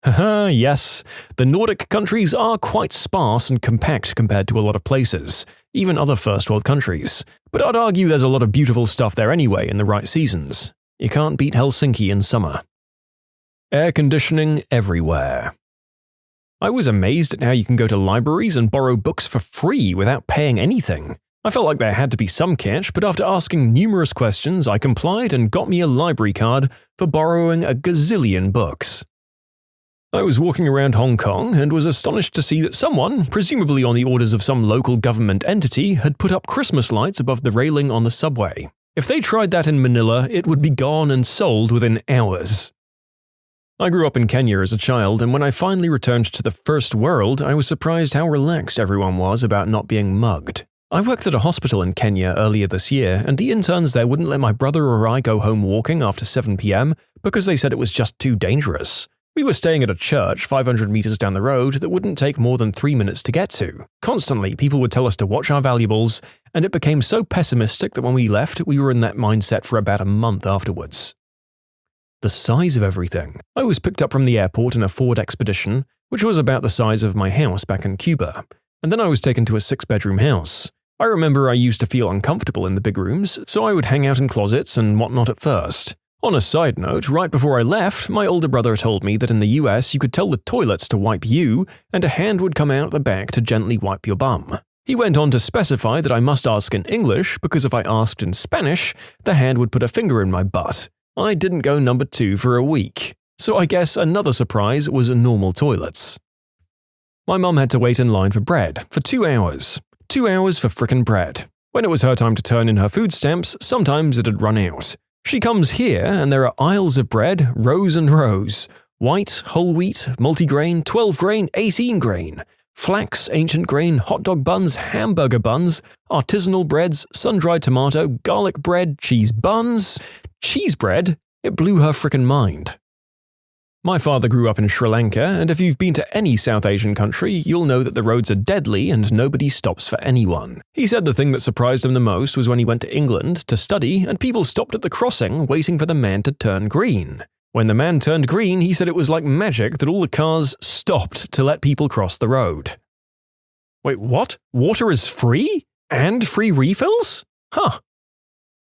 Haha, yes, the Nordic countries are quite sparse and compact compared to a lot of places, even other first world countries. But I'd argue there's a lot of beautiful stuff there anyway in the right seasons. You can't beat Helsinki in summer. Air conditioning everywhere. I was amazed at how you can go to libraries and borrow books for free without paying anything. I felt like there had to be some catch, but after asking numerous questions, I complied and got me a library card for borrowing a gazillion books. I was walking around Hong Kong and was astonished to see that someone, presumably on the orders of some local government entity, had put up Christmas lights above the railing on the subway. If they tried that in Manila, it would be gone and sold within hours. I grew up in Kenya as a child, and when I finally returned to the first world, I was surprised how relaxed everyone was about not being mugged. I worked at a hospital in Kenya earlier this year, and the interns there wouldn't let my brother or I go home walking after 7 p.m. because they said it was just too dangerous. We were staying at a church 500 meters down the road that wouldn't take more than 3 minutes to get to. Constantly, people would tell us to watch our valuables, and it became so pessimistic that when we left, we were in that mindset for about a month afterwards. The size of everything. I was picked up from the airport in a Ford Expedition, which was about the size of my house back in Cuba, and then I was taken to a 6-bedroom house. I remember I used to feel uncomfortable in the big rooms, so I would hang out in closets and whatnot at first. On a side note, right before I left, my older brother told me that in the US you could tell the toilets to wipe you, and a hand would come out the back to gently wipe your bum. He went on to specify that I must ask in English, because if I asked in Spanish, the hand would put a finger in my butt. I didn't go number 2 for a week. So I guess another surprise was normal toilets. My mum had to wait in line for bread for 2 hours. 2 hours for frickin' bread. When it was her time to turn in her food stamps, sometimes it had run out. She comes here and there are aisles of bread, rows and rows. White, whole wheat, multigrain, 12-grain, 18-grain. Flax, ancient grain, hot dog buns, hamburger buns, artisanal breads, sun-dried tomato, garlic bread, cheese buns. Cheese bread? It blew her frickin' mind. My father grew up in Sri Lanka, and if you've been to any South Asian country, you'll know that the roads are deadly and nobody stops for anyone. He said the thing that surprised him the most was when he went to England to study and people stopped at the crossing waiting for the man to turn green. When the man turned green, he said it was like magic that all the cars stopped to let people cross the road. Wait, what? Water is free? And free refills? Huh.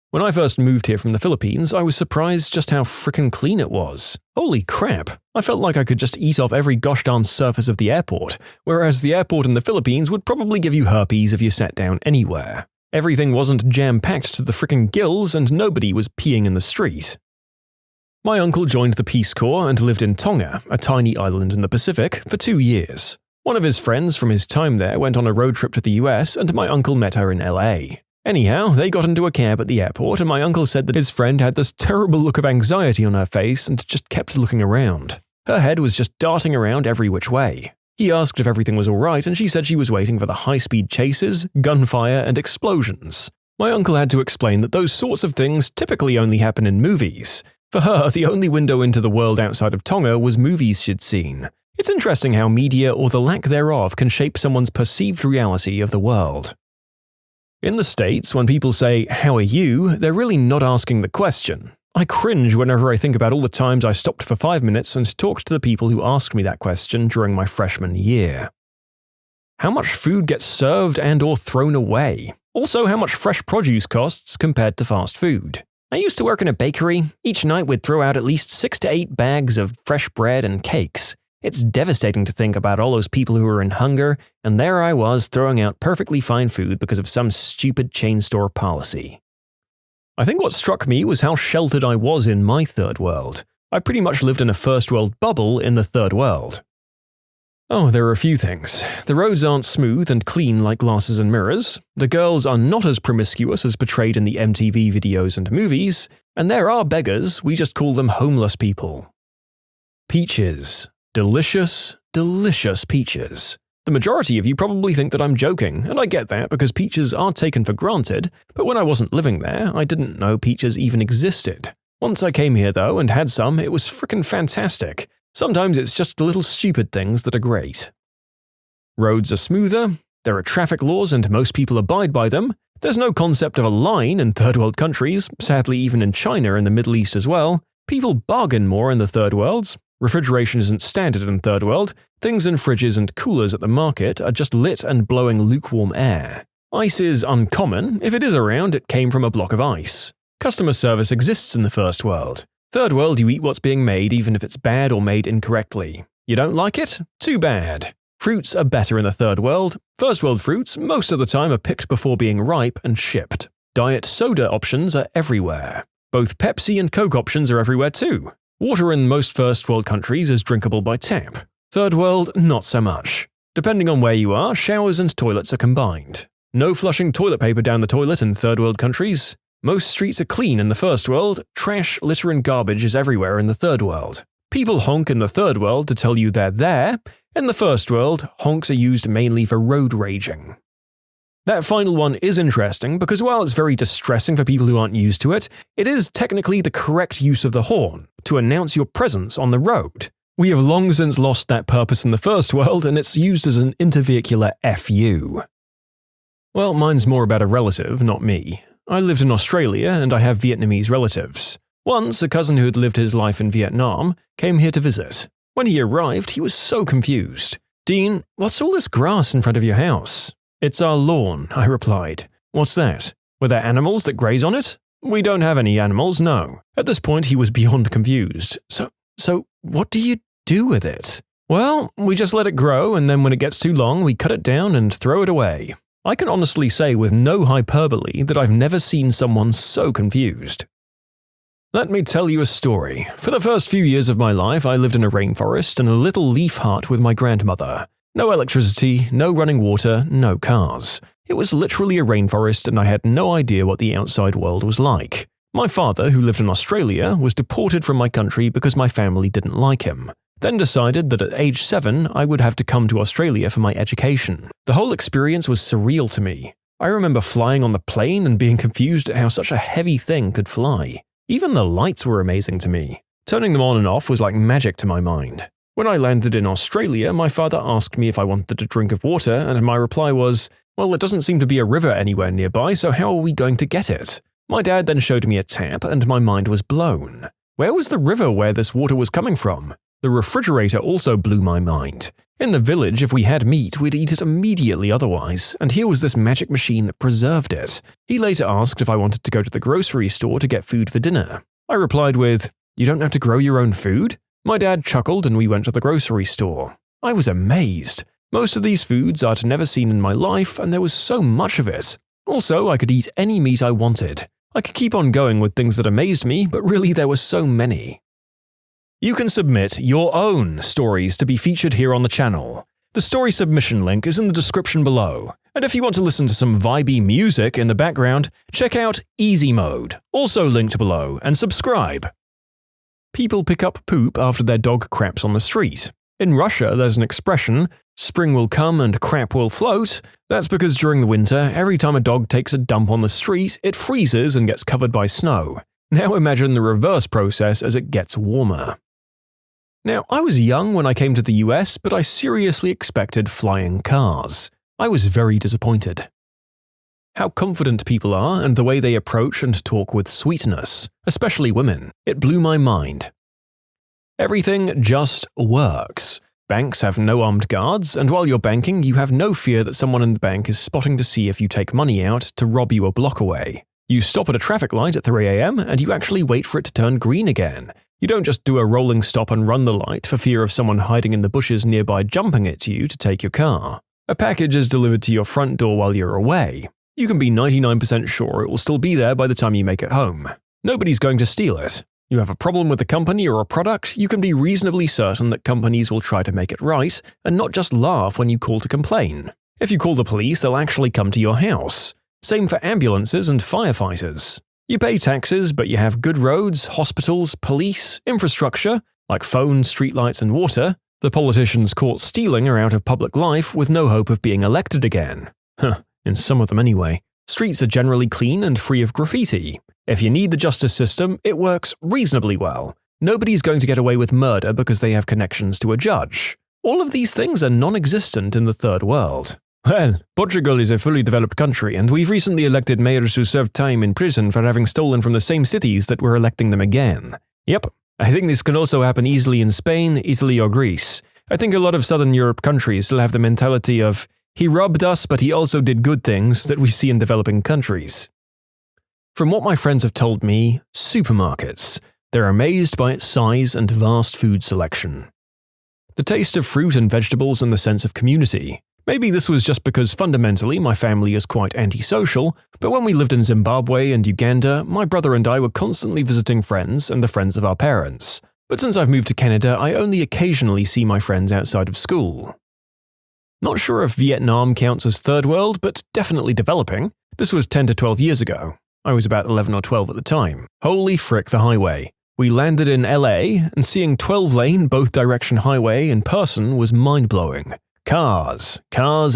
When I first moved here from the Philippines, I was surprised just how frickin' clean it was. Holy crap, I felt like I could just eat off every gosh darn surface of the airport, whereas the airport in the Philippines would probably give you herpes if you sat down anywhere. Everything wasn't jam-packed to the frickin' gills and nobody was peeing in the street. My uncle joined the Peace Corps and lived in Tonga, a tiny island in the Pacific, for 2 years. One of his friends from his time there went on a road trip to the US and my uncle met her in LA. Anyhow, they got into a cab at the airport and my uncle said that his friend had this terrible look of anxiety on her face and just kept looking around. Her head was just darting around every which way. He asked if everything was alright, and she said she was waiting for the high-speed chases, gunfire, and explosions. My uncle had to explain that those sorts of things typically only happen in movies. For her, the only window into the world outside of Tonga was movies she'd seen. It's interesting how media or the lack thereof can shape someone's perceived reality of the world. In the States, when people say, "How are you?" they're really not asking the question. I cringe whenever I think about all the times I stopped for 5 minutes and talked to the people who asked me that question during my freshman year. How much food gets served and/or thrown away? Also, how much fresh produce costs compared to fast food? I used to work in a bakery. Each night we'd throw out at least 6 to 8 bags of fresh bread and cakes. It's devastating to think about all those people who are in hunger, and there I was throwing out perfectly fine food because of some stupid chain store policy. I think what struck me was how sheltered I was in my third world. I pretty much lived in a first world bubble in the third world. Oh, there are a few things. The roads aren't smooth and clean like glasses and mirrors, the girls are not as promiscuous as portrayed in the MTV videos and movies, and there are beggars, we just call them homeless people. Peaches. Delicious, delicious peaches. The majority of you probably think that I'm joking, and I get that because peaches are taken for granted, but when I wasn't living there, I didn't know peaches even existed. Once I came here though and had some, it was frickin' fantastic. Sometimes it's just the little stupid things that are great. Roads are smoother, there are traffic laws and most people abide by them, there's no concept of a line in third world countries, sadly even in China and the Middle East as well, people bargain more in the third worlds, refrigeration isn't standard in third world, things in fridges and coolers at the market are just lit and blowing lukewarm air. Ice is uncommon, if it is around it came from a block of ice. Customer service exists in the first world. Third world, you eat what's being made even if it's bad or made incorrectly. You don't like it? Too bad. Fruits are better in the third world. First world fruits, most of the time, are picked before being ripe and shipped. Diet soda options are everywhere. Both Pepsi and Coke options are everywhere too. Water in most first world countries is drinkable by tap. Third world, not so much. Depending on where you are, showers and toilets are combined. No flushing toilet paper down the toilet in third world countries. Most streets are clean in the first world, trash, litter and garbage is everywhere in the third world. People honk in the third world to tell you they're there. In the first world, honks are used mainly for road raging. That final one is interesting because while it's very distressing for people who aren't used to it, it is technically the correct use of the horn, to announce your presence on the road. We have long since lost that purpose in the first world and it's used as an intervehicular FU. Well, mine's more about a relative, not me. I lived in Australia and I have Vietnamese relatives. Once, a cousin who had lived his life in Vietnam came here to visit. When he arrived, he was so confused. "Dean, what's all this grass in front of your house?" "It's our lawn," I replied. "What's that? Were there animals that graze on it?" "We don't have any animals, no." At this point, he was beyond confused. So what do you do with it?" "Well, we just let it grow, and then when it gets too long, we cut it down and throw it away." I can honestly say with no hyperbole that I've never seen someone so confused. Let me tell you a story. For the first few years of my life, I lived in a rainforest in a little leaf hut with my grandmother. No electricity, no running water, no cars. It was literally a rainforest and I had no idea what the outside world was like. My father, who lived in Australia, was deported from my country because my family didn't like him. Then decided that at age 7 I would have to come to Australia for my education. The whole experience was surreal to me. I remember flying on the plane and being confused at how such a heavy thing could fly. Even the lights were amazing to me. Turning them on and off was like magic to my mind. When I landed in Australia, my father asked me if I wanted a drink of water, and my reply was, "Well, there doesn't seem to be a river anywhere nearby, so how are we going to get it?" My dad then showed me a tap, and my mind was blown. Where was the river where this water was coming from? The refrigerator also blew my mind. In the village, if we had meat, we'd eat it immediately otherwise, and here was this magic machine that preserved it. He later asked if I wanted to go to the grocery store to get food for dinner. I replied with, "You don't have to grow your own food?" My dad chuckled and we went to the grocery store. I was amazed. Most of these foods I'd never seen in my life, and there was so much of it. Also, I could eat any meat I wanted. I could keep on going with things that amazed me, but really there were so many. You can submit your own stories to be featured here on the channel. The story submission link is in the description below. And if you want to listen to some vibey music in the background, check out easymode, also linked below, and subscribe. People pick up poop after their dog craps on the street. In Russia, there's an expression, spring will come and crap will float. That's because during the winter, every time a dog takes a dump on the street, it freezes and gets covered by snow. Now imagine the reverse process as it gets warmer. Now, I was young when I came to the US, but I seriously expected flying cars. I was very disappointed. How confident people are and the way they approach and talk with sweetness, especially women, it blew my mind. Everything just works. Banks have no armed guards, and while you're banking, you have no fear that someone in the bank is spotting to see if you take money out to rob you a block away. You stop at a traffic light at 3 a.m. and you actually wait for it to turn green again. You don't just do a rolling stop and run the light for fear of someone hiding in the bushes nearby jumping at you to take your car. A package is delivered to your front door while you're away. You can be 99% sure it will still be there by the time you make it home. Nobody's going to steal it. You have a problem with a company or a product, you can be reasonably certain that companies will try to make it right and not just laugh when you call to complain. If you call the police, they'll actually come to your house. Same for ambulances and firefighters. You pay taxes, but you have good roads, hospitals, police, infrastructure, like phones, streetlights, and water. The politicians caught stealing are out of public life with no hope of being elected again. In some of them anyway. Streets are generally clean and free of graffiti. If you need the justice system, it works reasonably well. Nobody's going to get away with murder because they have connections to a judge. All of these things are non-existent in the third world. Well, Portugal is a fully developed country, and we've recently elected mayors who served time in prison for having stolen from the same cities that were electing them again. Yep, I think this can also happen easily in Spain, Italy, or Greece. I think a lot of Southern Europe countries still have the mentality of, he robbed us, but he also did good things that we see in developing countries. From what my friends have told me, supermarkets. They're amazed by its size and vast food selection. The taste of fruit and vegetables and the sense of community. Maybe this was just because fundamentally my family is quite antisocial, but when we lived in Zimbabwe and Uganda, my brother and I were constantly visiting friends and the friends of our parents. But since I've moved to Canada, I only occasionally see my friends outside of school. Not sure if Vietnam counts as third world, but definitely developing. This was 10 to 12 years ago. I was about 11 or 12 at the time. Holy frick, the highway. We landed in LA, and seeing 12-lane both-direction highway in person was mind-blowing. Cars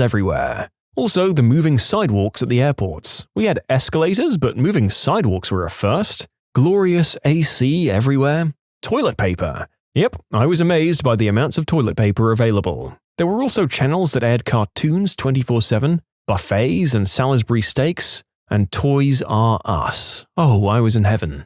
everywhere. Also, the moving sidewalks at the airports. We had escalators, but moving sidewalks were a first. Glorious AC everywhere. Toilet paper. Yep, I was amazed by the amounts of toilet paper available. There were also channels that aired cartoons 24/7, buffets and Salisbury steaks, and Toys R Us. Oh, I was in heaven.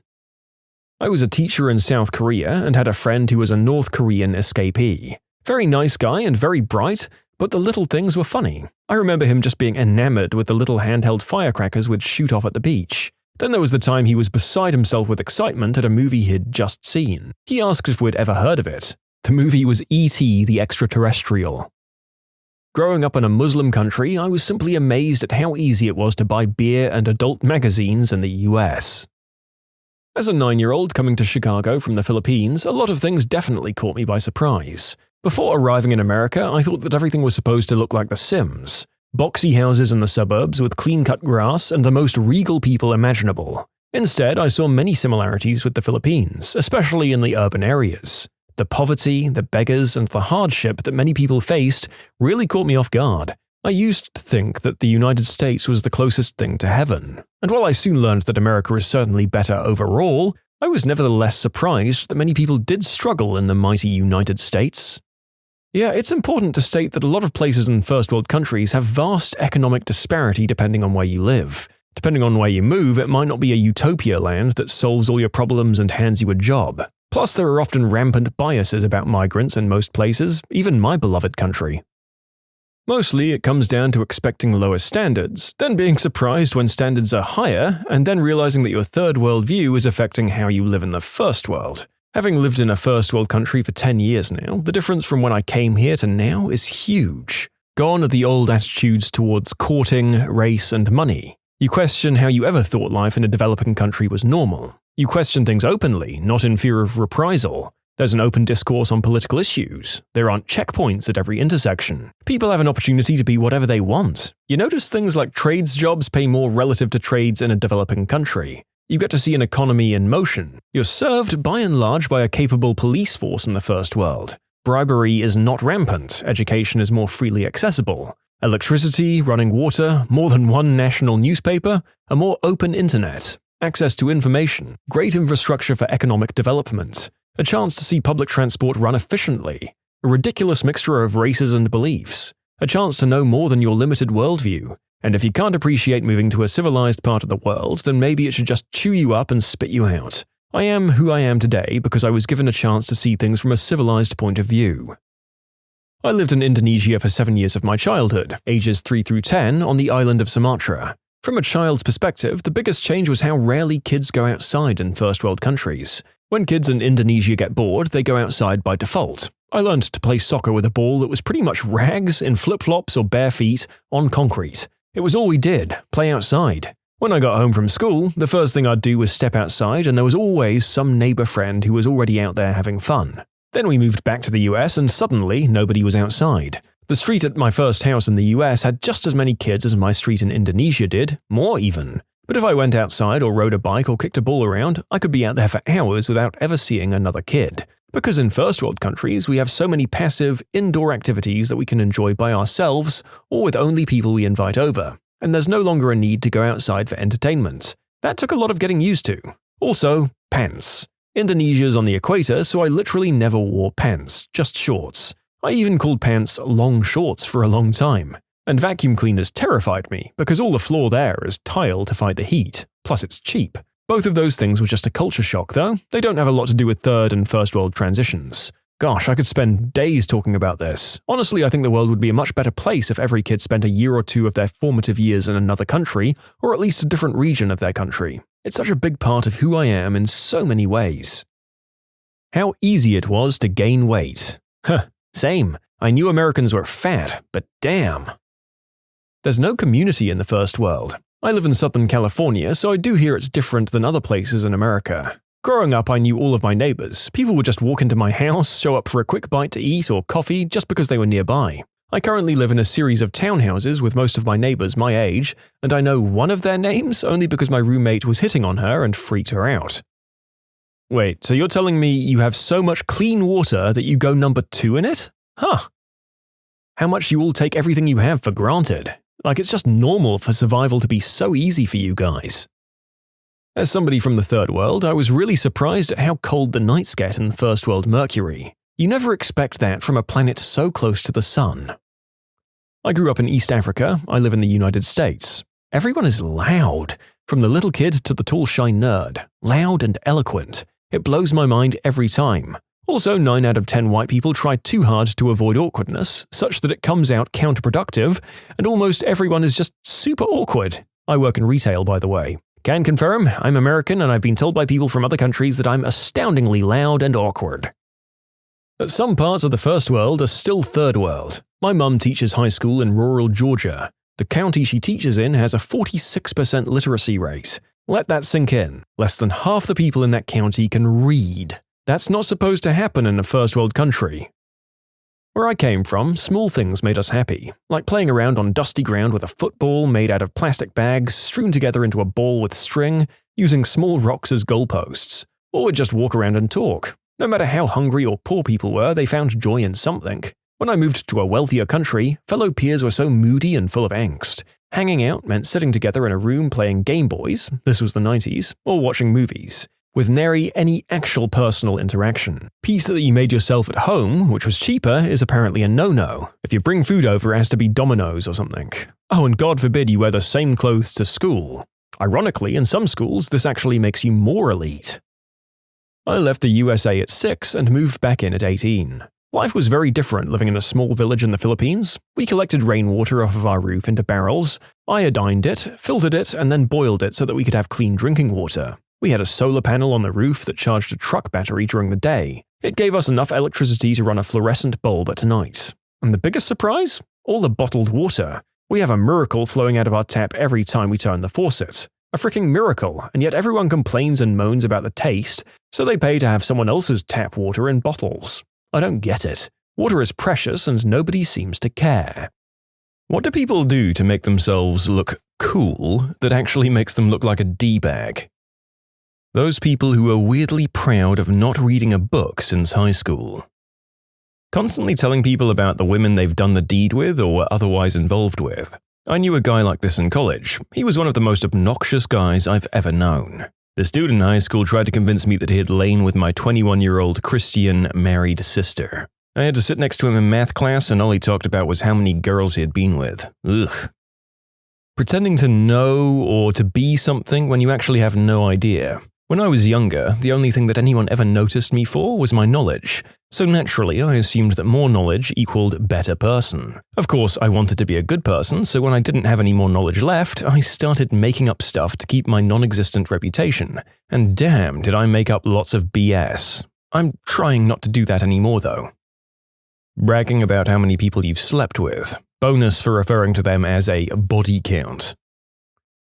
I was a teacher in South Korea and had a friend who was a North Korean escapee. Very nice guy and very bright, but the little things were funny. I remember him just being enamored with the little handheld firecrackers we'd shoot off at the beach. Then there was the time he was beside himself with excitement at a movie he'd just seen. He asked if we'd ever heard of it. The movie was E.T. the Extraterrestrial. Growing up in a Muslim country, I was simply amazed at how easy it was to buy beer and adult magazines in the US. As a 9-year-old coming to Chicago from the Philippines, a lot of things definitely caught me by surprise. Before arriving in America, I thought that everything was supposed to look like The Sims. Boxy houses in the suburbs with clean-cut grass and the most regal people imaginable. Instead, I saw many similarities with the Philippines, especially in the urban areas. The poverty, the beggars, and the hardship that many people faced really caught me off guard. I used to think that the United States was the closest thing to heaven, and while I soon learned that America is certainly better overall, I was nevertheless surprised that many people did struggle in the mighty United States. Yeah, it's important to state that a lot of places in first world countries have vast economic disparity depending on where you live. Depending on where you move, it might not be a utopia land that solves all your problems and hands you a job. Plus, there are often rampant biases about migrants in most places, even my beloved country. Mostly, it comes down to expecting lower standards, then being surprised when standards are higher, and then realizing that your third world view is affecting how you live in the first world. Having lived in a first world country for 10 years now, the difference from when I came here to now is huge. Gone are the old attitudes towards courting, race, and money. You question how you ever thought life in a developing country was normal. You question things openly, not in fear of reprisal. There's an open discourse on political issues. There aren't checkpoints at every intersection. People have an opportunity to be whatever they want. You notice things like trades jobs pay more relative to trades in a developing country. You get to see an economy in motion. You're served by and large by a capable police force in the first world. bribery is not rampant, education is more freely accessible, electricity, running water, more than one national newspaper, a more open internet, access to information, great infrastructure for economic development, a chance to see public transport run efficiently, a ridiculous mixture of races and beliefs, a chance to know more than your limited worldview, and if you can't appreciate moving to a civilized part of the world, then maybe it should just chew you up and spit you out. I am who I am today because I was given a chance to see things from a civilized point of view. I lived in Indonesia for 7 years of my childhood, ages 3 through 10, on the island of Sumatra. From a child's perspective, the biggest change was how rarely kids go outside in first world countries. When kids in Indonesia get bored, they go outside by default. I learned to play soccer with a ball that was pretty much rags, in flip-flops or bare feet, on concrete. It was all we did, play outside. When I got home from school, the first thing I'd do was step outside, and there was always some neighbor friend who was already out there having fun. Then we moved back to the US, and suddenly nobody was outside. The street at my first house in the US had just as many kids as my street in Indonesia did, more even. But if I went outside or rode a bike or kicked a ball around, I could be out there for hours without ever seeing another kid. Because in first world countries, we have so many passive, indoor activities that we can enjoy by ourselves or with only people we invite over. And there's no longer a need to go outside for entertainment. That took a lot of getting used to. Also, pants. Indonesia's on the equator, so I literally never wore pants, just shorts. I even called pants long shorts for a long time. And vacuum cleaners terrified me, because all the floor there is tile to fight the heat, plus it's cheap. Both of those things were just a culture shock, though. They don't have a lot to do with third and first world transitions. Gosh, I could spend days talking about this. Honestly, I think the world would be a much better place if every kid spent a year or two of their formative years in another country, or at least a different region of their country. It's such a big part of who I am in so many ways. How easy it was to gain weight. Same. I knew Americans were fat, but damn. There's no community in the first world. I live in Southern California, so I do hear it's different than other places in America. Growing up, I knew all of my neighbors. People would just walk into my house, show up for a quick bite to eat or coffee just because they were nearby. I currently live in a series of townhouses with most of my neighbors my age, and I know one of their names only because my roommate was hitting on her and freaked her out. Wait, so you're telling me you have so much clean water that you go number 2 in it? Huh. How much you all take everything you have for granted. Like it's just normal for survival to be so easy for you guys. As somebody from the third world, I was really surprised at how cold the nights get in first world Mercury. You never expect that from a planet so close to the sun. I grew up in East Africa. I live in the United States. Everyone is loud, from the little kid to the tall shy nerd, loud and eloquent. It blows my mind every time. Also, 9 out of 10 white people try too hard to avoid awkwardness, such that it comes out counterproductive, and almost everyone is just super awkward. I work in retail, by the way. Can confirm, I'm American and I've been told by people from other countries that I'm astoundingly loud and awkward. But some parts of the first world are still third world. My mum teaches high school in rural Georgia. The county she teaches in has a 46% literacy rate. Let that sink in. Less than half the people in that county can read. That's not supposed to happen in a first world country. Where I came from, small things made us happy, like playing around on dusty ground with a football made out of plastic bags strewn together into a ball with string, using small rocks as goalposts. Or we'd just walk around and talk. No matter how hungry or poor people were, they found joy in something. When I moved to a wealthier country, fellow peers were so moody and full of angst. Hanging out meant sitting together in a room playing Game Boys, this was the 90s, or watching movies, with nary any actual personal interaction. Pizza that you made yourself at home, which was cheaper, is apparently a no-no. If you bring food over, it has to be Domino's or something. Oh, and God forbid you wear the same clothes to school. Ironically, in some schools, this actually makes you more elite. I left the USA at 6 and moved back in at 18. Life was very different living in a small village in the Philippines. We collected rainwater off of our roof into barrels, iodined it, filtered it, and then boiled it so that we could have clean drinking water. We had a solar panel on the roof that charged a truck battery during the day. It gave us enough electricity to run a fluorescent bulb at night. And the biggest surprise? All the bottled water. We have a miracle flowing out of our tap every time we turn the faucet. A freaking miracle, and yet everyone complains and moans about the taste, so they pay to have someone else's tap water in bottles. I don't get it. Water is precious and nobody seems to care. What do people do to make themselves look cool that actually makes them look like a D-bag? Those people who are weirdly proud of not reading a book since high school. constantly telling people about the women they've done the deed with or were otherwise involved with. I knew a guy like this in college. He was one of the most obnoxious guys I've ever known. This dude in high school tried to convince me that he had lain with my 21-year-old Christian married sister. I had to sit next to him in math class, and all he talked about was how many girls he had been with. Ugh. Pretending to know or to be something when you actually have no idea. When I was younger, the only thing that anyone ever noticed me for was my knowledge, so naturally I assumed that more knowledge equaled better person. Of course, I wanted to be a good person, so when I didn't have any more knowledge left, I started making up stuff to keep my non-existent reputation. And damn, did I make up lots of BS. I'm trying not to do that anymore though. Bragging about how many people you've slept with. Bonus for referring to them as a body count.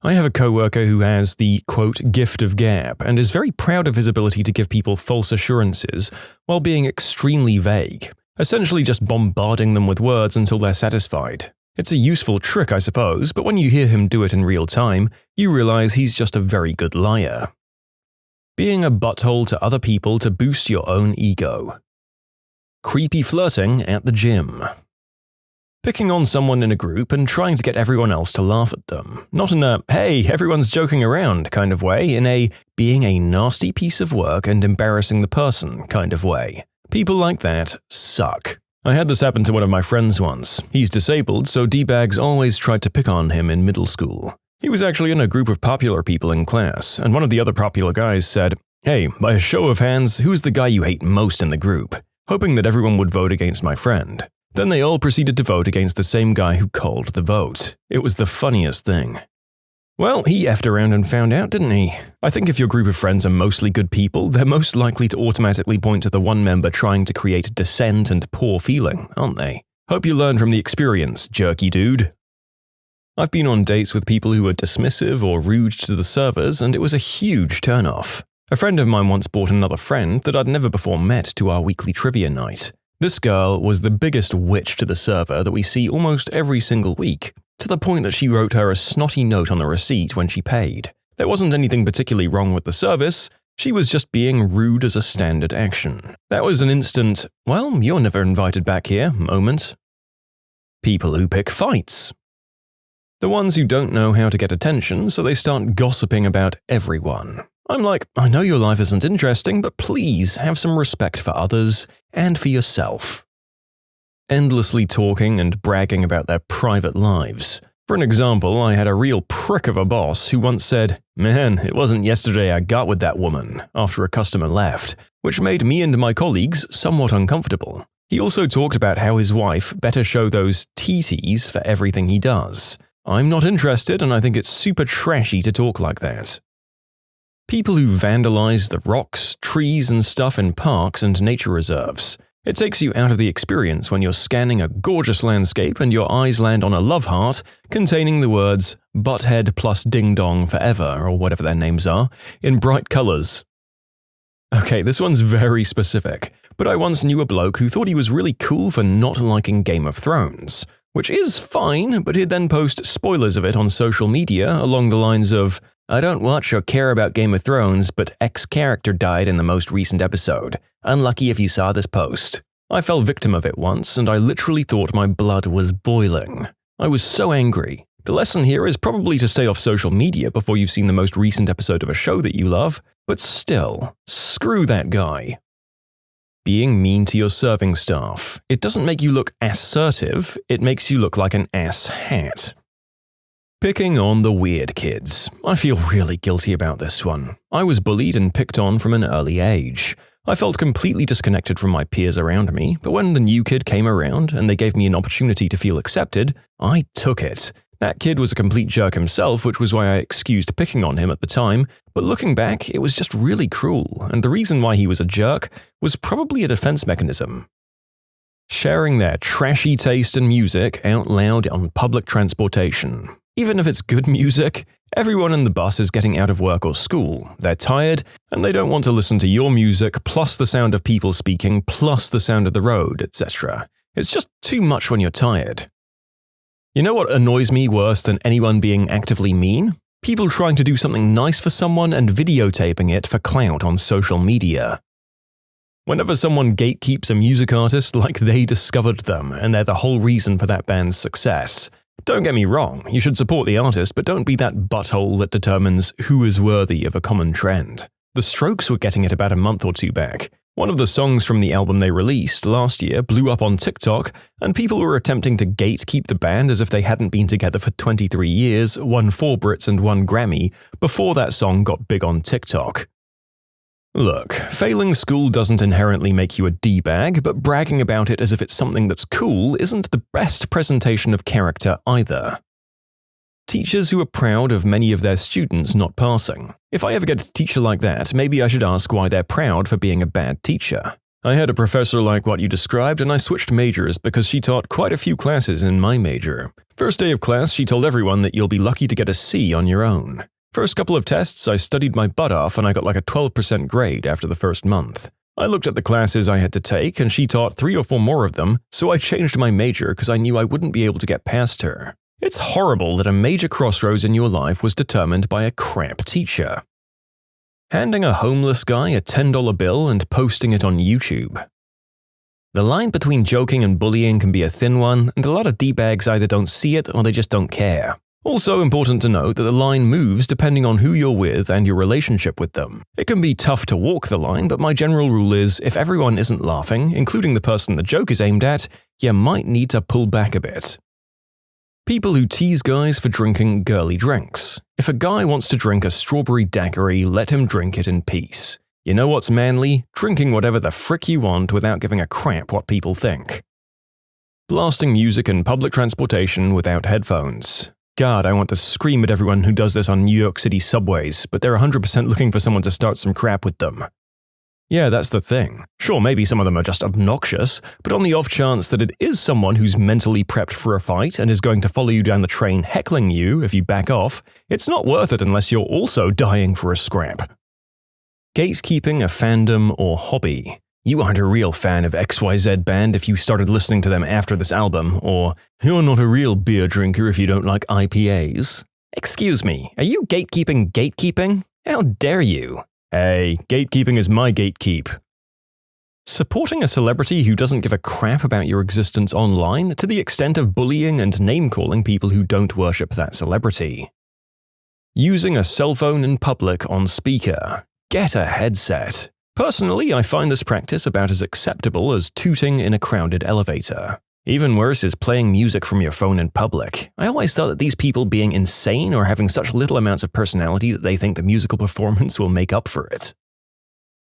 I have a coworker who has the, quote, gift of gab and is very proud of his ability to give people false assurances while being extremely vague, essentially just bombarding them with words until they're satisfied. It's a useful trick, I suppose, but when you hear him do it in real time, you realize he's just a very good liar. Being a butthole to other people to boost your own ego. Creepy flirting at the gym. Picking on someone in a group and trying to get everyone else to laugh at them. Not in a, hey, everyone's joking around kind of way, in a, being a nasty piece of work and embarrassing the person kind of way. People like that suck. I had this happen to one of my friends once. He's disabled, so D-bags always tried to pick on him in middle school. He was actually in a group of popular people in class, and one of the other popular guys said, "Hey, by a show of hands, who's the guy you hate most in the group?" Hoping that everyone would vote against my friend. Then they all proceeded to vote against the same guy who called the vote. It was the funniest thing. Well, he effed around and found out, didn't he? I think if your group of friends are mostly good people, they're most likely to automatically point to the one member trying to create dissent and poor feeling, aren't they? Hope you learned from the experience, jerky dude. I've been on dates with people who were dismissive or rude to the servers, and it was a huge turnoff. A friend of mine once brought another friend that I'd never before met to our weekly trivia night. This girl was the biggest witch to the server that we see almost every single week, to the point that she wrote her a snotty note on the receipt when she paid. There wasn't anything particularly wrong with the service, she was just being rude as a standard action. That was an instant, well, you're never invited back here moment. People who pick fights. The ones who don't know how to get attention, so they start gossiping about everyone. I'm like, I know your life isn't interesting, but please have some respect for others and for yourself. Endlessly talking and bragging about their private lives. For an example, I had a real prick of a boss who once said, "Man, it wasn't yesterday I got with that woman," after a customer left, which made me and my colleagues somewhat uncomfortable. He also talked about how his wife better show those TTs for everything he does. I'm not interested, and I think it's super trashy to talk like that. People who vandalize the rocks, trees, and stuff in parks and nature reserves. It takes you out of the experience when you're scanning a gorgeous landscape and your eyes land on a love heart containing the words "Butthead plus Ding Dong Forever," or whatever their names are, in bright colors. Okay, this one's very specific, but I once knew a bloke who thought he was really cool for not liking Game of Thrones. Which is fine, but he'd then post spoilers of it on social media along the lines of, "I don't watch or care about Game of Thrones, but X character died in the most recent episode. Unlucky if you saw this post." I fell victim of it once, and I literally thought my blood was boiling. I was so angry. The lesson here is probably to stay off social media before you've seen the most recent episode of a show that you love, but still, screw that guy. Being mean to your serving staff. It doesn't make you look assertive, it makes you look like an ass hat. Picking on the weird kids. I feel really guilty about this one. I was bullied and picked on from an early age. I felt completely disconnected from my peers around me, but when the new kid came around and they gave me an opportunity to feel accepted, I took it. That kid was a complete jerk himself, which was why I excused picking on him at the time, but looking back, it was just really cruel, and the reason why he was a jerk was probably a defense mechanism. Sharing their trashy taste in music out loud on public transportation. Even if it's good music, everyone in the bus is getting out of work or school, they're tired, and they don't want to listen to your music plus the sound of people speaking plus the sound of the road, etc. It's just too much when you're tired. You know what annoys me worse than anyone being actively mean? People trying to do something nice for someone and videotaping it for clout on social media. Whenever someone gatekeeps a music artist, like they discovered them and they're the whole reason for that band's success. Don't get me wrong, you should support the artist, but don't be that butthole that determines who is worthy of a common trend. The Strokes were getting it about a month or two back. One of the songs from the album they released last year blew up on TikTok, and people were attempting to gatekeep the band as if they hadn't been together for 23 years, won 4 Brits and 1 Grammy, before that song got big on TikTok. Look, failing school doesn't inherently make you a D-bag, but bragging about it as if it's something that's cool isn't the best presentation of character either. Teachers who are proud of many of their students not passing. If I ever get a teacher like that, maybe I should ask why they're proud for being a bad teacher. I had a professor like what you described, and I switched majors because she taught quite a few classes in my major. First day of class, she told everyone that you'll be lucky to get a C on your own. First couple of tests, I studied my butt off and I got like a 12% grade after the first month. I looked at the classes I had to take and she taught 3 or 4 more of them, so I changed my major because I knew I wouldn't be able to get past her. It's horrible that a major crossroads in your life was determined by a crap teacher. Handing a homeless guy a $10 bill and posting it on YouTube. The line between joking and bullying can be a thin one, and a lot of D-bags either don't see it or they just don't care. Also important to note that the line moves depending on who you're with and your relationship with them. It can be tough to walk the line, but my general rule is if everyone isn't laughing, including the person the joke is aimed at, you might need to pull back a bit. People who tease guys for drinking girly drinks. If a guy wants to drink a strawberry daiquiri, let him drink it in peace. You know what's manly? Drinking whatever the frick you want without giving a crap what people think. Blasting music in public transportation without headphones. God, I want to scream at everyone who does this on New York City subways, but they're 100% looking for someone to start some crap with them. Yeah, that's the thing. Sure, maybe some of them are just obnoxious, but on the off chance that it is someone who's mentally prepped for a fight and is going to follow you down the train heckling you if you back off, it's not worth it unless you're also dying for a scrap. Gatekeeping a fandom or hobby. You aren't a real fan of XYZ band if you started listening to them after this album, or you're not a real beer drinker if you don't like IPAs. Excuse me, are you gatekeeping? How dare you? Hey, gatekeeping is my gatekeep. Supporting a celebrity who doesn't give a crap about your existence online to the extent of bullying and name-calling people who don't worship that celebrity. Using a cell phone in public on speaker. Get a headset. Personally, I find this practice about as acceptable as tooting in a crowded elevator. Even worse is playing music from your phone in public. I always thought that these people being insane or having such little amounts of personality that they think the musical performance will make up for it.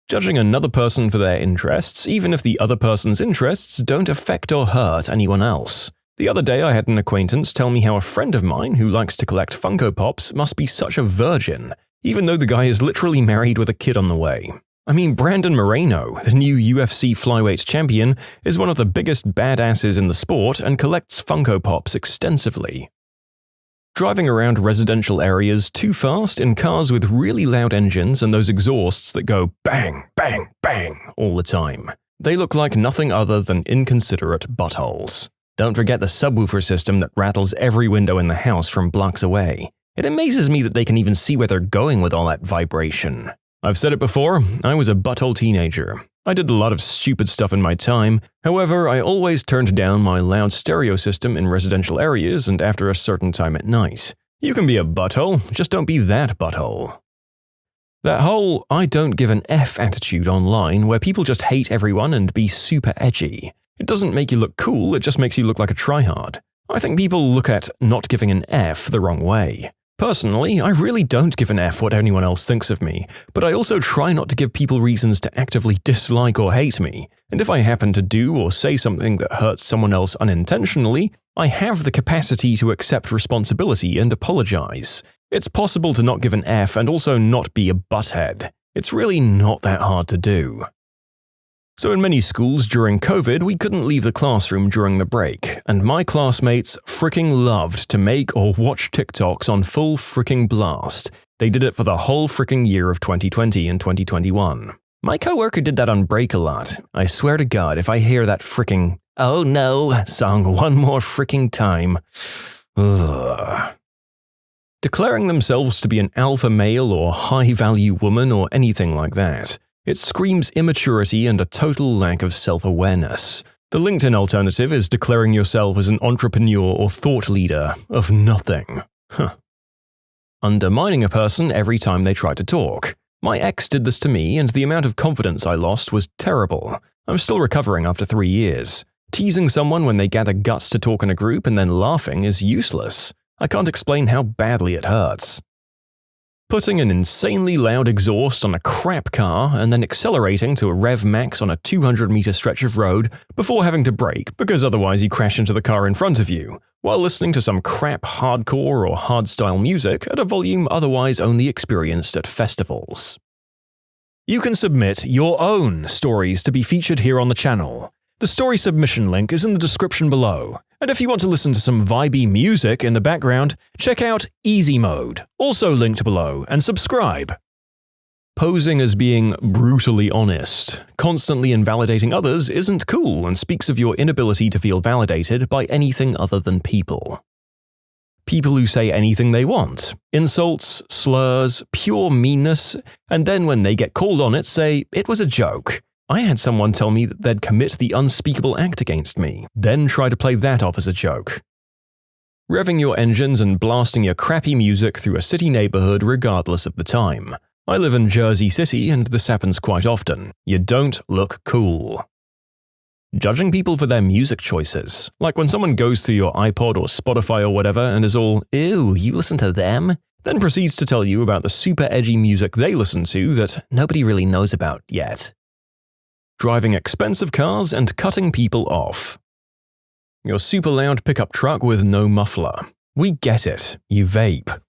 Judging another person for their interests, even if the other person's interests don't affect or hurt anyone else. The other day I had an acquaintance tell me how a friend of mine who likes to collect Funko Pops must be such a virgin, even though the guy is literally married with a kid on the way. I mean, Brandon Moreno, the new UFC flyweight champion, is one of the biggest badasses in the sport and collects Funko Pops extensively. Driving around residential areas too fast in cars with really loud engines and those exhausts that go bang, bang, bang all the time. They look like nothing other than inconsiderate buttholes. Don't forget the subwoofer system that rattles every window in the house from blocks away. It amazes me that they can even see where they're going with all that vibration. I've said it before, I was a butthole teenager. I did a lot of stupid stuff in my time. However, I always turned down my loud stereo system in residential areas and after a certain time at night. You can be a butthole, just don't be that butthole. That whole I don't give an F attitude online where people just hate everyone and be super edgy. It doesn't make you look cool, it just makes you look like a tryhard. I think people look at not giving an F the wrong way. Personally, I really don't give an F what anyone else thinks of me, but I also try not to give people reasons to actively dislike or hate me, and if I happen to do or say something that hurts someone else unintentionally, I have the capacity to accept responsibility and apologize. It's possible to not give an F and also not be a butthead. It's really not that hard to do. So in many schools during COVID, we couldn't leave the classroom during the break, and my classmates fricking loved to make or watch TikToks on full fricking blast. They did it for the whole fricking year of 2020 and 2021. My coworker did that on break a lot. I swear to God, if I hear that fricking "Oh no" song one more fricking time. Ugh. Declaring themselves to be an alpha male or high-value woman or anything like that. It screams immaturity and a total lack of self-awareness. The LinkedIn alternative is declaring yourself as an entrepreneur or thought leader of nothing. Undermining a person every time they try to talk. My ex did this to me, and the amount of confidence I lost was terrible. I'm still recovering after 3 years. Teasing someone when they gather guts to talk in a group and then laughing is useless. I can't explain how badly it hurts. Putting an insanely loud exhaust on a crap car and then accelerating to a rev max on a 200-meter stretch of road before having to brake because otherwise you crash into the car in front of you, while listening to some crap hardcore or hardstyle music at a volume otherwise only experienced at festivals. You can submit your own stories to be featured here on the channel. The story submission link is in the description below. And if you want to listen to some vibey music in the background, check out easymode, also linked below, and subscribe. Posing as being brutally honest, constantly invalidating others isn't cool and speaks of your inability to feel validated by anything other than people. People who say anything they want, insults, slurs, pure meanness, and then when they get called on it say, "It was a joke." I had someone tell me that they'd commit the unspeakable act against me, then try to play that off as a joke. Revving your engines and blasting your crappy music through a city neighborhood regardless of the time. I live in Jersey City and this happens quite often. You don't look cool. Judging people for their music choices, like when someone goes through your iPod or Spotify or whatever and is all, "Ew, you listen to them?" then proceeds to tell you about the super edgy music they listen to that nobody really knows about yet. Driving expensive cars and cutting people off. Your super loud pickup truck with no muffler. We get it, you vape.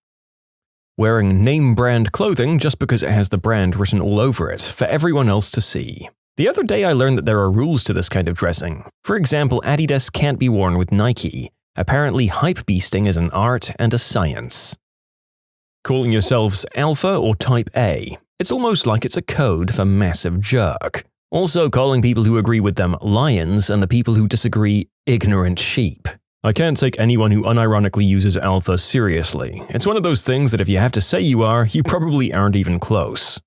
Wearing name-brand clothing just because it has the brand written all over it for everyone else to see. The other day I learned that there are rules to this kind of dressing. For example, Adidas can't be worn with Nike. Apparently hypebeasting is an art and a science. Calling yourselves Alpha or Type A. It's almost like it's a code for massive jerk. Also calling people who agree with them lions and the people who disagree ignorant sheep. I can't take anyone who unironically uses alpha seriously. It's one of those things that if you have to say you are, you probably aren't even close.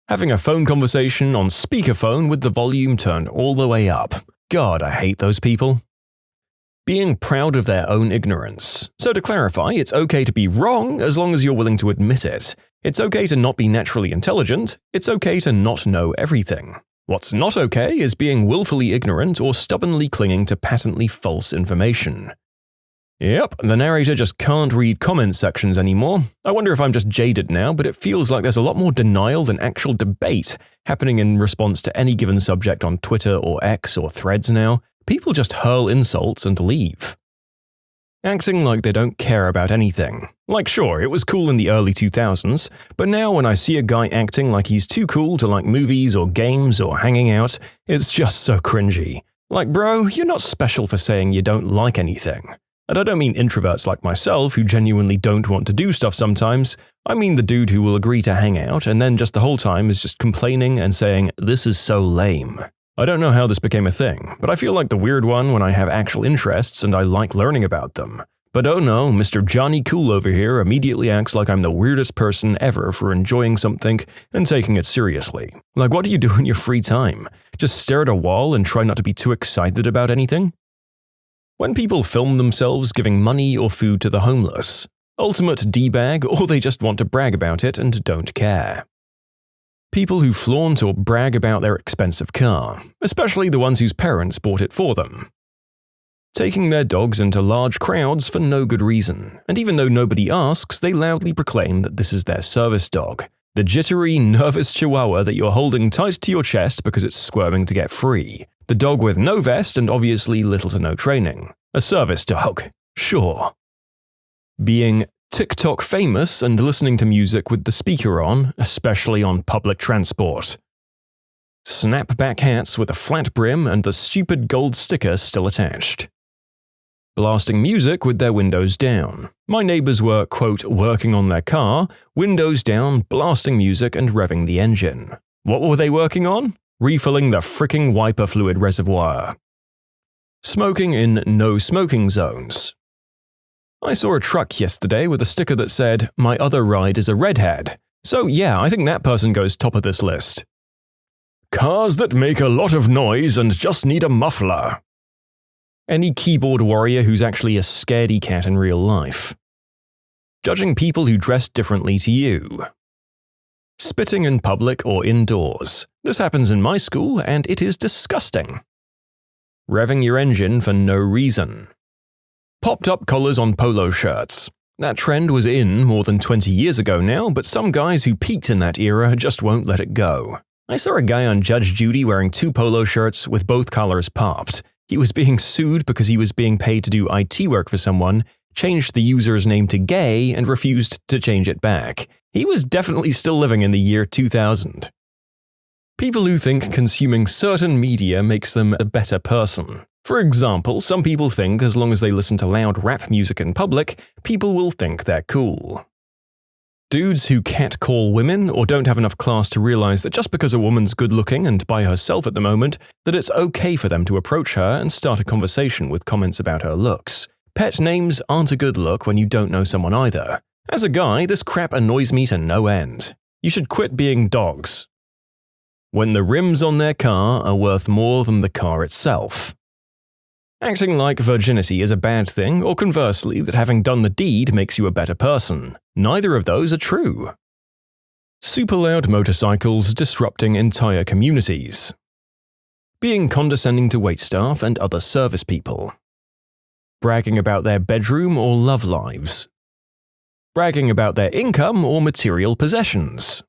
Having a phone conversation on speakerphone with the volume turned all the way up. God, I hate those people. Being proud of their own ignorance. So to clarify, it's okay to be wrong as long as you're willing to admit it. It's okay to not be naturally intelligent. It's okay to not know everything. What's not okay is being willfully ignorant or stubbornly clinging to patently false information. Yep, the narrator just can't read comment sections anymore. I wonder if I'm just jaded now, but it feels like there's a lot more denial than actual debate happening in response to any given subject on Twitter or X or Threads now. People just hurl insults and leave. Acting like they don't care about anything. Like sure, it was cool in the early 2000s, but now when I see a guy acting like he's too cool to like movies or games or hanging out, it's just so cringy. Like bro, you're not special for saying you don't like anything. And I don't mean introverts like myself who genuinely don't want to do stuff sometimes. I mean the dude who will agree to hang out and then just the whole time is just complaining and saying, "This is so lame." I don't know how this became a thing, but I feel like the weird one when I have actual interests and I like learning about them. But oh no, Mr. Johnny Cool over here immediately acts like I'm the weirdest person ever for enjoying something and taking it seriously. Like what do you do in your free time? Just stare at a wall and try not to be too excited about anything? When people film themselves giving money or food to the homeless. Ultimate D-bag, or they just want to brag about it and don't care. People who flaunt or brag about their expensive car, especially the ones whose parents bought it for them. Taking their dogs into large crowds for no good reason, and even though nobody asks, they loudly proclaim that this is their service dog, the jittery, nervous chihuahua that you're holding tight to your chest because it's squirming to get free, the dog with no vest and obviously little to no training. A service dog, sure. Being TikTok famous and listening to music with the speaker on, especially on public transport. Snapback hats with a flat brim and the stupid gold sticker still attached. Blasting music with their windows down. My neighbors were, quote, working on their car, windows down, blasting music and revving the engine. What were they working on? Refilling the fricking wiper fluid reservoir. Smoking in no smoking zones. I saw a truck yesterday with a sticker that said, "My other ride is a redhead." So yeah, I think that person goes top of this list. Cars that make a lot of noise and just need a muffler. Any keyboard warrior who's actually a scaredy cat in real life. Judging people who dress differently to you. Spitting in public or indoors. This happens in my school and it is disgusting. Revving your engine for no reason. Popped-up collars on polo shirts. That trend was in more than 20 years ago now, but some guys who peaked in that era just won't let it go. I saw a guy on Judge Judy wearing 2 polo shirts with both collars popped. He was being sued because he was being paid to do IT work for someone, changed the user's name to gay, and refused to change it back. He was definitely still living in the year 2000. People who think consuming certain media makes them a better person. For example, some people think as long as they listen to loud rap music in public, people will think they're cool. Dudes who catcall women or don't have enough class to realize that just because a woman's good-looking and by herself at the moment, that it's okay for them to approach her and start a conversation with comments about her looks. Pet names aren't a good look when you don't know someone either. As a guy, this crap annoys me to no end. You should quit being dogs. When the rims on their car are worth more than the car itself. Acting like virginity is a bad thing, or conversely, that having done the deed makes you a better person. Neither of those are true. Super loud motorcycles disrupting entire communities. Being condescending to waitstaff and other service people. Bragging about their bedroom or love lives. Bragging about their income or material possessions.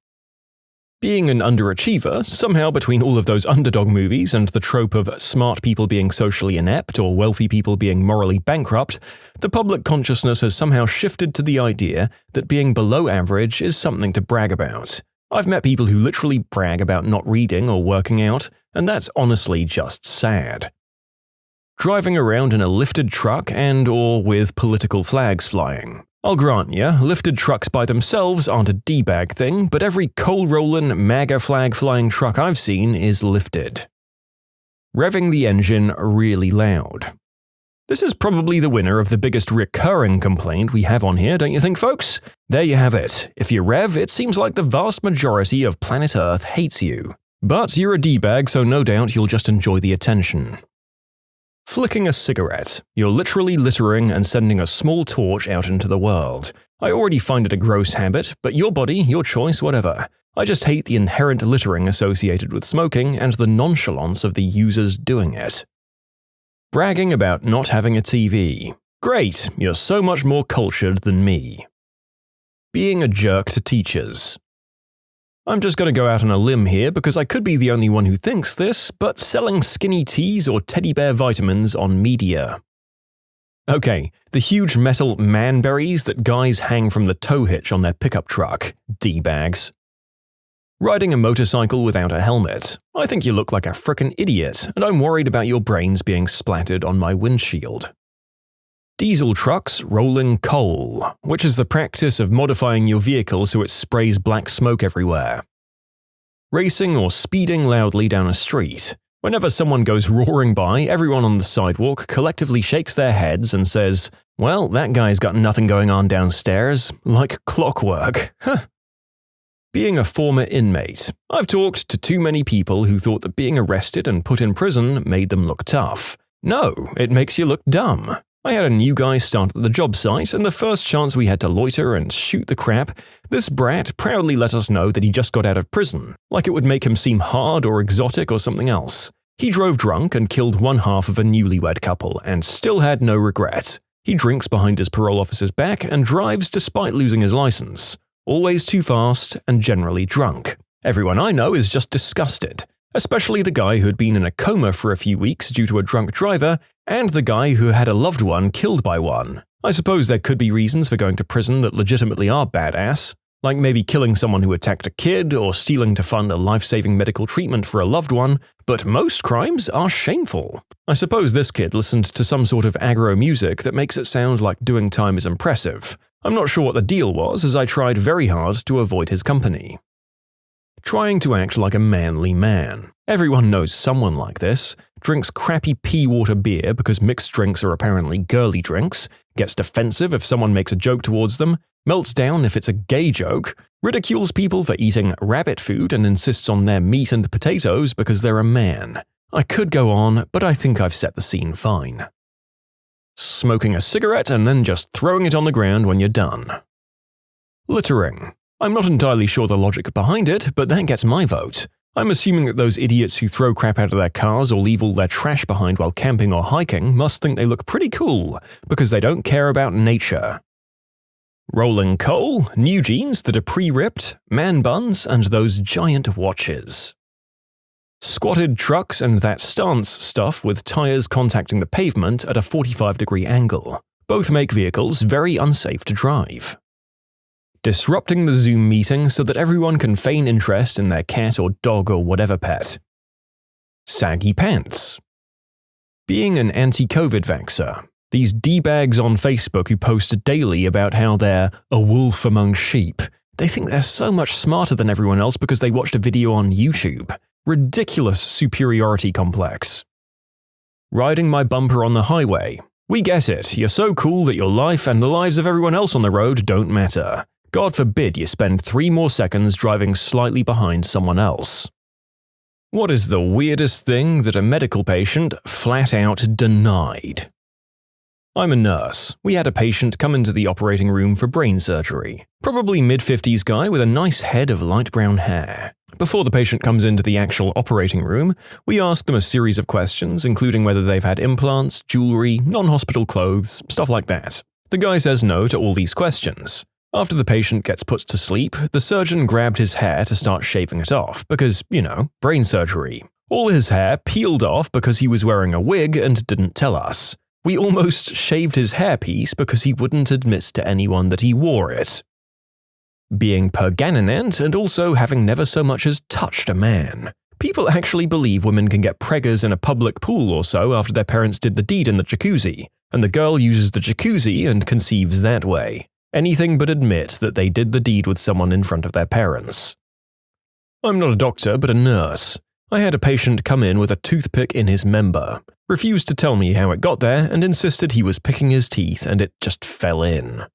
Being an underachiever, somehow between all of those underdog movies and the trope of smart people being socially inept or wealthy people being morally bankrupt, the public consciousness has somehow shifted to the idea that being below average is something to brag about. I've met people who literally brag about not reading or working out, and that's honestly just sad. Driving around in a lifted truck and/or with political flags flying. I'll grant ya, lifted trucks by themselves aren't a D-bag thing, but every coal-rollin', MAGA flag-flying truck I've seen is lifted. Revving the engine really loud. This is probably the winner of the biggest recurring complaint we have on here, don't you think, folks? There you have it. If you rev, it seems like the vast majority of planet Earth hates you. But you're a D-bag, so no doubt you'll just enjoy the attention. Flicking a cigarette. You're literally littering and sending a small torch out into the world. I already find it a gross habit, but your body, your choice, whatever. I just hate the inherent littering associated with smoking and the nonchalance of the users doing it. Bragging about not having a TV. Great, you're so much more cultured than me. Being a jerk to teachers. I'm just going to go out on a limb here because I could be the only one who thinks this, but selling skinny teas or teddy bear vitamins on media. Okay, the huge metal man-berries that guys hang from the tow hitch on their pickup truck. D-bags. Riding a motorcycle without a helmet. I think you look like a frickin' idiot, and I'm worried about your brains being splattered on my windshield. Diesel trucks rolling coal, which is the practice of modifying your vehicle so it sprays black smoke everywhere. Racing or speeding loudly down a street. Whenever someone goes roaring by, everyone on the sidewalk collectively shakes their heads and says, "Well, that guy's got nothing going on downstairs," like clockwork. Being a former inmate. I've talked to too many people who thought that being arrested and put in prison made them look tough. No, it makes you look dumb. I had a new guy start at the job site, and the first chance we had to loiter and shoot the crap, this brat proudly let us know that he just got out of prison, like it would make him seem hard or exotic or something else. He drove drunk and killed one half of a newlywed couple, and still had no regret. He drinks behind his parole officer's back and drives despite losing his license. Always too fast and generally drunk. Everyone I know is just disgusted. Especially the guy who had been in a coma for a few weeks due to a drunk driver, and the guy who had a loved one killed by one. I suppose there could be reasons for going to prison that legitimately are badass, like maybe killing someone who attacked a kid or stealing to fund a life-saving medical treatment for a loved one, but most crimes are shameful. I suppose this kid listened to some sort of aggro music that makes it sound like doing time is impressive. I'm not sure what the deal was, as I tried very hard to avoid his company. Trying to act like a manly man. Everyone knows someone like this. Drinks crappy pea water beer because mixed drinks are apparently girly drinks, gets defensive if someone makes a joke towards them, melts down if it's a gay joke, ridicules people for eating rabbit food and insists on their meat and potatoes because they're a man. I could go on, but I think I've set the scene fine. Smoking a cigarette and then just throwing it on the ground when you're done. Littering. I'm not entirely sure the logic behind it, but that gets my vote. I'm assuming that those idiots who throw crap out of their cars or leave all their trash behind while camping or hiking must think they look pretty cool, because they don't care about nature. Rolling coal, new jeans that are pre-ripped, man buns, and those giant watches. Squatted trucks and that stance stuff with tires contacting the pavement at a 45-degree angle. Both make vehicles very unsafe to drive. Disrupting the Zoom meeting so that everyone can feign interest in their cat or dog or whatever pet. Saggy pants. Being an anti-COVID vaxxer. These D-bags on Facebook who post daily about how they're a wolf among sheep. They think they're so much smarter than everyone else because they watched a video on YouTube. Ridiculous superiority complex. Riding my bumper on the highway. We get it, you're so cool that your life and the lives of everyone else on the road don't matter. God forbid you spend 3 more seconds driving slightly behind someone else. What is the weirdest thing that a medical patient flat out denied? I'm a nurse. We had a patient come into the operating room for brain surgery. Probably mid-50s guy with a nice head of light brown hair. Before the patient comes into the actual operating room, we ask them a series of questions, including whether they've had implants, jewelry, non-hospital clothes, stuff like that. The guy says no to all these questions. After the patient gets put to sleep, the surgeon grabbed his hair to start shaving it off because, brain surgery. All his hair peeled off because he was wearing a wig and didn't tell us. We almost shaved his hairpiece because he wouldn't admit to anyone that he wore it. Being perganinant and also having never so much as touched a man. People actually believe women can get preggers in a public pool or so after their parents did the deed in the jacuzzi, and the girl uses the jacuzzi and conceives that way. Anything but admit that they did the deed with someone in front of their parents. I'm not a doctor, but a nurse. I had a patient come in with a toothpick in his member, refused to tell me how it got there, and insisted he was picking his teeth and it just fell in.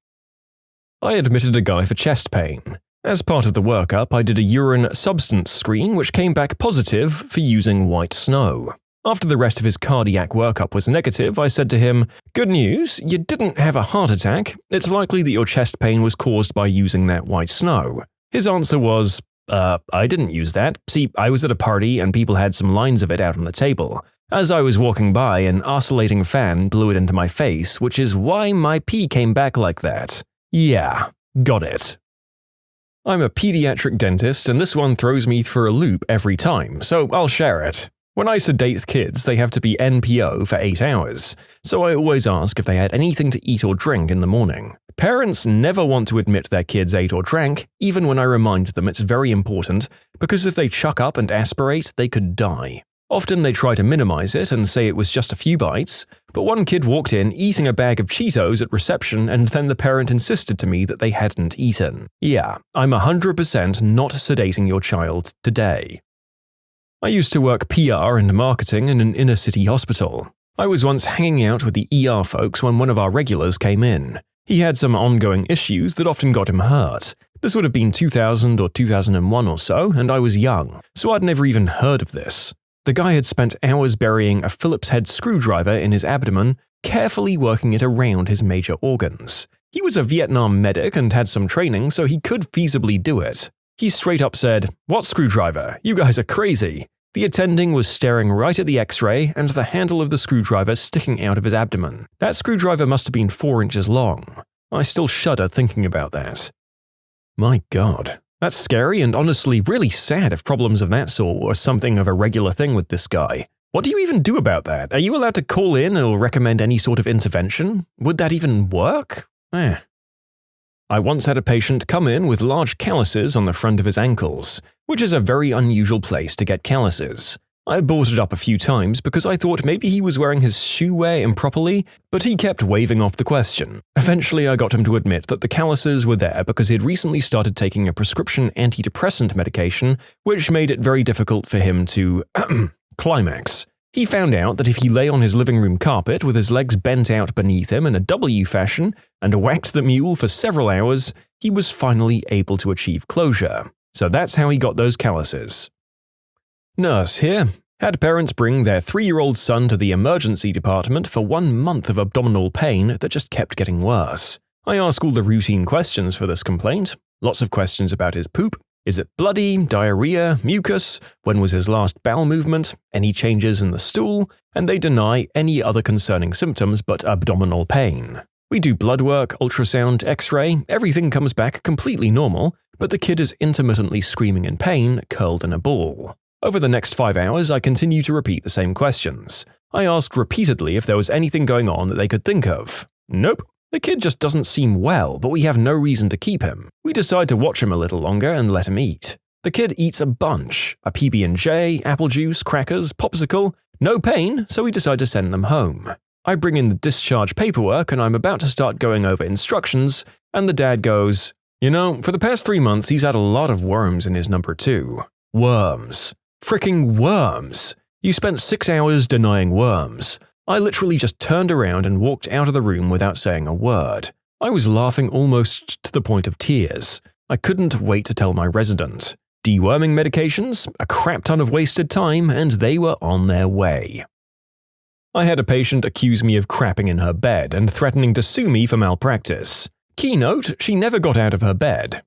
I admitted a guy for chest pain. As part of the workup, I did a urine substance screen which came back positive for using white snow. After the rest of his cardiac workup was negative, I said to him, "Good news, you didn't have a heart attack. It's likely that your chest pain was caused by using that white snow." His answer was, I didn't use that. See, I was at a party and people had some lines of it out on the table. As I was walking by, an oscillating fan blew it into my face, which is why my pee came back like that. Yeah, got it. I'm a pediatric dentist and this one throws me for a loop every time, so I'll share it. When I sedate kids, they have to be NPO for 8 hours, so I always ask if they had anything to eat or drink in the morning. Parents never want to admit their kids ate or drank, even when I remind them it's very important, because if they chuck up and aspirate, they could die. Often they try to minimize it and say it was just a few bites, but one kid walked in eating a bag of Cheetos at reception and then the parent insisted to me that they hadn't eaten. Yeah, I'm 100% not sedating your child today. I used to work PR and marketing in an inner-city hospital. I was once hanging out with the ER folks when one of our regulars came in. He had some ongoing issues that often got him hurt. This would have been 2000 or 2001 or so, and I was young, so I'd never even heard of this. The guy had spent hours burying a Phillips head screwdriver in his abdomen, carefully working it around his major organs. He was a Vietnam medic and had some training, so he could feasibly do it. He straight up said, "What screwdriver? You guys are crazy." The attending was staring right at the x-ray and the handle of the screwdriver sticking out of his abdomen. That screwdriver must have been 4 inches long. I still shudder thinking about that. My God, that's scary and honestly really sad if problems of that sort were something of a regular thing with this guy. What do you even do about that? Are you allowed to call in or recommend any sort of intervention? Would that even work? I once had a patient come in with large calluses on the front of his ankles, which is a very unusual place to get calluses. I brought it up a few times because I thought maybe he was wearing his shoe wear improperly, but he kept waving off the question. Eventually, I got him to admit that the calluses were there because he had recently started taking a prescription antidepressant medication, which made it very difficult for him to climax. He found out that if he lay on his living room carpet with his legs bent out beneath him in a W fashion and whacked the mule for several hours, he was finally able to achieve closure. So that's how he got those calluses. Nurse here. Had parents bring their 3-year-old son to the emergency department for 1 month of abdominal pain that just kept getting worse. I ask all the routine questions for this complaint. Lots of questions about his poop. Is it bloody, diarrhea, mucus? When was his last bowel movement? Any changes in the stool? And they deny any other concerning symptoms but abdominal pain. We do blood work, ultrasound, x-ray, everything comes back completely normal, but the kid is intermittently screaming in pain, curled in a ball. Over the next 5 hours, I continue to repeat the same questions. I asked repeatedly if there was anything going on that they could think of. Nope. The kid just doesn't seem well, but we have no reason to keep him. We decide to watch him a little longer and let him eat. The kid eats a bunch. A PB&J, apple juice, crackers, popsicle. No pain, so we decide to send them home. I bring in the discharge paperwork and I'm about to start going over instructions, and the dad goes, "You know, for the past 3 months he's had a lot of worms in his number 2. Worms. Fricking worms. You spent 6 hours denying worms." I literally just turned around and walked out of the room without saying a word. I was laughing almost to the point of tears. I couldn't wait to tell my resident. Deworming medications, a crap ton of wasted time, and they were on their way. I had a patient accuse me of crapping in her bed and threatening to sue me for malpractice. Keynote, she never got out of her bed.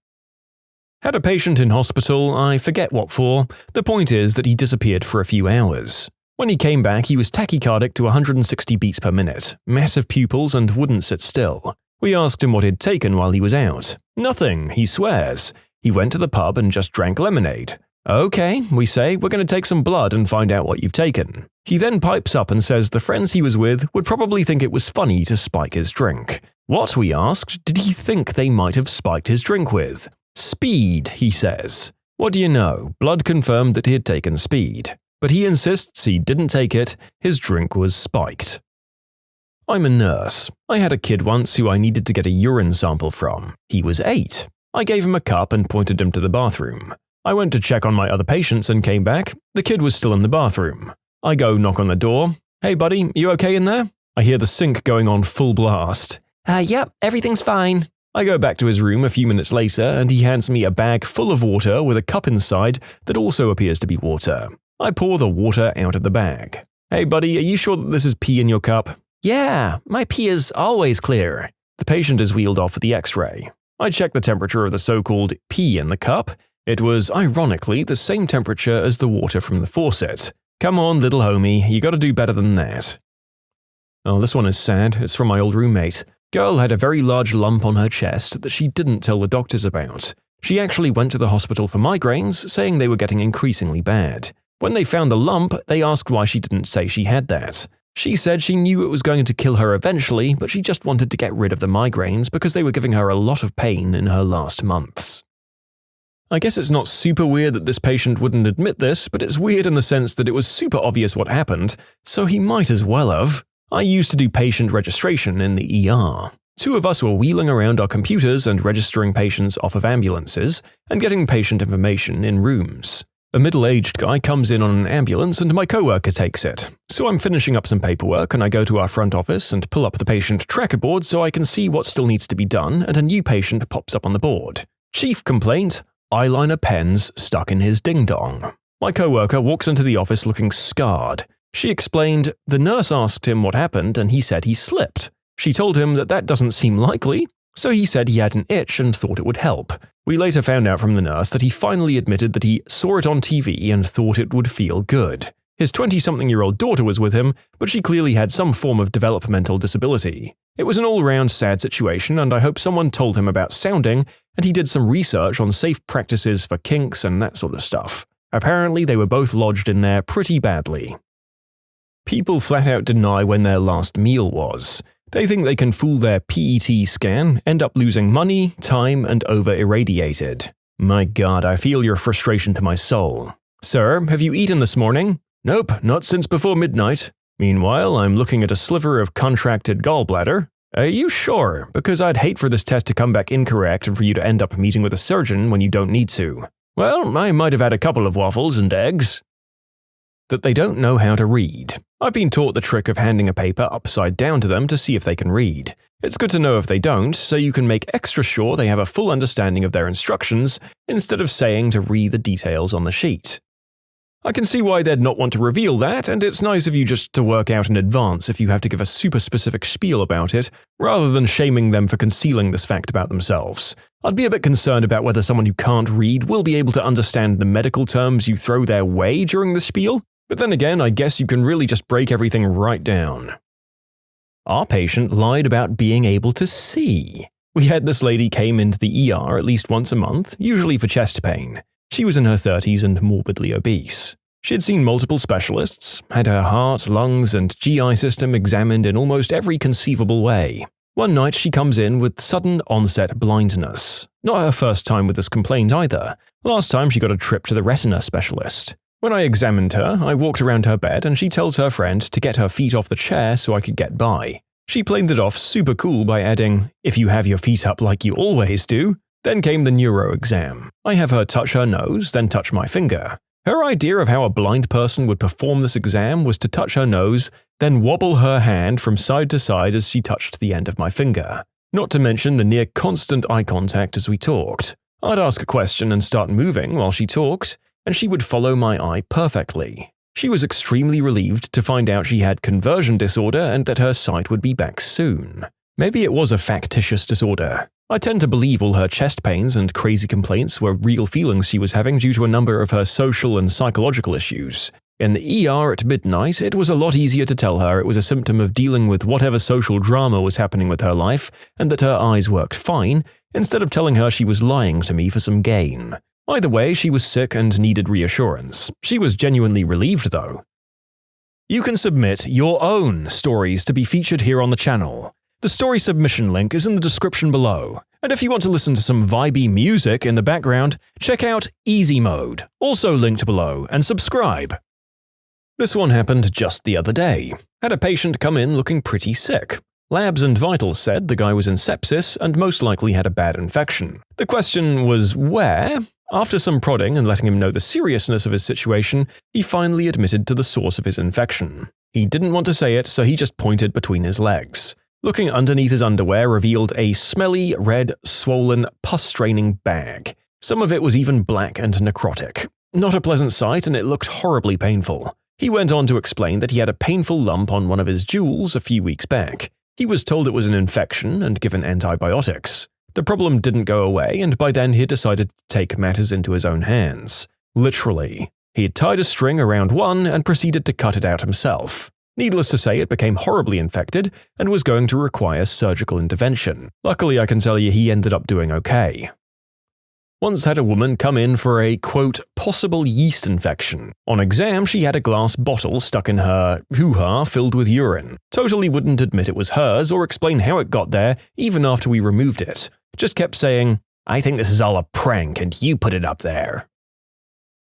Had a patient in hospital, I forget what for. The point is that he disappeared for a few hours. When he came back, he was tachycardic to 160 beats per minute, massive pupils, and wouldn't sit still. We asked him what he'd taken while he was out. Nothing, he swears. He went to the pub and just drank lemonade. Okay, we say, we're going to take some blood and find out what you've taken. He then pipes up and says the friends he was with would probably think it was funny to spike his drink. What, we asked, did he think they might have spiked his drink with? Speed, he says. What do you know, blood confirmed that he had taken speed. But he insists he didn't take it, his drink was spiked. I'm a nurse. I had a kid once who I needed to get a urine sample from. He was 8. I gave him a cup and pointed him to the bathroom. I went to check on my other patients and came back. The kid was still in the bathroom. I go knock on the door. "Hey buddy, you okay in there?" I hear the sink going on full blast. Yep, everything's fine." I go back to his room a few minutes later and he hands me a bag full of water with a cup inside that also appears to be water. I pour the water out of the bag. "Hey buddy, are you sure that this is pee in your cup?" "Yeah, my pee is always clear." The patient is wheeled off for the x-ray. I check the temperature of the so-called pee in the cup. It was, ironically, the same temperature as the water from the faucet. Come on, little homie, you gotta do better than that. Oh, this one is sad. It's from my old roommate. Girl had a very large lump on her chest that she didn't tell the doctors about. She actually went to the hospital for migraines, saying they were getting increasingly bad. When they found the lump, they asked why she didn't say she had that. She said she knew it was going to kill her eventually, but she just wanted to get rid of the migraines because they were giving her a lot of pain in her last months. I guess it's not super weird that this patient wouldn't admit this, but it's weird in the sense that it was super obvious what happened, so he might as well have. I used to do patient registration in the ER. 2 of us were wheeling around our computers and registering patients off of ambulances and getting patient information in rooms. A middle-aged guy comes in on an ambulance and my coworker takes it. So I'm finishing up some paperwork and I go to our front office and pull up the patient tracker board so I can see what still needs to be done, and a new patient pops up on the board. Chief complaint: eyeliner pens stuck in his ding-dong. My coworker walks into the office looking scarred. She explained the nurse asked him what happened and he said he slipped. She told him that doesn't seem likely, so he said he had an itch and thought it would help. We later found out from the nurse that he finally admitted that he saw it on TV and thought it would feel good. His 20-something-year-old daughter was with him, but she clearly had some form of developmental disability. It was an all-round sad situation, and I hope someone told him about sounding, and he did some research on safe practices for kinks and that sort of stuff. Apparently, they were both lodged in there pretty badly. People flat out deny when their last meal was. They think they can fool their PET scan, end up losing money, time, and over-irradiated. My God, I feel your frustration to my soul. Sir, have you eaten this morning? Nope, not since before midnight. Meanwhile, I'm looking at a sliver of contracted gallbladder. Are you sure? Because I'd hate for this test to come back incorrect and for you to end up meeting with a surgeon when you don't need to. Well, I might have had a couple of waffles and eggs. that they don't know how to read. I've been taught the trick of handing a paper upside down to them to see if they can read. It's good to know if they don't, so you can make extra sure they have a full understanding of their instructions instead of saying to read the details on the sheet. I can see why they'd not want to reveal that, and it's nice of you just to work out in advance if you have to give a super specific spiel about it, rather than shaming them for concealing this fact about themselves. I'd be a bit concerned about whether someone who can't read will be able to understand the medical terms you throw their way during the spiel, but then again, I guess you can really just break everything right down. Our patient lied about being able to see. We had this lady came into the ER at least once a month, usually for chest pain. She was in her 30s and morbidly obese. She had seen multiple specialists, had her heart, lungs, and GI system examined in almost every conceivable way. One night she comes in with sudden onset blindness. Not her first time with this complaint either. Last time she got a trip to the retina specialist. When I examined her, I walked around her bed and she tells her friend to get her feet off the chair so I could get by. She played it off super cool by adding, "If you have your feet up like you always do." Then came the neuro exam. I have her touch her nose, then touch my finger. Her idea of how a blind person would perform this exam was to touch her nose, then wobble her hand from side to side as she touched the end of my finger. Not to mention the near constant eye contact as we talked. I'd ask a question and start moving while she talked, and she would follow my eye perfectly. She was extremely relieved to find out she had conversion disorder and that her sight would be back soon. Maybe it was a factitious disorder. I tend to believe all her chest pains and crazy complaints were real feelings she was having due to a number of her social and psychological issues. In the ER at midnight, it was a lot easier to tell her it was a symptom of dealing with whatever social drama was happening with her life and that her eyes worked fine, instead of telling her she was lying to me for some gain. Either way, she was sick and needed reassurance. She was genuinely relieved, though. You can submit your own stories to be featured here on the channel. The story submission link is in the description below, and if you want to listen to some vibey music in the background, check out easymode, also linked below, and subscribe. This one happened just the other day. Had a patient come in looking pretty sick. Labs and vitals said the guy was in sepsis and most likely had a bad infection. The question was where? After some prodding and letting him know the seriousness of his situation, he finally admitted to the source of his infection. He didn't want to say it, so he just pointed between his legs. Looking underneath his underwear revealed a smelly, red, swollen, pus-straining bag. Some of it was even black and necrotic. Not a pleasant sight, and it looked horribly painful. He went on to explain that he had a painful lump on one of his jewels a few weeks back. He was told it was an infection and given antibiotics. The problem didn't go away, and by then he had decided to take matters into his own hands. Literally. He had tied a string around one and proceeded to cut it out himself. Needless to say, it became horribly infected and was going to require surgical intervention. Luckily, I can tell you he ended up doing okay. Once had a woman come in for a, quote, possible yeast infection. On exam, she had a glass bottle stuck in her hoo-ha filled with urine. Totally wouldn't admit it was hers or explain how it got there even after we removed it. Just kept saying, "I think this is all a prank and you put it up there."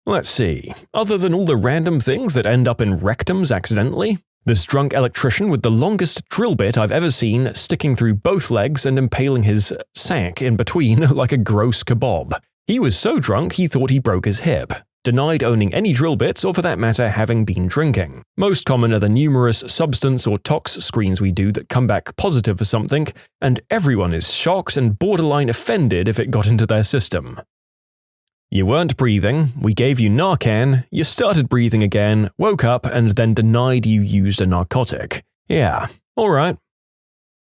Let's see, other than all the random things that end up in rectums accidentally, this drunk electrician with the longest drill bit I've ever seen sticking through both legs and impaling his sack in between like a gross kebab. He was so drunk he thought he broke his hip. Denied owning any drill bits or for that matter having been drinking. Most common are the numerous substance or tox screens we do that come back positive for something, and everyone is shocked and borderline offended if it got into their system. You weren't breathing, we gave you Narcan, you started breathing again, woke up and then denied you used a narcotic. Yeah, alright.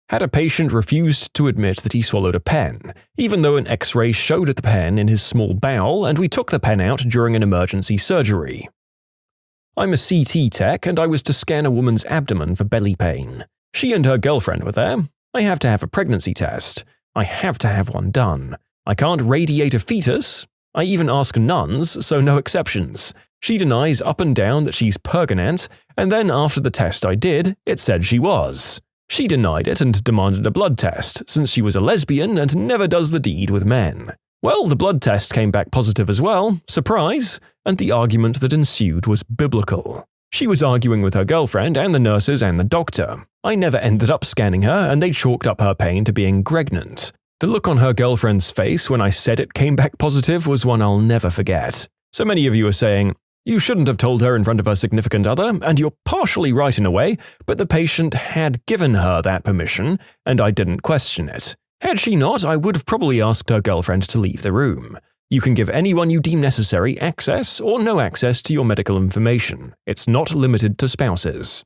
Had a patient refused to admit that he swallowed a pen, even though an X-ray showed the pen in his small bowel and we took the pen out during an emergency surgery. I'm a CT tech and I was to scan a woman's abdomen for belly pain. She and her girlfriend were there. I have to have a pregnancy test. I have to have one done. I can't radiate a fetus. I even ask nuns, so no exceptions. She denies up and down that she's pregnant, and then after the test I did, it said she was. She denied it and demanded a blood test, since she was a lesbian and never does the deed with men. Well, the blood test came back positive as well, surprise, and the argument that ensued was biblical. She was arguing with her girlfriend and the nurses and the doctor. I never ended up scanning her, and they chalked up her pain to being pregnant. The look on her girlfriend's face when I said it came back positive was one I'll never forget. So many of you are saying, You shouldn't have told her in front of her significant other, and you're partially right in a way, but the patient had given her that permission, and I didn't question it. Had she not, I would have probably asked her girlfriend to leave the room. You can give anyone you deem necessary access or no access to your medical information. It's not limited to spouses.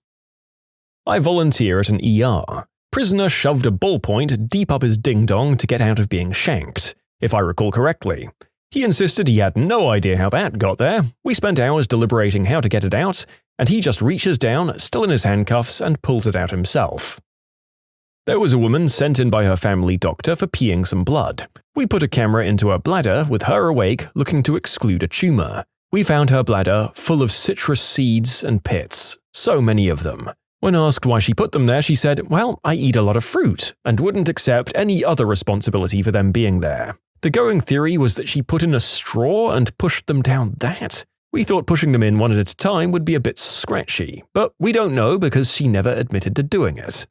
I volunteer at an ER. Prisoner shoved a ballpoint deep up his ding-dong to get out of being shanked, if I recall correctly. He insisted he had no idea how that got there. We spent hours deliberating how to get it out, and he just reaches down, still in his handcuffs, and pulls it out himself. There was a woman sent in by her family doctor for peeing some blood. We put a camera into her bladder with her awake, looking to exclude a tumor. We found her bladder full of citrus seeds and pits, so many of them. When asked why she put them there, she said, "Well, I eat a lot of fruit," and wouldn't accept any other responsibility for them being there. The going theory was that she put in a straw and pushed them down that. We thought pushing them in one at a time would be a bit scratchy, but we don't know because she never admitted to doing it.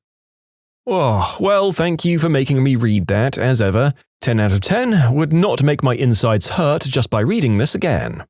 Oh, well, thank you for making me read that, as ever. 10 out of 10 would not make my insides hurt just by reading this again.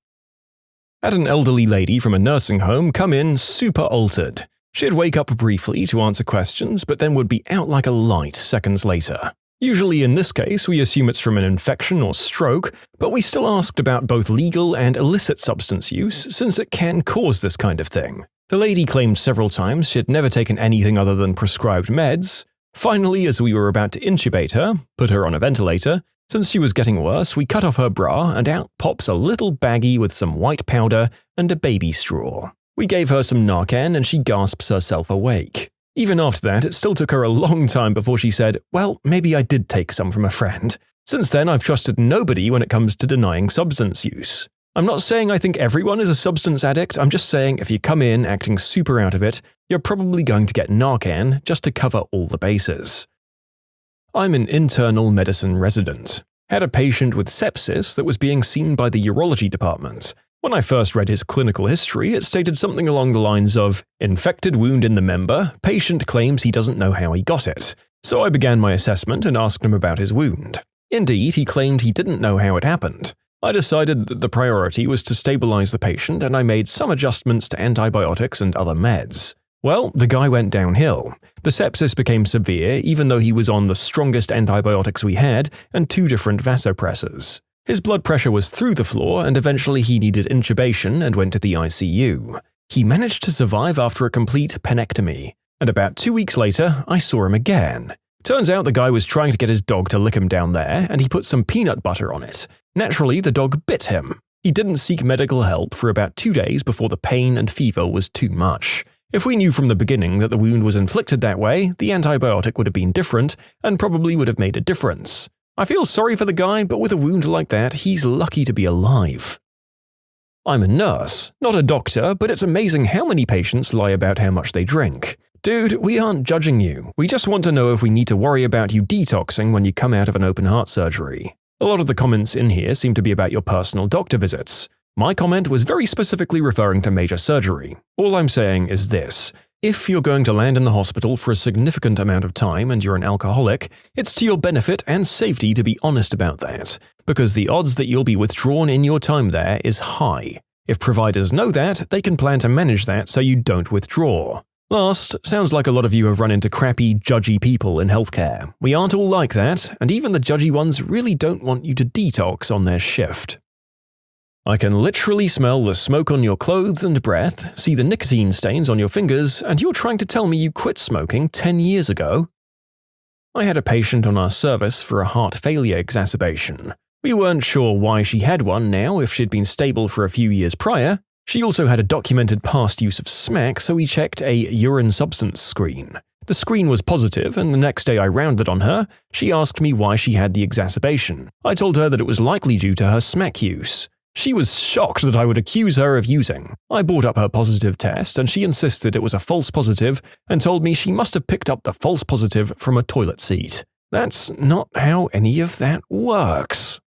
Had an elderly lady from a nursing home come in super altered. She'd wake up briefly to answer questions, but then would be out like a light seconds later. Usually in this case, we assume it's from an infection or stroke, but we still asked about both legal and illicit substance use, since it can cause this kind of thing. The lady claimed several times she'd never taken anything other than prescribed meds. Finally, as we were about to intubate her, put her on a ventilator, since she was getting worse, we cut off her bra and out pops a little baggie with some white powder and a baby straw. We gave her some Narcan and she gasps herself awake. Even after that, it still took her a long time before she said, "Well, maybe I did take some from a friend." Since then, I've trusted nobody when it comes to denying substance use. I'm not saying I think everyone is a substance addict, I'm just saying if you come in acting super out of it, you're probably going to get Narcan just to cover all the bases. I'm an internal medicine resident. Had a patient with sepsis that was being seen by the urology department. When I first read his clinical history, it stated something along the lines of, "Infected wound in the member, patient claims he doesn't know how he got it." So I began my assessment and asked him about his wound. Indeed, he claimed he didn't know how it happened. I decided that the priority was to stabilize the patient and I made some adjustments to antibiotics and other meds. Well, the guy went downhill. The sepsis became severe even though he was on the strongest antibiotics we had and 2 different vasopressors. His blood pressure was through the floor and eventually he needed intubation and went to the ICU. He managed to survive after a complete penectomy, and about 2 weeks later, I saw him again. Turns out the guy was trying to get his dog to lick him down there and he put some peanut butter on it. Naturally, the dog bit him. He didn't seek medical help for about 2 days before the pain and fever was too much. If we knew from the beginning that the wound was inflicted that way, the antibiotic would have been different and probably would have made a difference. I feel sorry for the guy, but with a wound like that, he's lucky to be alive. I'm a nurse, not a doctor, but it's amazing how many patients lie about how much they drink. Dude, we aren't judging you. We just want to know if we need to worry about you detoxing when you come out of an open heart surgery. A lot of the comments in here seem to be about your personal doctor visits. My comment was very specifically referring to major surgery. All I'm saying is this. If you're going to land in the hospital for a significant amount of time and you're an alcoholic, it's to your benefit and safety to be honest about that, because the odds that you'll be withdrawn in your time there is high. If providers know that, they can plan to manage that so you don't withdraw. Last, sounds like a lot of you have run into crappy, judgy people in healthcare. We aren't all like that, and even the judgy ones really don't want you to detox on their shift. I can literally smell the smoke on your clothes and breath, see the nicotine stains on your fingers, and you're trying to tell me you quit smoking 10 years ago? I had a patient on our service for a heart failure exacerbation. We weren't sure why she had one now if she'd been stable for a few years prior. She also had a documented past use of smack, so we checked a urine substance screen. The screen was positive, and the next day I rounded on her. She asked me why she had the exacerbation. I told her that it was likely due to her smack use. She was shocked that I would accuse her of using. I brought up her positive test, and she insisted it was a false positive and told me she must have picked up the false positive from a toilet seat. That's not how any of that works.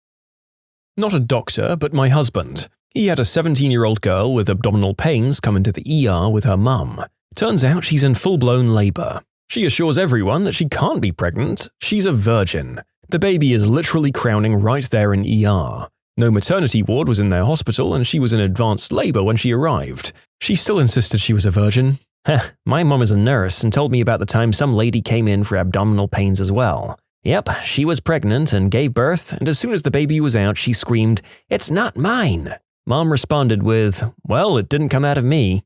Not a doctor, but my husband. He had a 17-year-old girl with abdominal pains come into the ER with her mum. Turns out she's in full-blown labor. She assures everyone that she can't be pregnant, she's a virgin. The baby is literally crowning right there in ER. No maternity ward was in their hospital, and she was in advanced labor when she arrived. She still insisted she was a virgin. My mom is a nurse and told me about the time some lady came in for abdominal pains as well. Yep, she was pregnant and gave birth, and as soon as the baby was out, she screamed, "It's not mine!" Mom responded with, "Well, it didn't come out of me."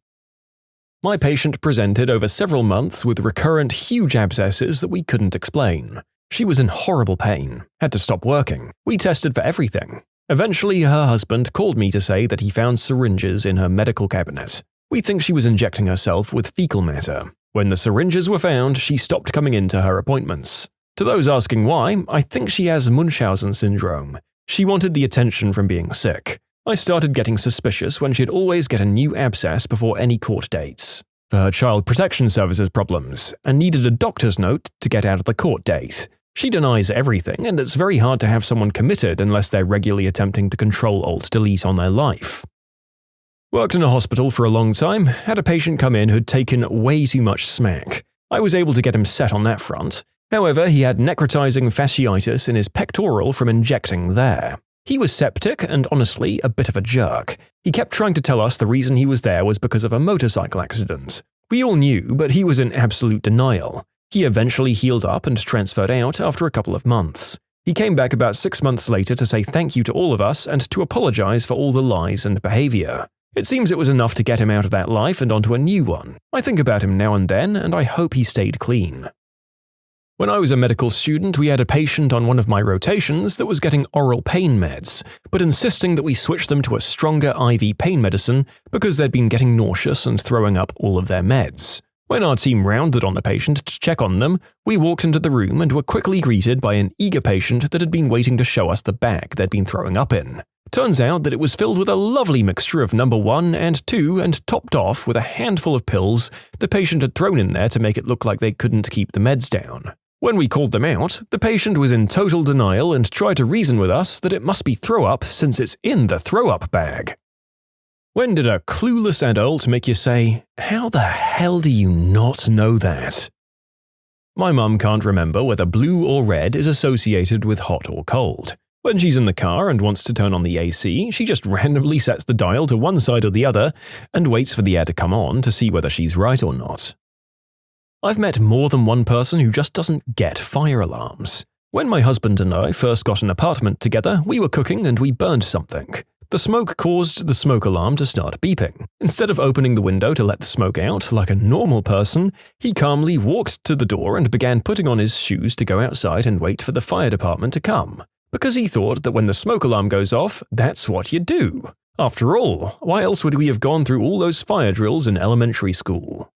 My patient presented over several months with recurrent huge abscesses that we couldn't explain. She was in horrible pain, had to stop working. We tested for everything. Eventually, her husband called me to say that he found syringes in her medical cabinet. We think she was injecting herself with fecal matter. When the syringes were found, she stopped coming into her appointments. To those asking why, I think she has Munchausen syndrome. She wanted the attention from being sick. I started getting suspicious when she'd always get a new abscess before any court dates. For her child protection services problems, and needed a doctor's note to get out of the court date. She denies everything, and it's very hard to have someone committed unless they're regularly attempting to Control-Alt-Delete on their life. Worked in a hospital for a long time, had a patient come in who'd taken way too much smack. I was able to get him set on that front. However, he had necrotizing fasciitis in his pectoral from injecting there. He was septic and honestly a bit of a jerk. He kept trying to tell us the reason he was there was because of a motorcycle accident. We all knew, but he was in absolute denial. He eventually healed up and transferred out after a couple of months. He came back about 6 months later to say thank you to all of us and to apologize for all the lies and behavior. It seems it was enough to get him out of that life and onto a new one. I think about him now and then, and I hope he stayed clean. When I was a medical student, we had a patient on one of my rotations that was getting oral pain meds, but insisting that we switch them to a stronger IV pain medicine because they'd been getting nauseous and throwing up all of their meds. When our team rounded on the patient to check on them, we walked into the room and were quickly greeted by an eager patient that had been waiting to show us the bag they'd been throwing up in. Turns out that it was filled with a lovely mixture of number 1 and 2 and topped off with a handful of pills the patient had thrown in there to make it look like they couldn't keep the meds down. When we called them out, the patient was in total denial and tried to reason with us that it must be throw-up since it's in the throw-up bag. When did a clueless adult make you say, "How the hell do you not know that?" My mum can't remember whether blue or red is associated with hot or cold. When she's in the car and wants to turn on the AC, she just randomly sets the dial to one side or the other and waits for the air to come on to see whether she's right or not. I've met more than one person who just doesn't get fire alarms. When my husband and I first got an apartment together, we were cooking and we burned something. The smoke caused the smoke alarm to start beeping. Instead of opening the window to let the smoke out like a normal person, he calmly walked to the door and began putting on his shoes to go outside and wait for the fire department to come. Because he thought that when the smoke alarm goes off, that's what you do. After all, why else would we have gone through all those fire drills in elementary school?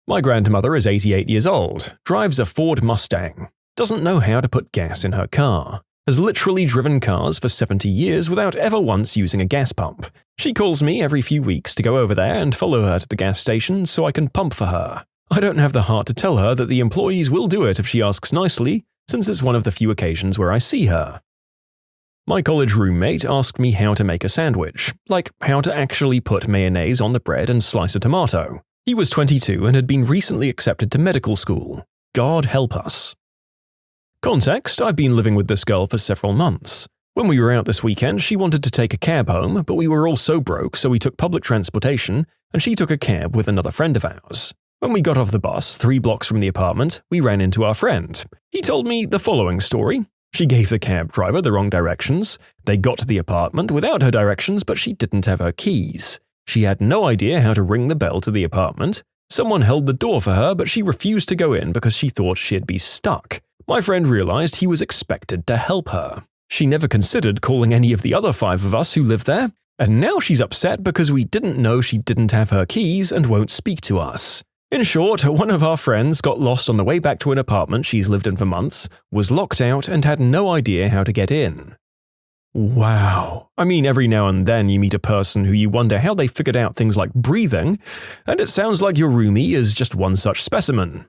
My grandmother is 88 years old, drives a Ford Mustang, doesn't know how to put gas in her car, has literally driven cars for 70 years without ever once using a gas pump. She calls me every few weeks to go over there and follow her to the gas station so I can pump for her. I don't have the heart to tell her that the employees will do it if she asks nicely, since it's one of the few occasions where I see her. My college roommate asked me how to make a sandwich, like how to actually put mayonnaise on the bread and slice a tomato. He was 22 and had been recently accepted to medical school. God help us. Context, I've been living with this girl for several months. When we were out this weekend, she wanted to take a cab home, but we were all so broke, so we took public transportation, and she took a cab with another friend of ours. When we got off the bus, 3 blocks from the apartment, we ran into our friend. He told me the following story. She gave the cab driver the wrong directions. They got to the apartment without her directions, but she didn't have her keys. She had no idea how to ring the bell to the apartment. Someone held the door for her, but she refused to go in because she thought she'd be stuck. My friend realized he was expected to help her. She never considered calling any of the other 5 of us who lived there, and now she's upset because we didn't know she didn't have her keys and won't speak to us. In short, one of our friends got lost on the way back to an apartment she's lived in for months, was locked out, and had no idea how to get in. Wow. I mean, every now and then you meet a person who you wonder how they figured out things like breathing, and it sounds like your roomie is just one such specimen.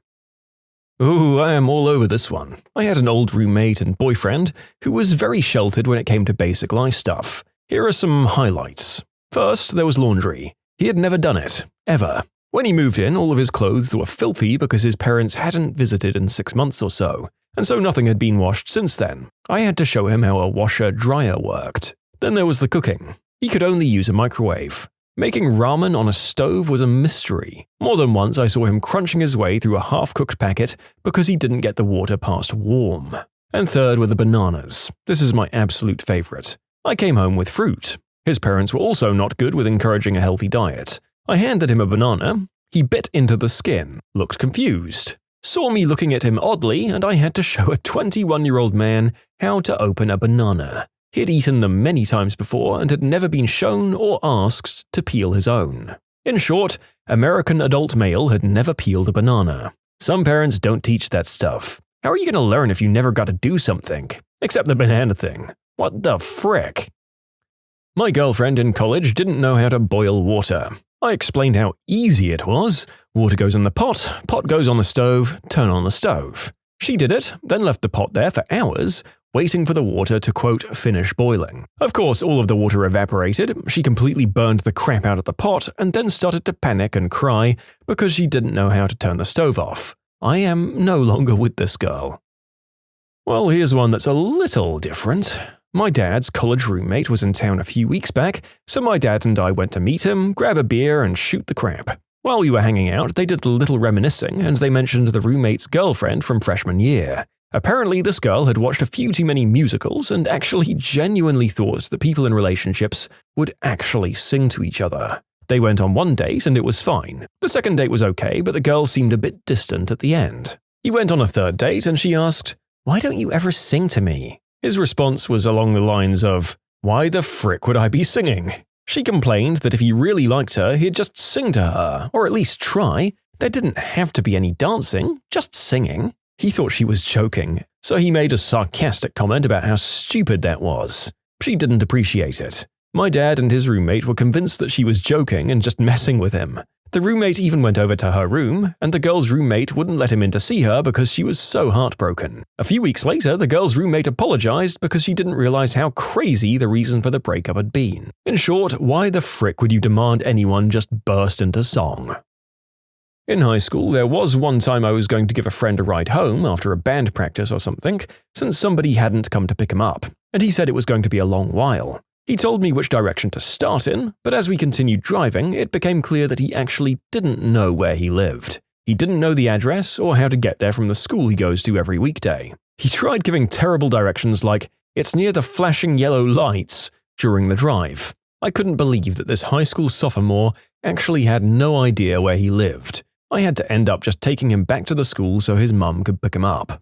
Ooh, I am all over this one. I had an old roommate and boyfriend who was very sheltered when it came to basic life stuff. Here are some highlights. First, there was laundry. He had never done it, ever. When he moved in, all of his clothes were filthy because his parents hadn't visited in 6 months or so, and so nothing had been washed since then. I had to show him how a washer-dryer worked. Then there was the cooking. He could only use a microwave. Making ramen on a stove was a mystery. More than once I saw him crunching his way through a half-cooked packet because he didn't get the water past warm. And third were the bananas. This is my absolute favorite. I came home with fruit. His parents were also not good with encouraging a healthy diet. I handed him a banana. He bit into the skin, looked confused, saw me looking at him oddly, and I had to show a 21-year-old man how to open a banana. He had eaten them many times before and had never been shown or asked to peel his own. In short, American adult male had never peeled a banana. Some parents don't teach that stuff. How are you going to learn if you never got to do something? Except the banana thing. What the frick? My girlfriend in college didn't know how to boil water. I explained how easy it was. Water goes in the pot, pot goes on the stove, turn on the stove. She did it, then left the pot there for hours, waiting for the water to, quote, finish boiling. Of course, all of the water evaporated, she completely burned the crap out of the pot, and then started to panic and cry because she didn't know how to turn the stove off. I am no longer with this girl. Well, here's one that's a little different. My dad's college roommate was in town a few weeks back, so my dad and I went to meet him, grab a beer, and shoot the crap. While we were hanging out, they did a little reminiscing, and they mentioned the roommate's girlfriend from freshman year. Apparently, this girl had watched a few too many musicals and actually genuinely thought that people in relationships would actually sing to each other. They went on one date and it was fine. The second date was okay, but the girl seemed a bit distant at the end. He went on a third date and she asked, "Why don't you ever sing to me?" His response was along the lines of, "Why the frick would I be singing?" She complained that if he really liked her, he'd just sing to her, or at least try. There didn't have to be any dancing, just singing. He thought she was joking, so he made a sarcastic comment about how stupid that was. She didn't appreciate it. My dad and his roommate were convinced that she was joking and just messing with him. The roommate even went over to her room, and the girl's roommate wouldn't let him in to see her because she was so heartbroken. A few weeks later, the girl's roommate apologized because she didn't realize how crazy the reason for the breakup had been. In short, why the frick would you demand anyone just burst into song? In high school, there was one time I was going to give a friend a ride home after a band practice or something, since somebody hadn't come to pick him up, and he said it was going to be a long while. He told me which direction to start in, but as we continued driving, it became clear that he actually didn't know where he lived. He didn't know the address or how to get there from the school he goes to every weekday. He tried giving terrible directions like, "It's near the flashing yellow lights," during the drive. I couldn't believe that this high school sophomore actually had no idea where he lived. I had to end up just taking him back to the school so his mum could pick him up.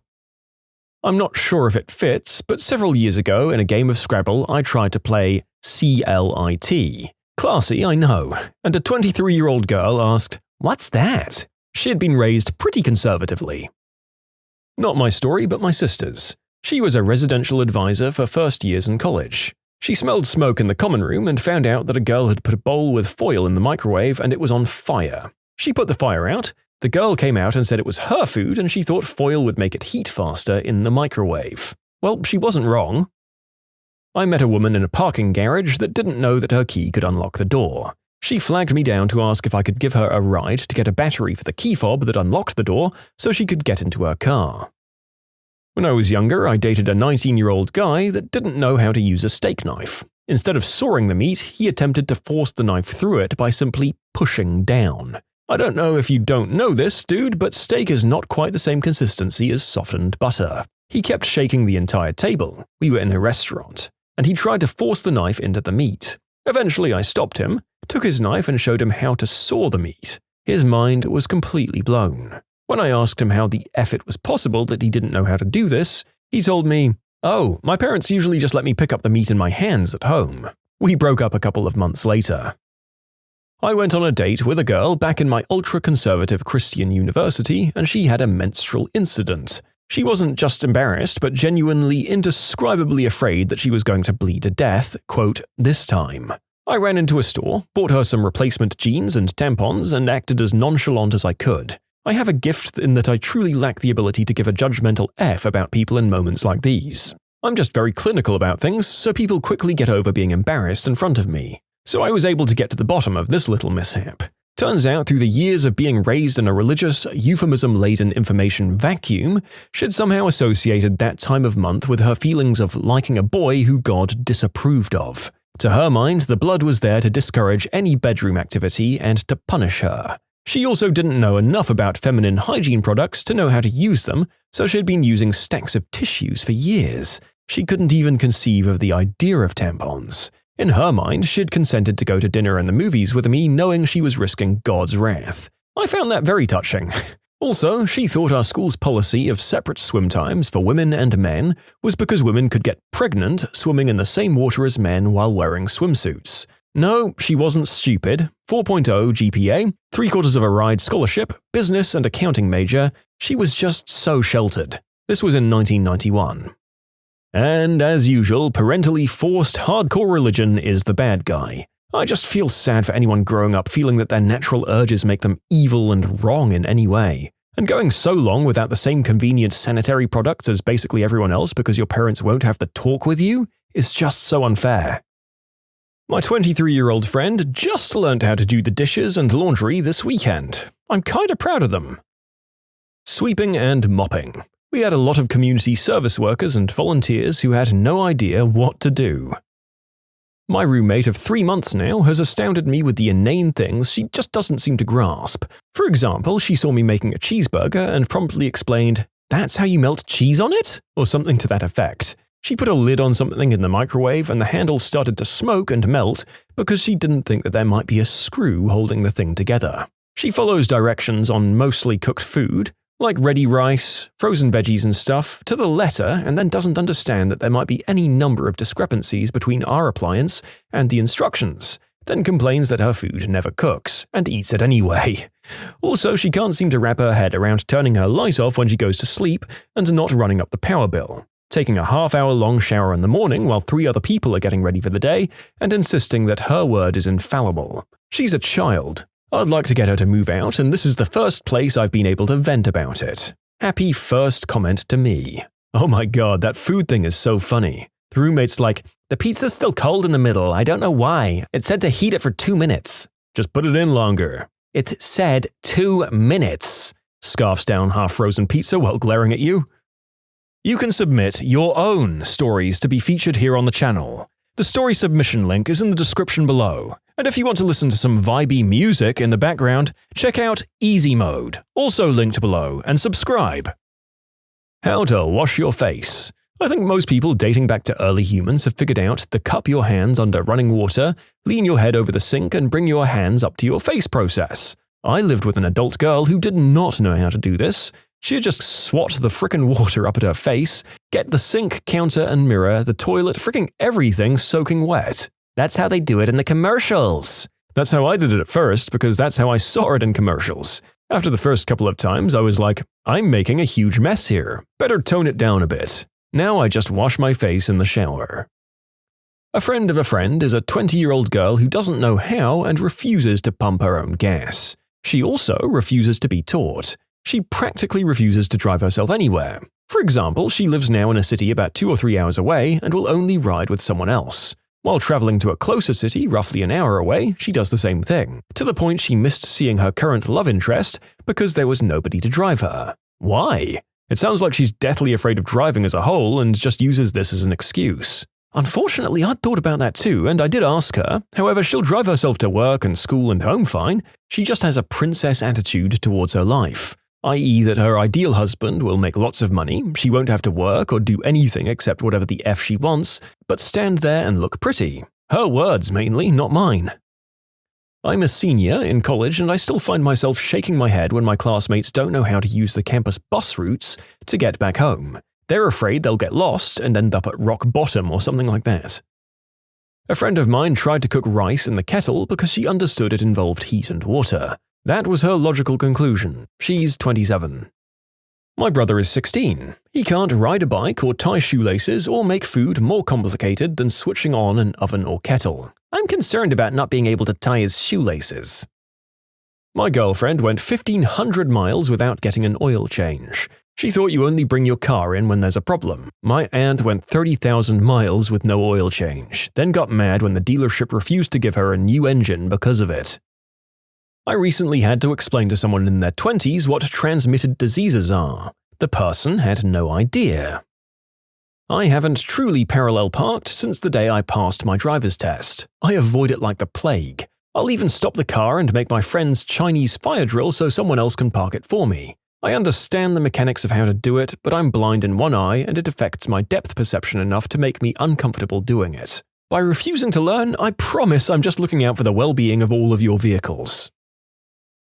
I'm not sure if it fits, but several years ago in a game of Scrabble, I tried to play CLIT. Classy, I know. And a 23-year-old girl asked, "What's that?" She had been raised pretty conservatively. Not my story, but my sister's. She was a residential advisor for first years in college. She smelled smoke in the common room and found out that a girl had put a bowl with foil in the microwave and it was on fire. She put the fire out. The girl came out and said it was her food and she thought foil would make it heat faster in the microwave. Well, she wasn't wrong. I met a woman in a parking garage that didn't know that her key could unlock the door. She flagged me down to ask if I could give her a ride to get a battery for the key fob that unlocked the door so she could get into her car. When I was younger, I dated a 19-year-old guy that didn't know how to use a steak knife. Instead of sawing the meat, he attempted to force the knife through it by simply pushing down. I don't know if you don't know this, dude, but steak is not quite the same consistency as softened butter. He kept shaking the entire table. We were in a restaurant, and he tried to force the knife into the meat. Eventually, I stopped him, took his knife and showed him how to saw the meat. His mind was completely blown. When I asked him how the F it was possible that he didn't know how to do this, he told me, "Oh, my parents usually just let me pick up the meat in my hands at home." We broke up a couple of months later. I went on a date with a girl back in my ultra-conservative Christian university, and she had a menstrual incident. She wasn't just embarrassed, but genuinely indescribably afraid that she was going to bleed to death, quote, "this time." I ran into a store, bought her some replacement jeans and tampons, and acted as nonchalant as I could. I have a gift in that I truly lack the ability to give a judgmental F about people in moments like these. I'm just very clinical about things, so people quickly get over being embarrassed in front of me. So I was able to get to the bottom of this little mishap. Turns out through the years of being raised in a religious, euphemism-laden information vacuum, she'd somehow associated that time of month with her feelings of liking a boy who God disapproved of. To her mind, the blood was there to discourage any bedroom activity and to punish her. She also didn't know enough about feminine hygiene products to know how to use them, so she'd been using stacks of tissues for years. She couldn't even conceive of the idea of tampons. In her mind, she'd consented to go to dinner and the movies with me knowing she was risking God's wrath. I found that very touching. Also, she thought our school's policy of separate swim times for women and men was because women could get pregnant swimming in the same water as men while wearing swimsuits. No, she wasn't stupid. 4.0 GPA, 3/4 of a ride scholarship, business and accounting major. She was just so sheltered. This was in 1991. And as usual, parentally forced hardcore religion is the bad guy. I just feel sad for anyone growing up feeling that their natural urges make them evil and wrong in any way. And going so long without the same convenient sanitary products as basically everyone else because your parents won't have to talk with you is just so unfair. My 23-year-old friend just learned how to do the dishes and laundry this weekend. I'm kinda proud of them. Sweeping and mopping. We had a lot of community service workers and volunteers who had no idea what to do. My roommate of 3 months now has astounded me with the inane things she just doesn't seem to grasp. For example, she saw me making a cheeseburger and promptly explained, "That's how you melt cheese on it?" or something to that effect. She put a lid on something in the microwave and the handle started to smoke and melt because she didn't think that there might be a screw holding the thing together. She follows directions on mostly cooked food, like ready rice, frozen veggies and stuff, to the letter and then doesn't understand that there might be any number of discrepancies between our appliance and the instructions, then complains that her food never cooks, and eats it anyway. Also, she can't seem to wrap her head around turning her light off when she goes to sleep and not running up the power bill, taking a half-hour-long shower in the morning while 3 other people are getting ready for the day, and insisting that her word is infallible. She's a child. I'd like to get her to move out, and this is the first place I've been able to vent about it. Happy first comment to me. Oh my god, that food thing is so funny. The roommate's like, "The pizza's still cold in the middle, I don't know why. It said to heat it for 2 minutes. Just put it in longer." It said 2 minutes. Scarfs down half-frozen pizza while glaring at you. You can submit your own stories to be featured here on the channel. The story submission link is in the description below. And if you want to listen to some vibey music in the background, check out easymode, also linked below, and subscribe. How to wash your face. I think most people dating back to early humans have figured out the cup your hands under running water, lean your head over the sink, and bring your hands up to your face process. I lived with an adult girl who did not know how to do this. She'd just swat the frickin' water up at her face, get the sink, counter, and mirror, the toilet, frickin' everything soaking wet. That's how they do it in the commercials. That's how I did it at first, because that's how I saw it in commercials. After the first couple of times, I was like, I'm making a huge mess here. Better tone it down a bit. Now I just wash my face in the shower. A friend of a friend is a 20-year-old girl who doesn't know how and refuses to pump her own gas. She also refuses to be taught. She practically refuses to drive herself anywhere. For example, she lives now in a city about 2 or 3 hours away and will only ride with someone else. While traveling to a closer city, roughly an hour away, she does the same thing, to the point she missed seeing her current love interest because there was nobody to drive her. Why? It sounds like she's deathly afraid of driving as a whole and just uses this as an excuse. Unfortunately, I'd thought about that too, and I did ask her. However, she'll drive herself to work and school and home fine. She just has a princess attitude towards her life. I.e. that her ideal husband will make lots of money, she won't have to work or do anything except whatever the F she wants, but stand there and look pretty. Her words mainly, not mine. I'm a senior in college and I still find myself shaking my head when my classmates don't know how to use the campus bus routes to get back home. They're afraid they'll get lost and end up at rock bottom or something like that. A friend of mine tried to cook rice in the kettle because she understood it involved heat and water. That was her logical conclusion. She's 27. My brother is 16. He can't ride a bike or tie shoelaces or make food more complicated than switching on an oven or kettle. I'm concerned about not being able to tie his shoelaces. My girlfriend went 1,500 miles without getting an oil change. She thought you only bring your car in when there's a problem. My aunt went 30,000 miles with no oil change, then got mad when the dealership refused to give her a new engine because of it. I recently had to explain to someone in their 20s what transmitted diseases are. The person had no idea. I haven't truly parallel parked since the day I passed my driver's test. I avoid it like the plague. I'll even stop the car and make my friend's Chinese fire drill so someone else can park it for me. I understand the mechanics of how to do it, but I'm blind in one eye and it affects my depth perception enough to make me uncomfortable doing it. By refusing to learn, I promise I'm just looking out for the well-being of all of your vehicles.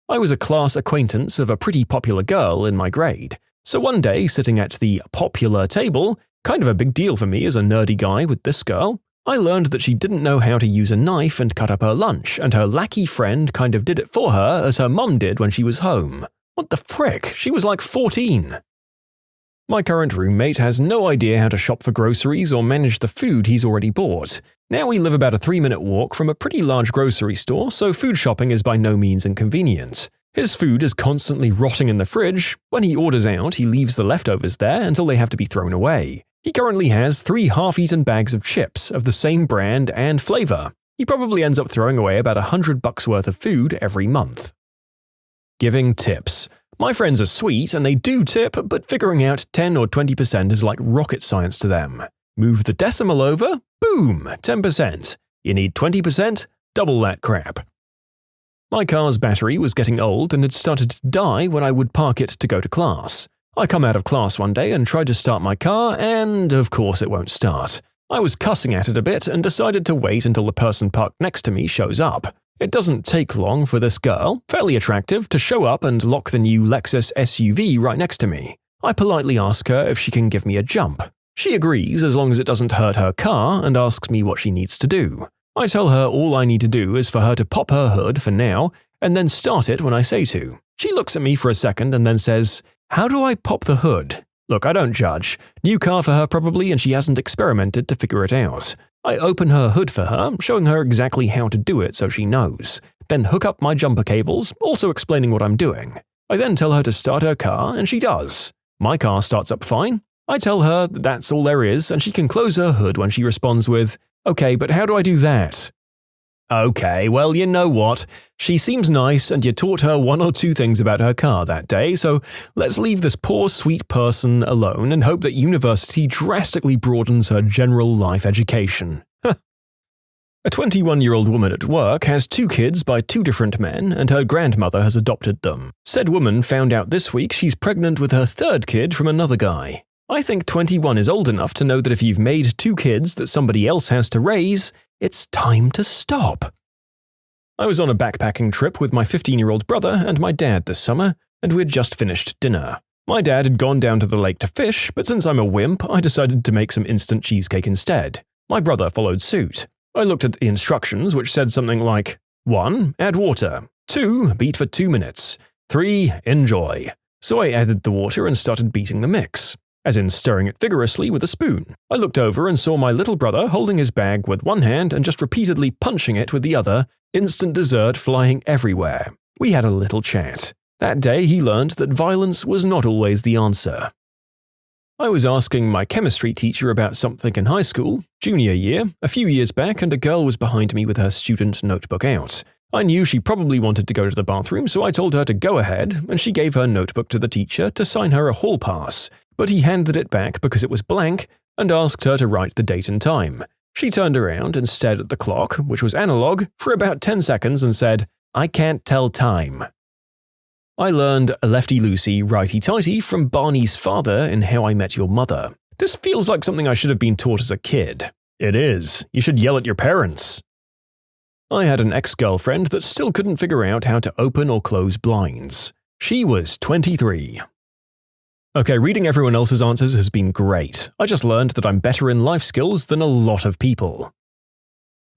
I was a class acquaintance of a pretty popular girl in my grade, so one day, sitting at the popular table, kind of a big deal for me as a nerdy guy with this girl, I learned that she didn't know how to use a knife and cut up her lunch, and her lackey friend kind of did it for her as her mum did when she was home. What the frick? She was like 14. My current roommate has no idea how to shop for groceries or manage the food he's already bought. Now we live about a 3-minute walk from a pretty large grocery store, so food shopping is by no means inconvenient. His food is constantly rotting in the fridge. When he orders out, he leaves the leftovers there until they have to be thrown away. He currently has 3 half-eaten bags of chips of the same brand and flavor. He probably ends up throwing away about $100 worth of food every month. Giving tips. My friends are sweet and they do tip, but figuring out 10 or 20% is like rocket science to them. Move the decimal over, boom, 10%. You need 20%, double that crap. My car's battery was getting old and had started to die when I would park it to go to class. I come out of class one day and tried to start my car, and of course it won't start. I was cussing at it a bit and decided to wait until the person parked next to me shows up. It doesn't take long for this girl, fairly attractive, to show up and lock the new Lexus SUV right next to me. I politely ask her if she can give me a jump. She agrees as long as it doesn't hurt her car and asks me what she needs to do. I tell her all I need to do is for her to pop her hood for now and then start it when I say to. She looks at me for a second and then says, "How do I pop the hood?" Look, I don't judge. New car for her probably, and she hasn't experimented to figure it out. I open her hood for her, showing her exactly how to do it so she knows. Then hook up my jumper cables, also explaining what I'm doing. I then tell her to start her car, and she does. My car starts up fine. I tell her that that's all there is, and she can close her hood when she responds with, "Okay, but how do I do that?" Okay, well, you know what? She seems nice and you taught her 1 or 2 things about her car that day, so let's leave this poor sweet person alone and hope that university drastically broadens her general life education. A 21-year-old woman at work has 2 kids by 2 different men and her grandmother has adopted them. Said woman found out this week she's pregnant with her 3rd kid from another guy. I think 21 is old enough to know that if you've made 2 kids that somebody else has to raise, it's time to stop. I was on a backpacking trip with my 15-year-old brother and my dad this summer, and we had just finished dinner. My dad had gone down to the lake to fish, but since I'm a wimp, I decided to make some instant cheesecake instead. My brother followed suit. I looked at the instructions, which said something like, 1. Add water. 2. Beat for 2 minutes. 3. Enjoy. So I added the water and started beating the mix, as in stirring it vigorously with a spoon. I looked over and saw my little brother holding his bag with one hand and just repeatedly punching it with the other, instant dessert flying everywhere. We had a little chat. That day he learned that violence was not always the answer. I was asking my chemistry teacher about something in high school, junior year, a few years back, and a girl was behind me with her student notebook out. I knew she probably wanted to go to the bathroom, so I told her to go ahead, and she gave her notebook to the teacher to sign her a hall pass, but he handed it back because it was blank and asked her to write the date and time. She turned around and stared at the clock, which was analog, for about 10 seconds and said, "I can't tell time." I learned lefty-loosey, righty-tighty from Barney's father in How I Met Your Mother. This feels like something I should have been taught as a kid. It is. You should yell at your parents. I had an ex-girlfriend that still couldn't figure out how to open or close blinds. She was 23. Okay, reading everyone else's answers has been great. I just learned that I'm better in life skills than a lot of people.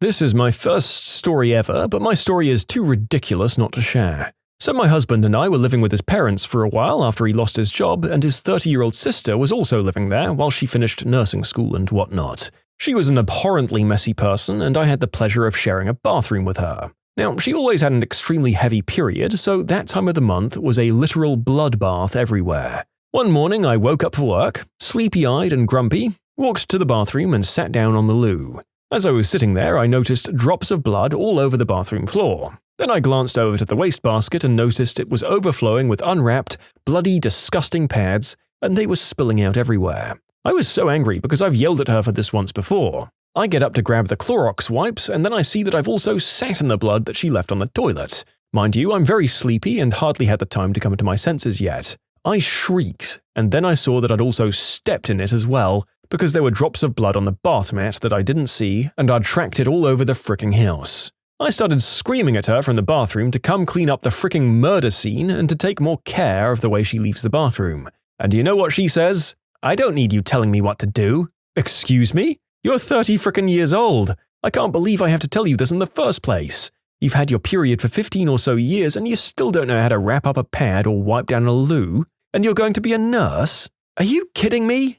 This is my first story ever, but my story is too ridiculous not to share. So my husband and I were living with his parents for a while after he lost his job, and his 30-year-old sister was also living there while she finished nursing school and whatnot. She was an abhorrently messy person, and I had the pleasure of sharing a bathroom with her. Now, she always had an extremely heavy period, so that time of the month was a literal bloodbath everywhere. One morning I woke up for work, sleepy-eyed and grumpy, walked to the bathroom and sat down on the loo. As I was sitting there, I noticed drops of blood all over the bathroom floor. Then I glanced over to the wastebasket and noticed it was overflowing with unwrapped, bloody, disgusting pads, and they were spilling out everywhere. I was so angry because I've yelled at her for this once before. I get up to grab the Clorox wipes, and then I see that I've also sat in the blood that she left on the toilet. Mind you, I'm very sleepy and hardly had the time to come to my senses yet. I shrieked, and then I saw that I'd also stepped in it as well, because there were drops of blood on the bath mat that I didn't see, and I'd tracked it all over the fricking house. I started screaming at her from the bathroom to come clean up the fricking murder scene and to take more care of the way she leaves the bathroom. And do you know what she says? "I don't need you telling me what to do." Excuse me? You're 30 frickin' years old. I can't believe I have to tell you this in the first place. You've had your period for 15 or so years and you still don't know how to wrap up a pad or wipe down a loo? And you're going to be a nurse? Are you kidding me?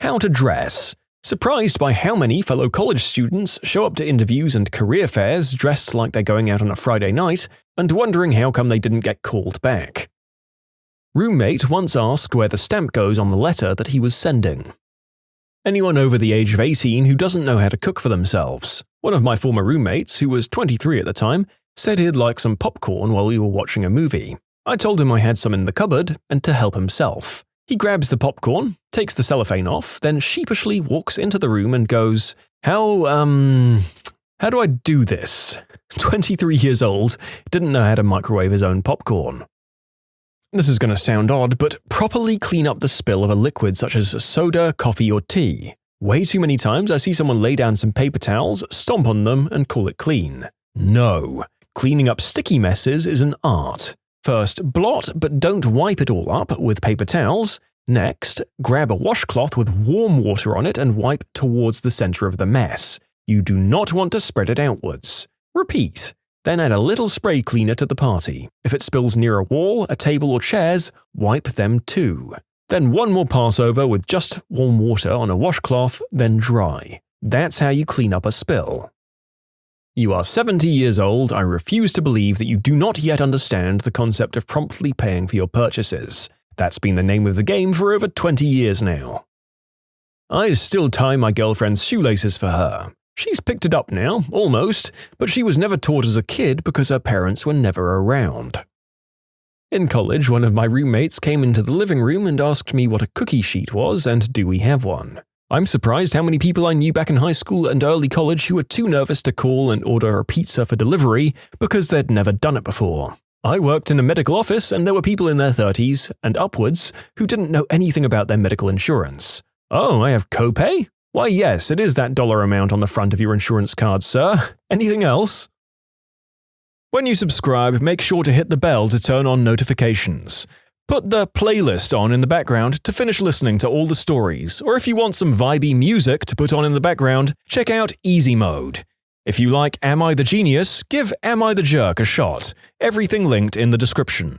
How to dress. Surprised by how many fellow college students show up to interviews and career fairs dressed like they're going out on a Friday night and wondering how come they didn't get called back. Roommate once asked where the stamp goes on the letter that he was sending. Anyone over the age of 18 who doesn't know how to cook for themselves. One of my former roommates, who was 23 at the time, said he'd like some popcorn while we were watching a movie. I told him I had some in the cupboard and to help himself. He grabs the popcorn, takes the cellophane off, then sheepishly walks into the room and goes, How do I do this? 23 years old, didn't know how to microwave his own popcorn. This is going to sound odd, but properly clean up the spill of a liquid such as soda, coffee, or tea. Way too many times I see someone lay down some paper towels, stomp on them, and call it clean. No. Cleaning up sticky messes is an art. First, blot but don't wipe it all up with paper towels. Next, grab a washcloth with warm water on it and wipe towards the center of the mess. You do not want to spread it outwards. Repeat. Then add a little spray cleaner to the party. If it spills near a wall, a table, or chairs, wipe them too. Then one more pass over with just warm water on a washcloth, then dry. That's how you clean up a spill. You are 70 years old. I refuse to believe that you do not yet understand the concept of promptly paying for your purchases. That's been the name of the game for over 20 years now. I still tie my girlfriend's shoelaces for her. She's picked it up now, almost, but she was never taught as a kid because her parents were never around. In college, one of my roommates came into the living room and asked me what a cookie sheet was and do we have one. I'm surprised how many people I knew back in high school and early college who were too nervous to call and order a pizza for delivery because they'd never done it before. I worked in a medical office and there were people in their 30s and upwards who didn't know anything about their medical insurance. Oh, I have copay? Why yes, it is that dollar amount on the front of your insurance card, sir. Anything else? When you subscribe, make sure to hit the bell to turn on notifications. Put the playlist on in the background to finish listening to all the stories, or if you want some vibey music to put on in the background, check out easymode. If you like Am I the Genius, give Am I the Jerk a shot. Everything linked in the description.